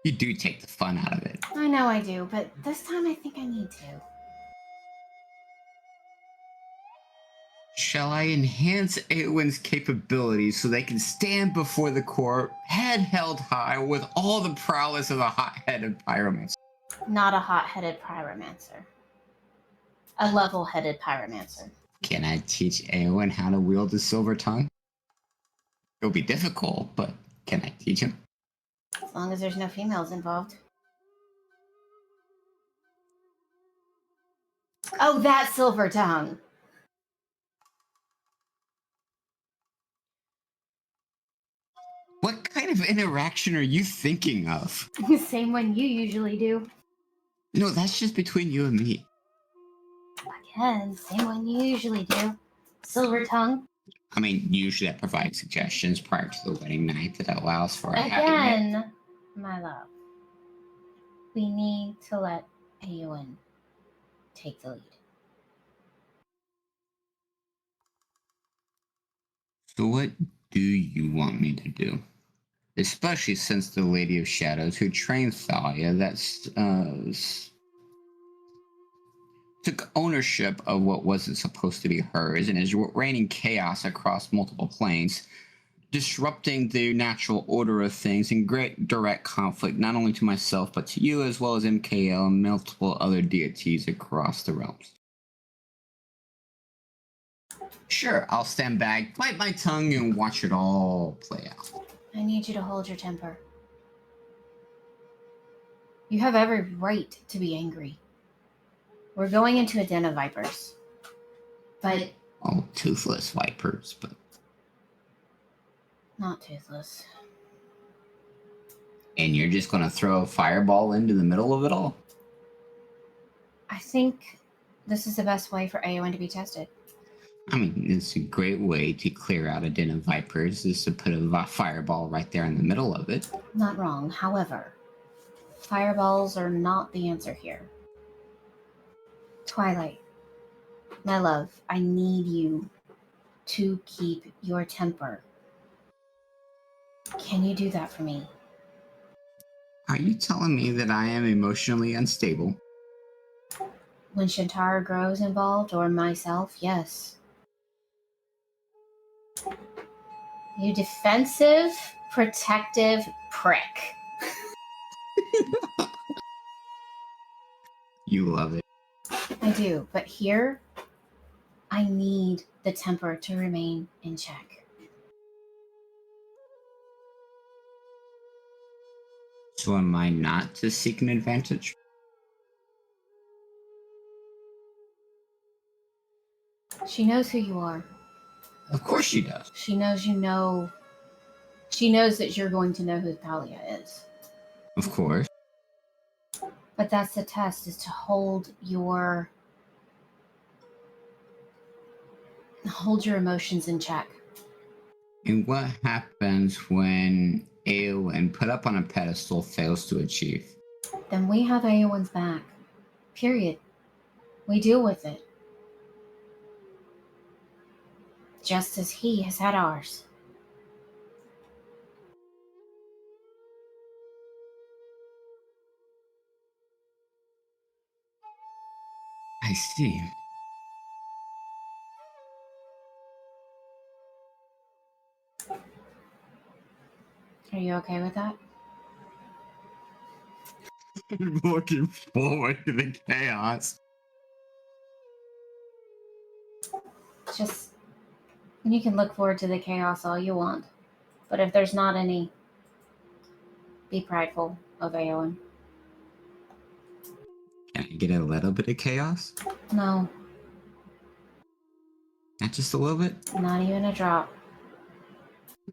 You do take the fun out of it. I know I do, but this time I think I need to. Shall I enhance Eowyn's capabilities so they can stand before the court, head held high, with all the prowess of a hot-headed pyromancer? Not a hot-headed pyromancer. A level-headed pyromancer. Can I teach Eowyn how to wield the silver tongue? It'll be difficult, but can I teach him? As long as there's no females involved. Oh, that silver tongue. What kind of interaction are you thinking of? Same one you usually do. No, that's just between you and me. Again, same one you usually do. Silver tongue. I mean, usually I provide suggestions prior to the wedding night that allows for a happy marriage. Again, my love. We need to let Eowyn take the lead. So what do you want me to do? Especially since the Lady of Shadows, who trained Thalia, took ownership of what wasn't supposed to be hers and is raining chaos across multiple planes, disrupting the natural order of things in great direct conflict not only to myself but to you as well as MKL and multiple other deities across the realms. Sure, I'll stand back, bite my tongue, and watch it all play out. I need you to hold your temper. You have every right to be angry. We're going into a den of vipers. But Oh, toothless vipers, but not toothless. and you're just gonna throw a fireball into the middle of it all? I think this is the best way for Eowyn to be tested. I mean, it's a great way to clear out a den of vipers is to put a fireball right there in the middle of it. Not wrong. However, fireballs are not the answer here. Twilight, my love, I need you to keep your temper. Can you do that for me? Are you telling me that I am emotionally unstable? When Shantara Grove's involved, or myself, yes. You defensive, protective prick. You love it. I do, but here, I need the temper to remain in check. So am I not to seek an advantage? She knows who you are. Of course she does. She knows you know. She knows that you're going to know who Thalia is. Of course. But that's the test, is to hold your emotions in check. And what happens when Eowyn, put up on a pedestal, fails to achieve? Then we have Aowen's back. Period. We deal with it. Just as he has had ours. I see. Are you okay with that? I'm looking forward to the chaos. Just, you can look forward to the chaos all you want. But if there's not any, be prideful of Aowen. Can I get a little bit of chaos? No, Not just a little bit? not even a drop. I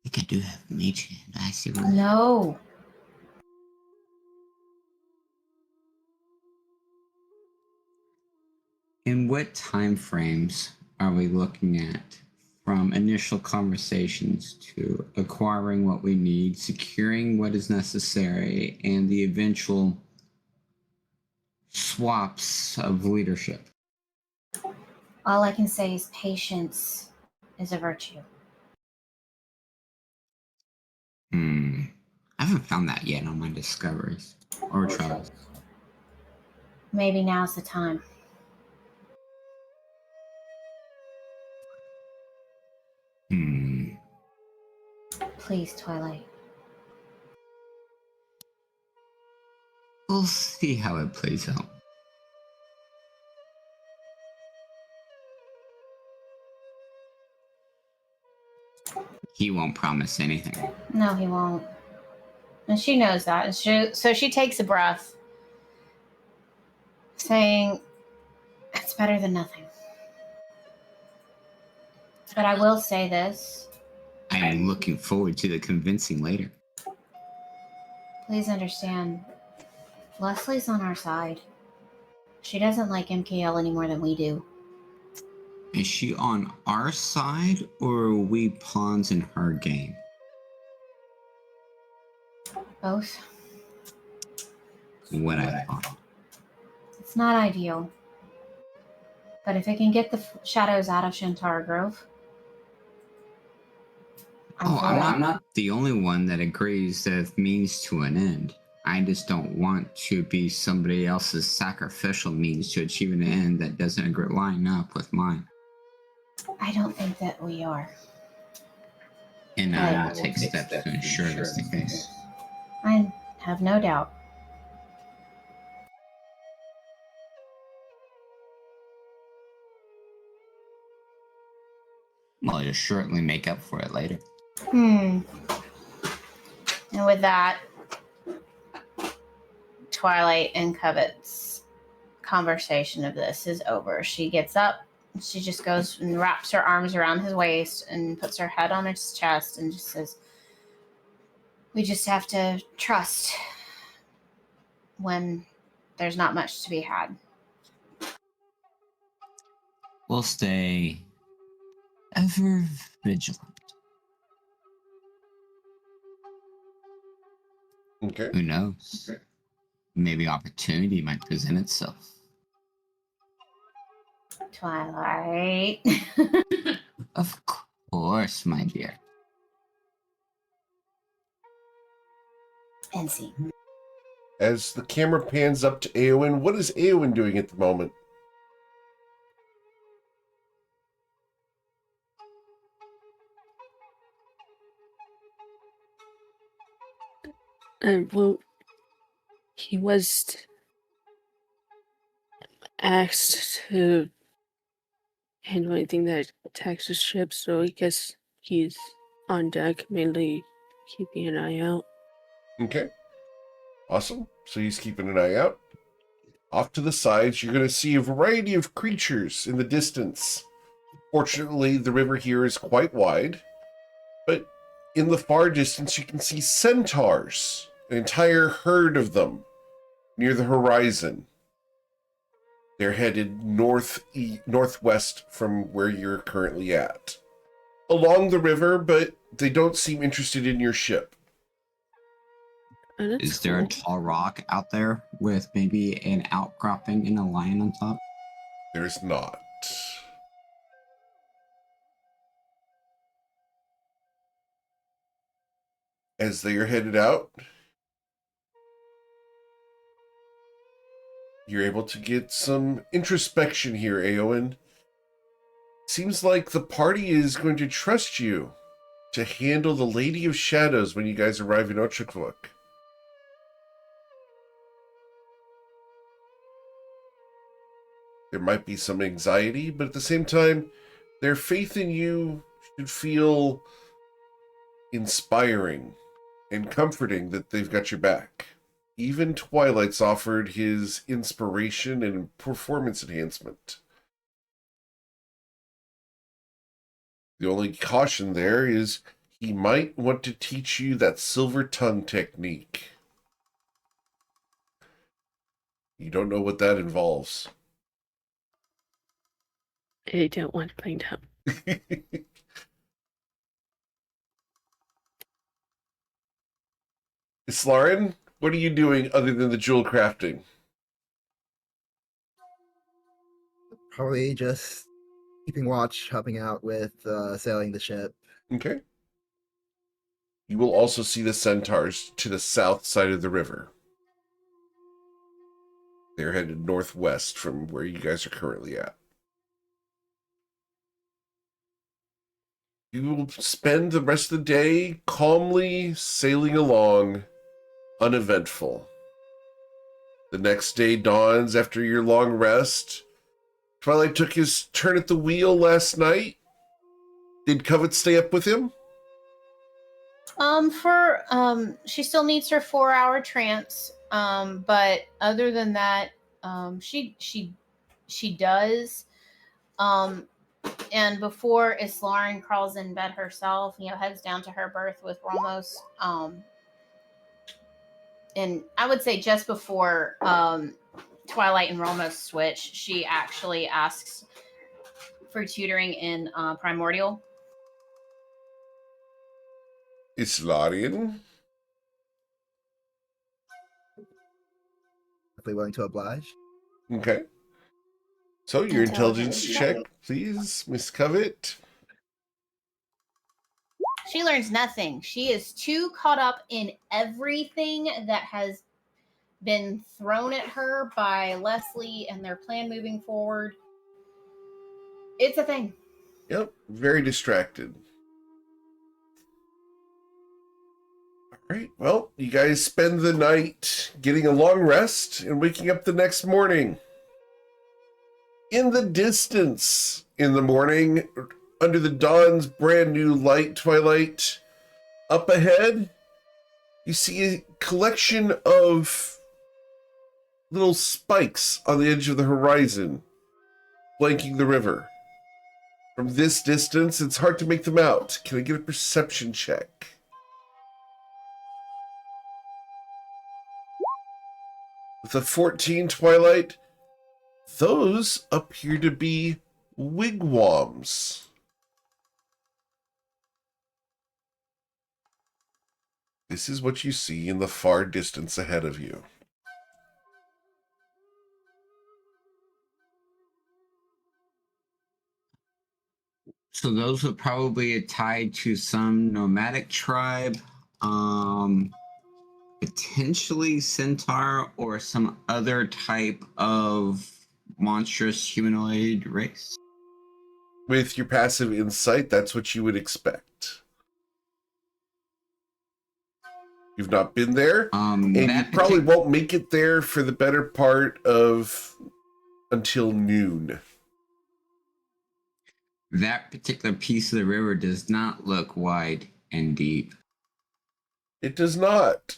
think I do have mage hand. I see what. No. In what time frames are we looking at from initial conversations to acquiring what we need, securing what is necessary, and the eventual swaps of leadership? All I can say is patience is a virtue. I haven't found that yet on my discoveries or trials. Maybe now's the time. Please, Twilight. We'll see how it plays out. He won't promise anything. No, he won't. And she knows that. And so she takes a breath, saying, it's better than nothing. But I will say this. I am looking forward to the convincing later. Please understand, Leslie's on our side. She doesn't like MKL any more than we do. Is she on our side, or are we pawns in her game? Both. What I thought. It's not ideal. But if it can get the shadows out of Shantara Grove, I'm not the only one that agrees that it means to an end. I just don't want to be somebody else's sacrificial means to achieve an end that doesn't line up with mine. I don't think that we are. And I will take steps to ensure that's the case. I have no doubt. Well, you'll certainly make up for it later. And with that, Twilight and Covet's conversation of this is over. She gets up, she just goes and wraps her arms around his waist and puts her head on his chest and just says, we just have to trust when there's not much to be had. We'll stay ever vigilant. Okay. Who knows? Maybe opportunity might present itself. Twilight. Of course, my dear. And see. As the camera pans up to Eowyn, what is Eowyn doing at the moment? Well, he was asked to handle anything that attacks the ship, so I guess he's on deck, mainly keeping an eye out. Okay. Awesome. So he's keeping an eye out. Off to the sides, you're going to see a variety of creatures in the distance. Fortunately, the river here is quite wide, but in the far distance, you can see centaurs, an entire herd of them near the horizon. They're headed northwest from where you're currently at, along the river, but they don't seem interested in your ship. Oh, that's Is there a cool. tall rock out there with maybe an outcropping and a lion on top? There's not. As they are headed out, you're able to get some introspection here, Aowen. Seems like the party is going to trust you to handle the Lady of Shadows when you guys arrive in Ochakvuk. There might be some anxiety, but at the same time, their faith in you should feel inspiring and comforting that they've got your back. Even Twilight's offered his inspiration and performance enhancement. The only caution there is he might want to teach you that silver tongue technique. You don't know what that involves. I don't want to find out. Islaren, what are you doing other than the jewel crafting? Probably just keeping watch, helping out with sailing the ship. Okay. You will also see the centaurs to the south side of the river. They're headed northwest from where you guys are currently at. You will spend the rest of the day calmly sailing along, uneventful. The next day dawns after your long rest. Twilight took his turn at the wheel last night. Did Covet stay up with him? She still needs her 4-hour trance. But other than that, she does. And before Islaren crawls in bed herself, heads down to her berth with Ramos. And I would say just before Twilight and Ramos switch, she actually asks for tutoring in Primordial. Islarian? Definitely willing to oblige. Okay. So your intelligence Intelligence check, check. please, Miss Covet. She learns nothing. She is too caught up in everything that has been thrown at her by Leslie and their plan moving forward. It's a thing. Yep, very distracted. All right, well, you guys spend the night getting a long rest and waking up the next morning. In the distance, in the morning, under the dawn's brand new light, Twilight, up ahead, you see a collection of little spikes on the edge of the horizon, flanking the river. From this distance, it's hard to make them out. Can I get a perception check? With a 14, Twilight, those appear to be wigwams. This is what you see in the far distance ahead of you. So those would probably be tied to some nomadic tribe, potentially centaur or some other type of monstrous humanoid race. With your passive insight, that's what you would expect. You've not been there, and you that probably won't make it there for the better part of until noon. That particular piece of the river does not look wide and deep. It does not.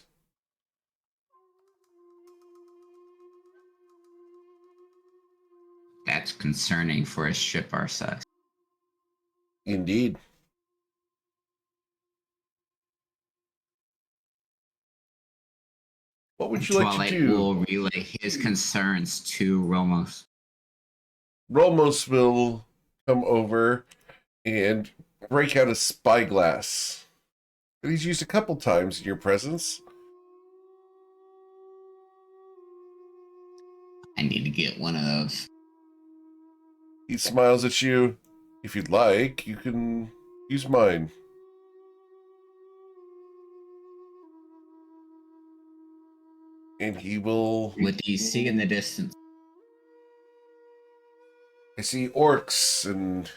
That's concerning for a ship our size. Indeed. What would you like Twilight to do? will relay his concerns to Romos. Rolmos will come over and break out a spyglass that he's used a couple times in your presence. I need to get one of those. He smiles at you. If you'd like, you can use mine. And he will... What do you see in the distance? I see orcs and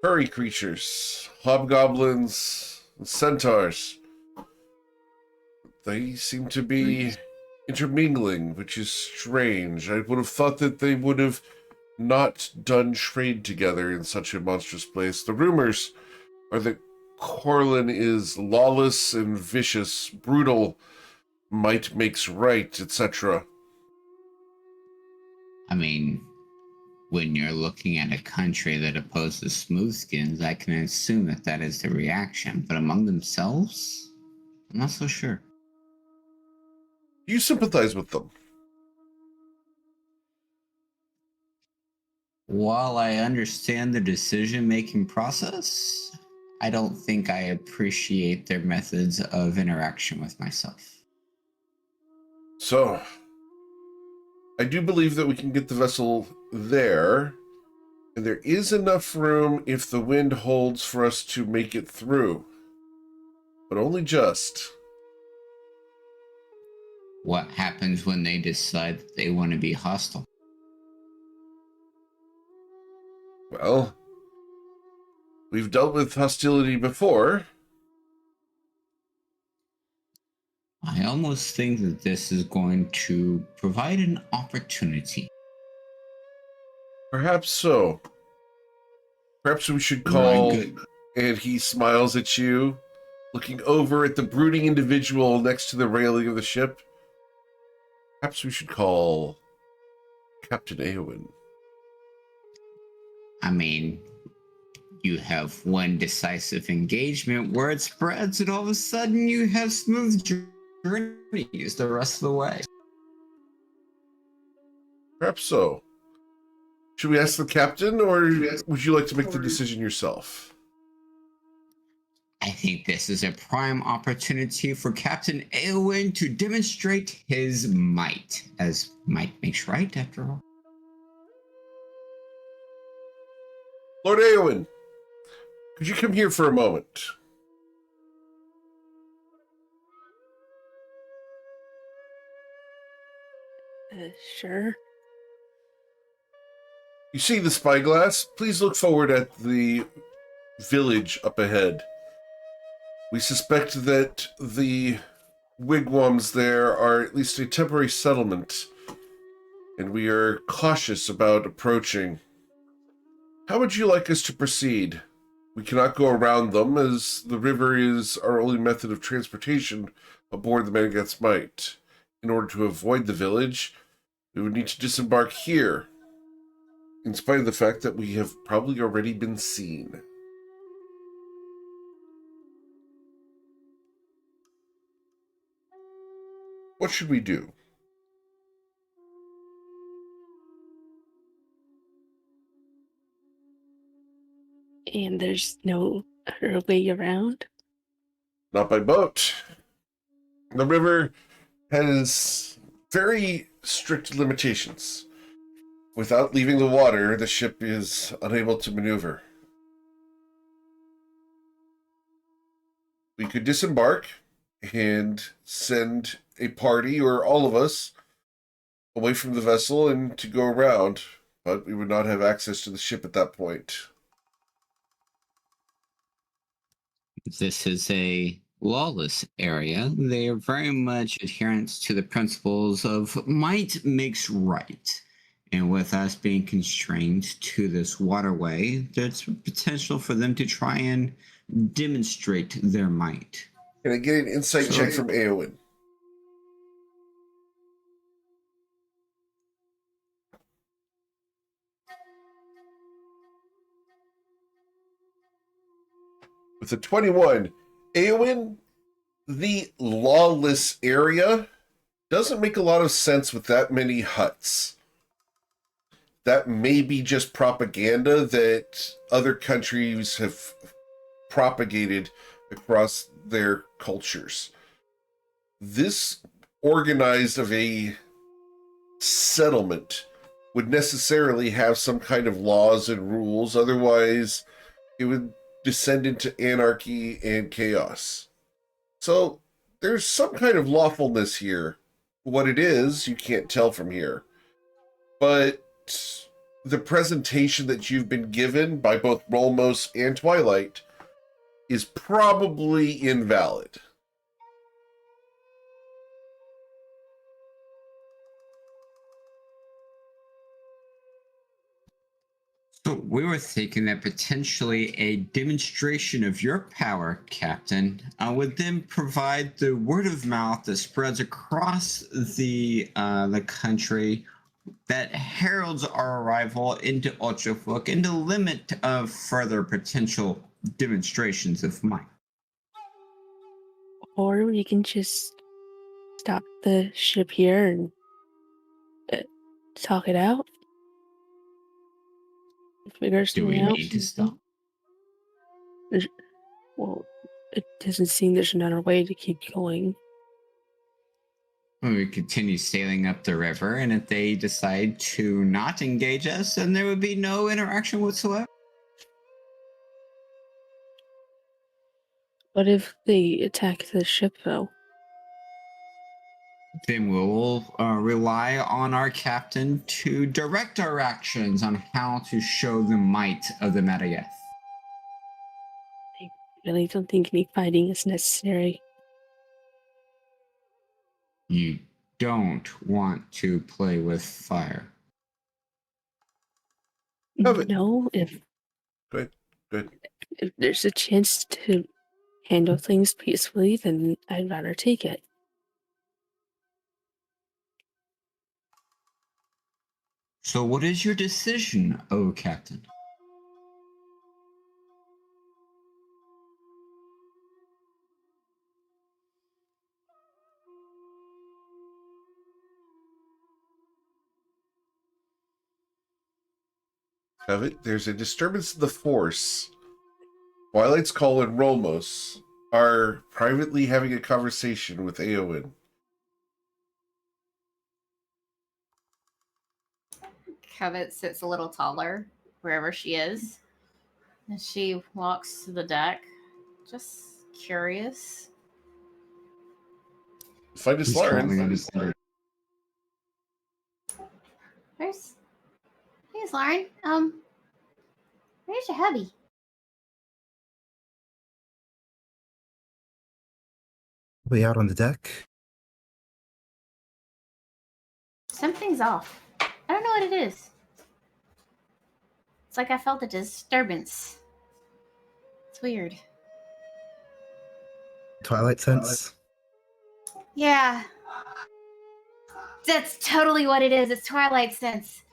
furry creatures, hobgoblins, and centaurs. They seem to be intermingling, which is strange. I would have thought that they would have not done trade together in such a monstrous place. The rumors are that Corlin is lawless and vicious, brutal, might makes right, etc. I mean, when you're looking at a country that opposes smoothskins, I can assume that that is the reaction. But among themselves, I'm not so sure. You sympathize with them. While I understand the decision-making process, I don't think I appreciate their methods of interaction with myself. So, I do believe that we can get the vessel there, and there is enough room if the wind holds for us to make it through. But only just. What happens when they decide that they want to be hostile? Well, we've dealt with hostility before. I almost think that this is going to provide an opportunity. Perhaps so. Perhaps we should My call... good- And he smiles at you, looking over at the brooding individual next to the railing of the ship. Perhaps we should call Captain Eowyn. I mean, you have one decisive engagement where it spreads, and all of a sudden you have smooth journeys the rest of the way. Perhaps so. Should we ask the captain, or would you like to make the decision yourself? I think this is a prime opportunity for Captain Eowyn to demonstrate his might, as might makes right, after all. Lord Eowyn, could you come here for a moment? Sure. You see the spyglass? Please look forward at the village up ahead. We suspect that the wigwams there are at least a temporary settlement, and we are cautious about approaching. How would you like us to proceed? We cannot go around them, as the river is our only method of transportation aboard the Managat's Might. In order to avoid the village, we would need to disembark here, in spite of the fact that we have probably already been seen. What should we do? And there's no other way around? Not by boat. The river has very strict limitations. Without leaving the water, the ship is unable to maneuver. We could disembark and send a party, or all of us, away from the vessel and to go around, but we would not have access to the ship at that point. This is a lawless area, they are very much adherents to the principles of might makes right. And with us being constrained to this waterway, there's potential for them to try and demonstrate their might. Can I get an insight check from Eowyn? With a 21, Eowyn, the lawless area doesn't make a lot of sense with that many huts. That may be just propaganda that other countries have propagated across their cultures. This organized of a settlement would necessarily have some kind of laws and rules. Otherwise, it would descend into anarchy and chaos. So there's some kind of lawfulness here. What it is, you can't tell from here. But the presentation that you've been given by both Rolmos and Twilight is probably invalid. So we were thinking that potentially a demonstration of your power, Captain, would then provide the word of mouth that spreads across the country that heralds our arrival into Ultrafolk and the limit of further potential demonstrations of might. Or we can just stop the ship here and talk it out. Figure Do we something out. need to stop? Well, it doesn't seem there's another way to keep going. We continue sailing up the river, and if they decide to not engage us, then there would be no interaction whatsoever. What if they attack the ship, though? Then we'll rely on our captain to direct our actions on how to show the might of the Marieth. I really don't think any fighting is necessary. You don't want to play with fire. Have it. No, if Good. if there's a chance to handle things peacefully, then I'd rather take it. So what is your decision, O Captain? Have it. There's a disturbance in the force. Twilight's Call and Rolmos are privately having a conversation with Eowyn. Covet sits a little taller wherever she is. And she walks to the deck. Just curious. Find us, Lauren. Where's Lauren? Where's your hubby? We out on the deck. Something's off. I don't know what it is. It's like I felt a disturbance. It's weird. Twilight sense. Yeah. That's totally what it is. It's Twilight Sense.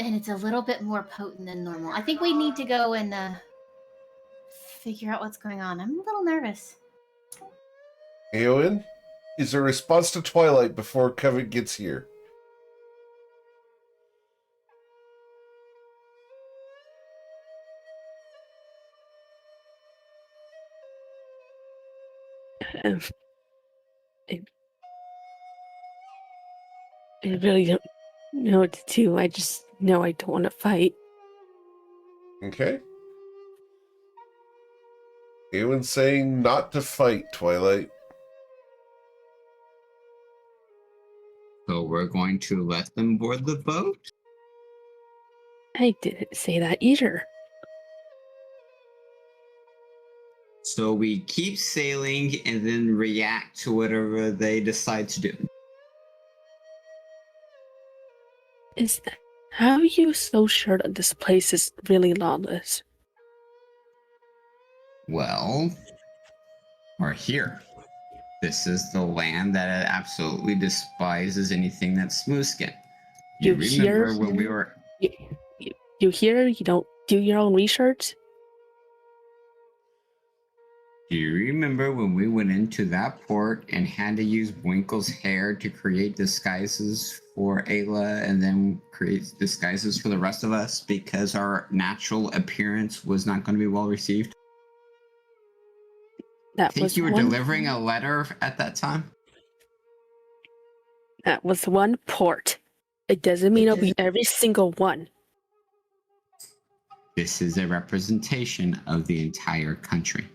And it's a little bit more potent than normal. I think we need to go and figure out what's going on. I'm a little nervous. Eowyn, is there a response to Twilight before Covet gets here? Um, I really don't know what to do. I just know I don't want to fight. Okay. Eowyn's saying not to fight, Twilight. So we're going to let them board the boat? I didn't say that either. So we keep sailing and then react to whatever they decide to do. How are you so sure that this place is really lawless? Well, we're here. This is the land that absolutely despises anything that's smooth skin. You remember when we were... You hear? You don't do your own research? Do you remember when we went into that port and had to use Winkle's hair to create disguises for Ayla and then create disguises for the rest of us because our natural appearance was not going to be well received? I think you were delivering a letter at that time? That was one port. It doesn't mean it'll be every single one. This is a representation of the entire country.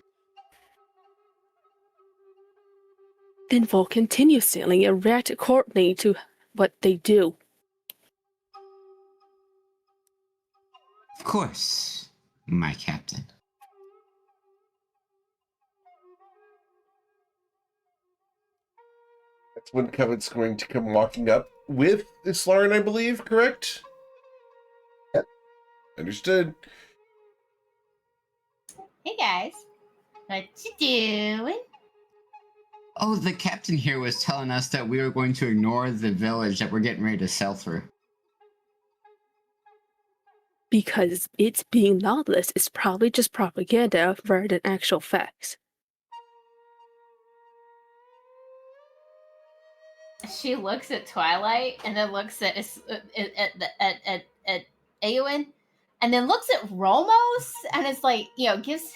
Then we'll continue sailing and react accordingly to what they do. Of course, my captain. That's when Covet's going to come walking up with Islarin, I believe, correct? Yep. Understood. Hey guys, what you doing? Oh, the captain here was telling us that we were going to ignore the village that we're getting ready to sail through. Because it's being lawless is probably just propaganda rather than actual facts. She looks at Twilight and then looks at Eowyn and then looks at Romos and it's like, gives,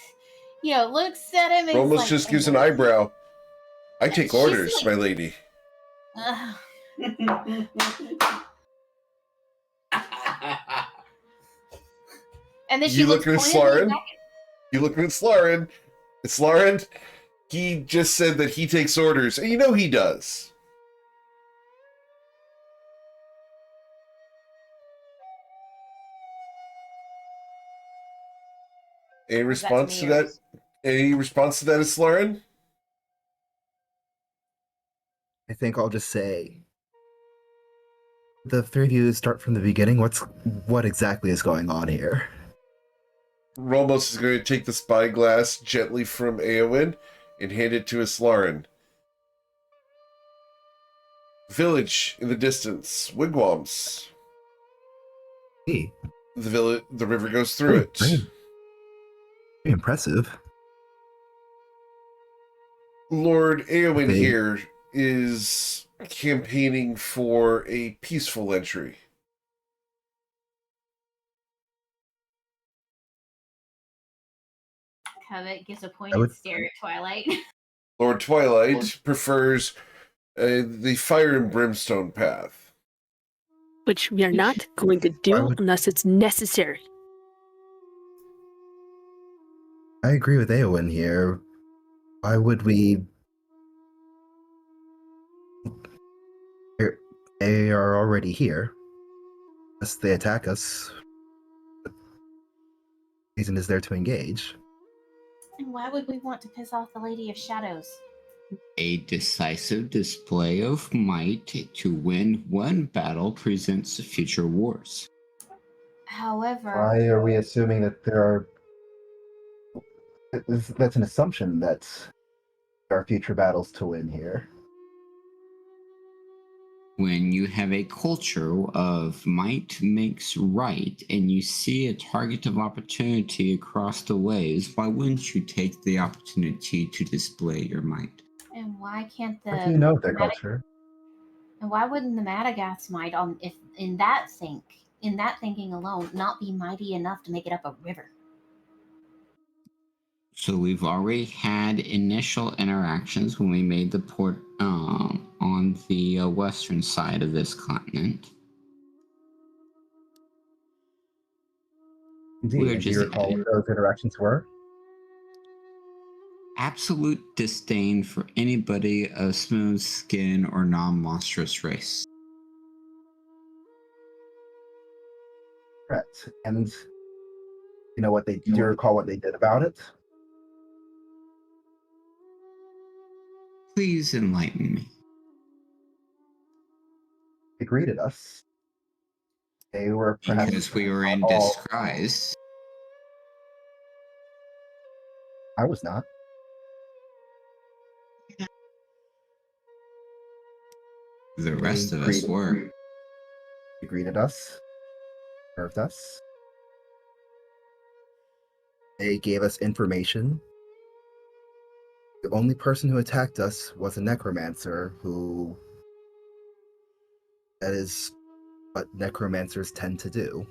looks at him and Romos like, just gives an eyebrow. I take She's orders, like- my lady. And then she You looks looking at pointedly Slarin? back You looking at Slarin? Slarin, he just said that he takes orders, and you know he does. Any response to that? Any response to that, Slarin? I think I'll just say the three of you start from the beginning. What exactly is going on here? Romos is going to take the spyglass gently from Eowyn and hand it to Islarin. Village in the distance. Wigwams. Hey, The river goes through it. very impressive. Lord Eowyn Okay. here is campaigning for a peaceful entry. Covet gives a I pointed would- stare at Twilight. Lord Twilight prefers the fire and brimstone path. Which we are not going to do would- unless it's necessary. I agree with Eowyn here. Why would we? They are already here. Unless they attack us, the reason is there to engage. And why would we want to piss off the Lady of Shadows? A decisive display of might to win one battle presents future wars. However, Why are we assuming that there are? That's an assumption that there are future battles to win here. When you have a culture of might makes right and you see a target of opportunity across the ways, why wouldn't you take the opportunity to display your might? and why can't the How do you know their culture? and why wouldn't the Madagascar might if in that thinking alone not be mighty enough to make it up a river? So we've already had initial interactions when we made the port on the western side of this continent. Indeed. We're Do you just recall what those interactions were? absolute disdain for anybody of smooth skin or non-monstrous race. Correct. And you know what do you recall what they did about it? Please enlighten me. They greeted us. They were perhaps Because we were in all. disguise. I was not. The rest of us were. They greeted us, served us. They gave us information. The only person who attacked us was a necromancer who. That is what necromancers tend to do.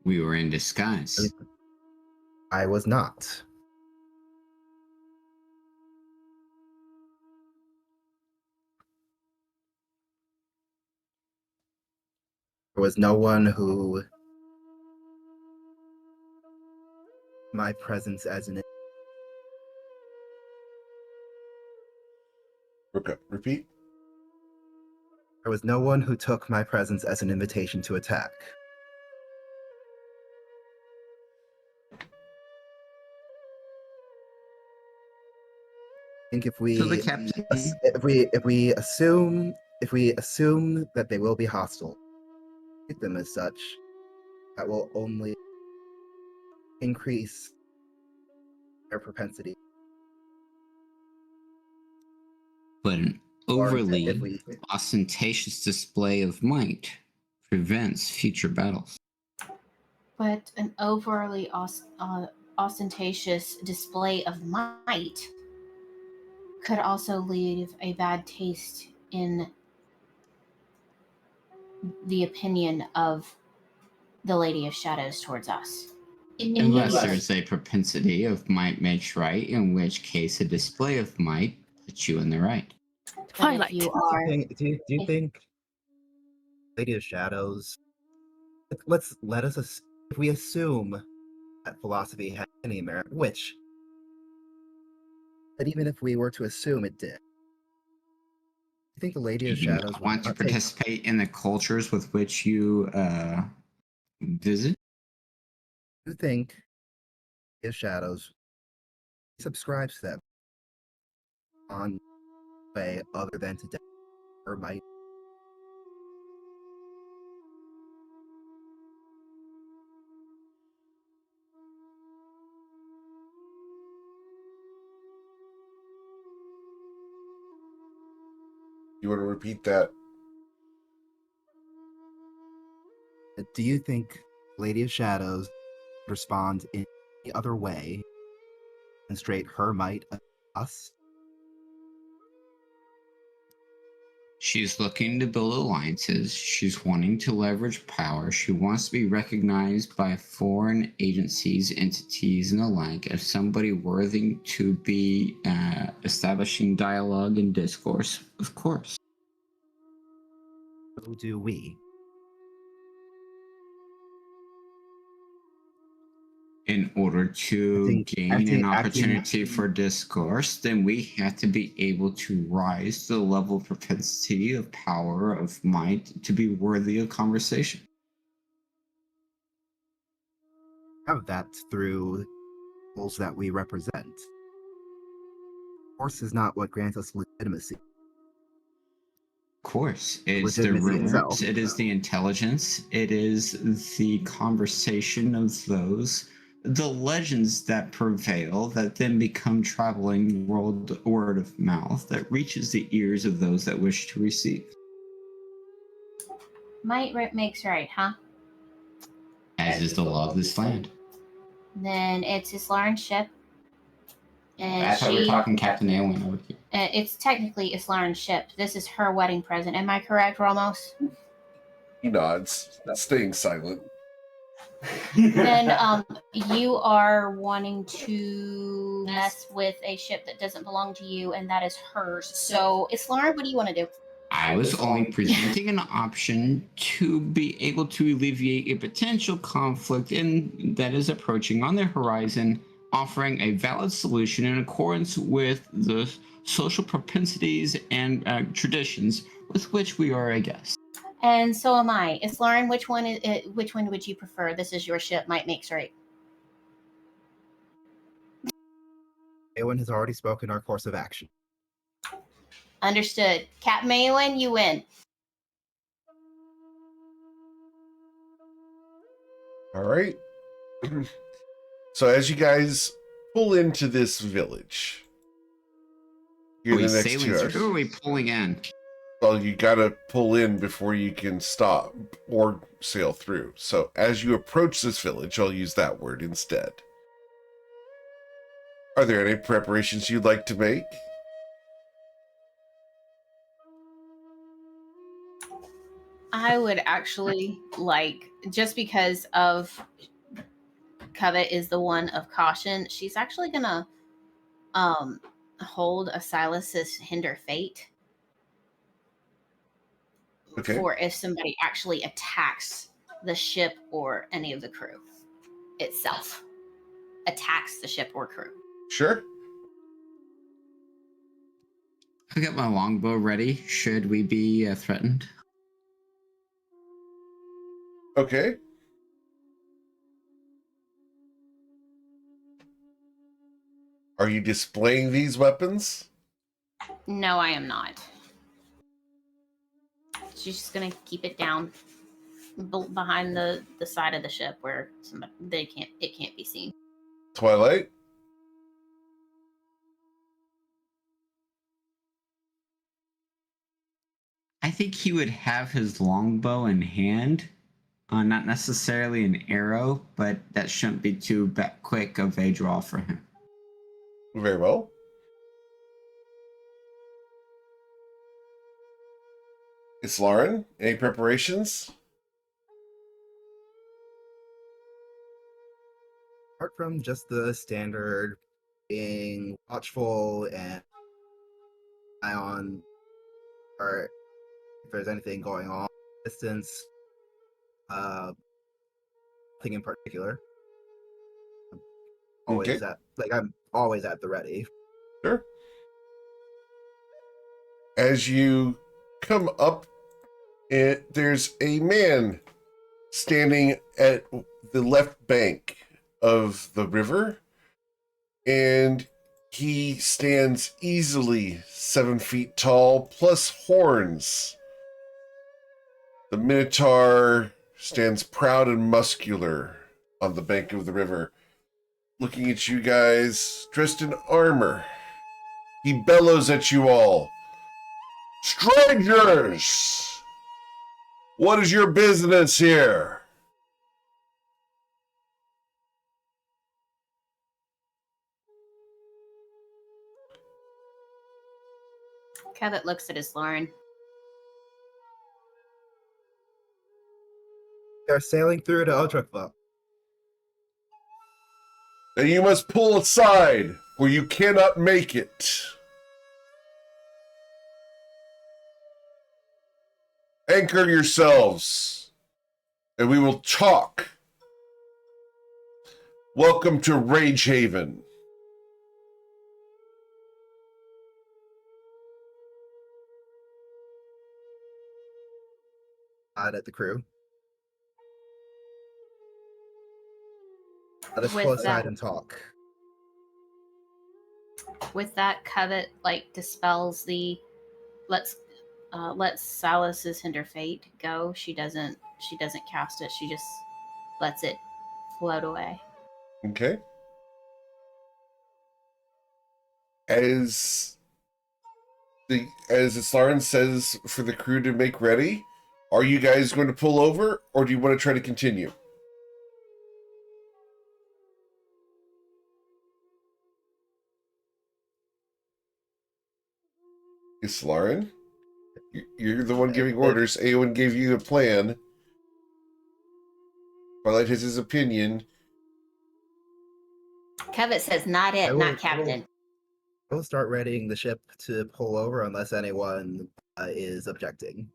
We were in disguise. I was not. There was no one who. My presence as an. Okay, repeat. There was no one who took my presence as an invitation to attack. I think if we So the captain. if we assume that they will be hostile, treat them as such, that will only increase their propensity. But an Or overly if we ostentatious display of might prevents future battles. But an overly ostentatious display of might could also leave a bad taste in the opinion of the Lady of Shadows towards us. Unless there's a propensity of might makes right, in which case a display of might puts you in the right. But if Twilight. you are, do you think Lady of Shadows? Let us if we assume that philosophy has any merit, which, but even if we were to assume it did, I think the Lady Do of you Shadows not would want to not take. participate in the cultures with which you visit? You think Lady of Shadows subscribes to them on way other than to death or might? You want to repeat that? Do you think Lady of Shadows would respond in any other way, demonstrate her might against us? She's looking to build alliances. She's wanting to leverage power. She wants to be recognized by foreign agencies, entities, and the like as somebody worthy to be establishing dialogue and discourse, of course. So do we. In order to gain an opportunity for discourse, then we have to be able to rise to the level of propensity of power, of might, to be worthy of conversation. Have that through goals that we represent. Force is not what grants us legitimacy. Of course, it's the Legitimacy rumors, itself. it is the intelligence, it is the conversation of those, the legends that prevail that then become traveling word of mouth that reaches the ears of those that wish to receive. might makes right, huh? As is the law of this land. Then it's Islarin's ship. And I thought we were talking Captain Aylwin over here. It's technically Islarin's ship. This is her wedding present. Am I correct, Ramos? He nods, staying silent. Then you are wanting to mess with a ship that doesn't belong to you, and that is hers. So, Islarin, what do you want to do? I was only presenting an option to be able to alleviate a potential conflict that is approaching on the horizon, offering a valid solution in accordance with the social propensities and traditions with which we are a guest. And so am I. Islarin, which one would you prefer? This is your ship. Might makes right. Eowyn has already spoken our course of action. Understood. Captain Maywin, you win. All right. So as you guys pull into this village, here Are in we the next 2 sailing hours. through or are we pulling in? Well, you gotta pull in before you can stop or sail through. So as you approach this village, I'll use that word instead. Are there any preparations you'd like to make? I would actually like, just because of Covet is the one of caution, she's actually gonna hold a Silas's hinder fate Okay. for if somebody actually attacks the ship or any of the crew itself. Attacks the ship or crew. Sure. I got my longbow ready. Should we be threatened? Okay. Are you displaying these weapons? No, I am not. She's just gonna keep it down behind the side of the ship where it can't be seen. Twilight? I think he would have his longbow in hand. Not necessarily an arrow, but that shouldn't be too quick of a draw for him. Very well. It's Lauren. Any preparations? Apart from just the standard being watchful and eye on, or if there's anything going on, distance, nothing in particular. Always Okay. I'm always at the ready. Sure. As you come up, there's a man standing at the left bank of the river, and he stands easily 7 feet tall, plus horns. The Minotaur stands proud and muscular on the bank of the river, looking at you guys, dressed in armor. He bellows at you all. Strangers! What is your business here? Covet looks at his Lauren. They're sailing through to Otrakva. Then you must pull aside, or you cannot make it. Anchor yourselves, and we will talk. Welcome to Rage Haven. At the crew. Let us With pull aside that- and talk. With that, Covet dispels the let's Silas's hinder fate go. She doesn't cast it. She just lets it float away. Okay. As Islaran says for the crew to make ready, are you guys going to pull over, or do you want to try to continue? Islaran? You're the one giving orders. Aowen gave you a plan. Twilight has his opinion. Covet says, "Not it, not captain." We'll start readying the ship to pull over unless anyone is objecting.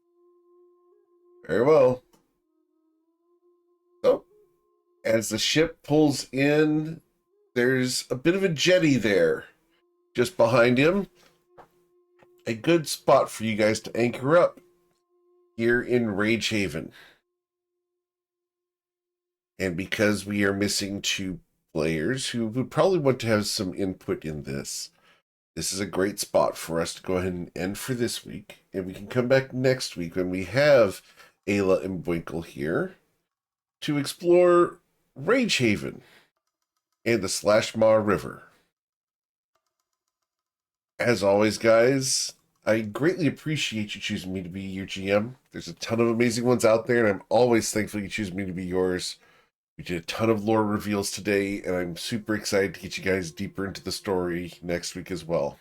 Very well. So, as the ship pulls in, there's a bit of a jetty there. Just behind him. A good spot for you guys to anchor up here in Rage Haven. And because we are missing 2 players who would probably want to have some input in this, this is a great spot for us to go ahead and end for this week. And we can come back next week when we have Ayla and Winkle here to explore Rage Haven and the Slashmaw River. As always, guys, I greatly appreciate you choosing me to be your GM. There's a ton of amazing ones out there, and I'm always thankful you choose me to be yours. We did a ton of lore reveals today, and I'm super excited to get you guys deeper into the story next week as well.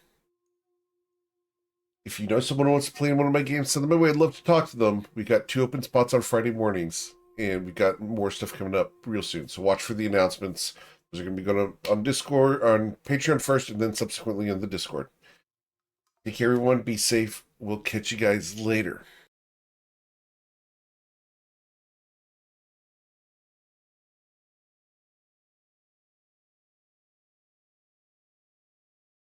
If you know someone who wants to play in one of my games, send them my way. I'd love to talk to them. We got 2 open spots on Friday mornings, and we got more stuff coming up real soon. So watch for the announcements. Those are going to be going on Discord, on Patreon first, and then subsequently on the Discord. Take care, everyone. Be safe. We'll catch you guys later.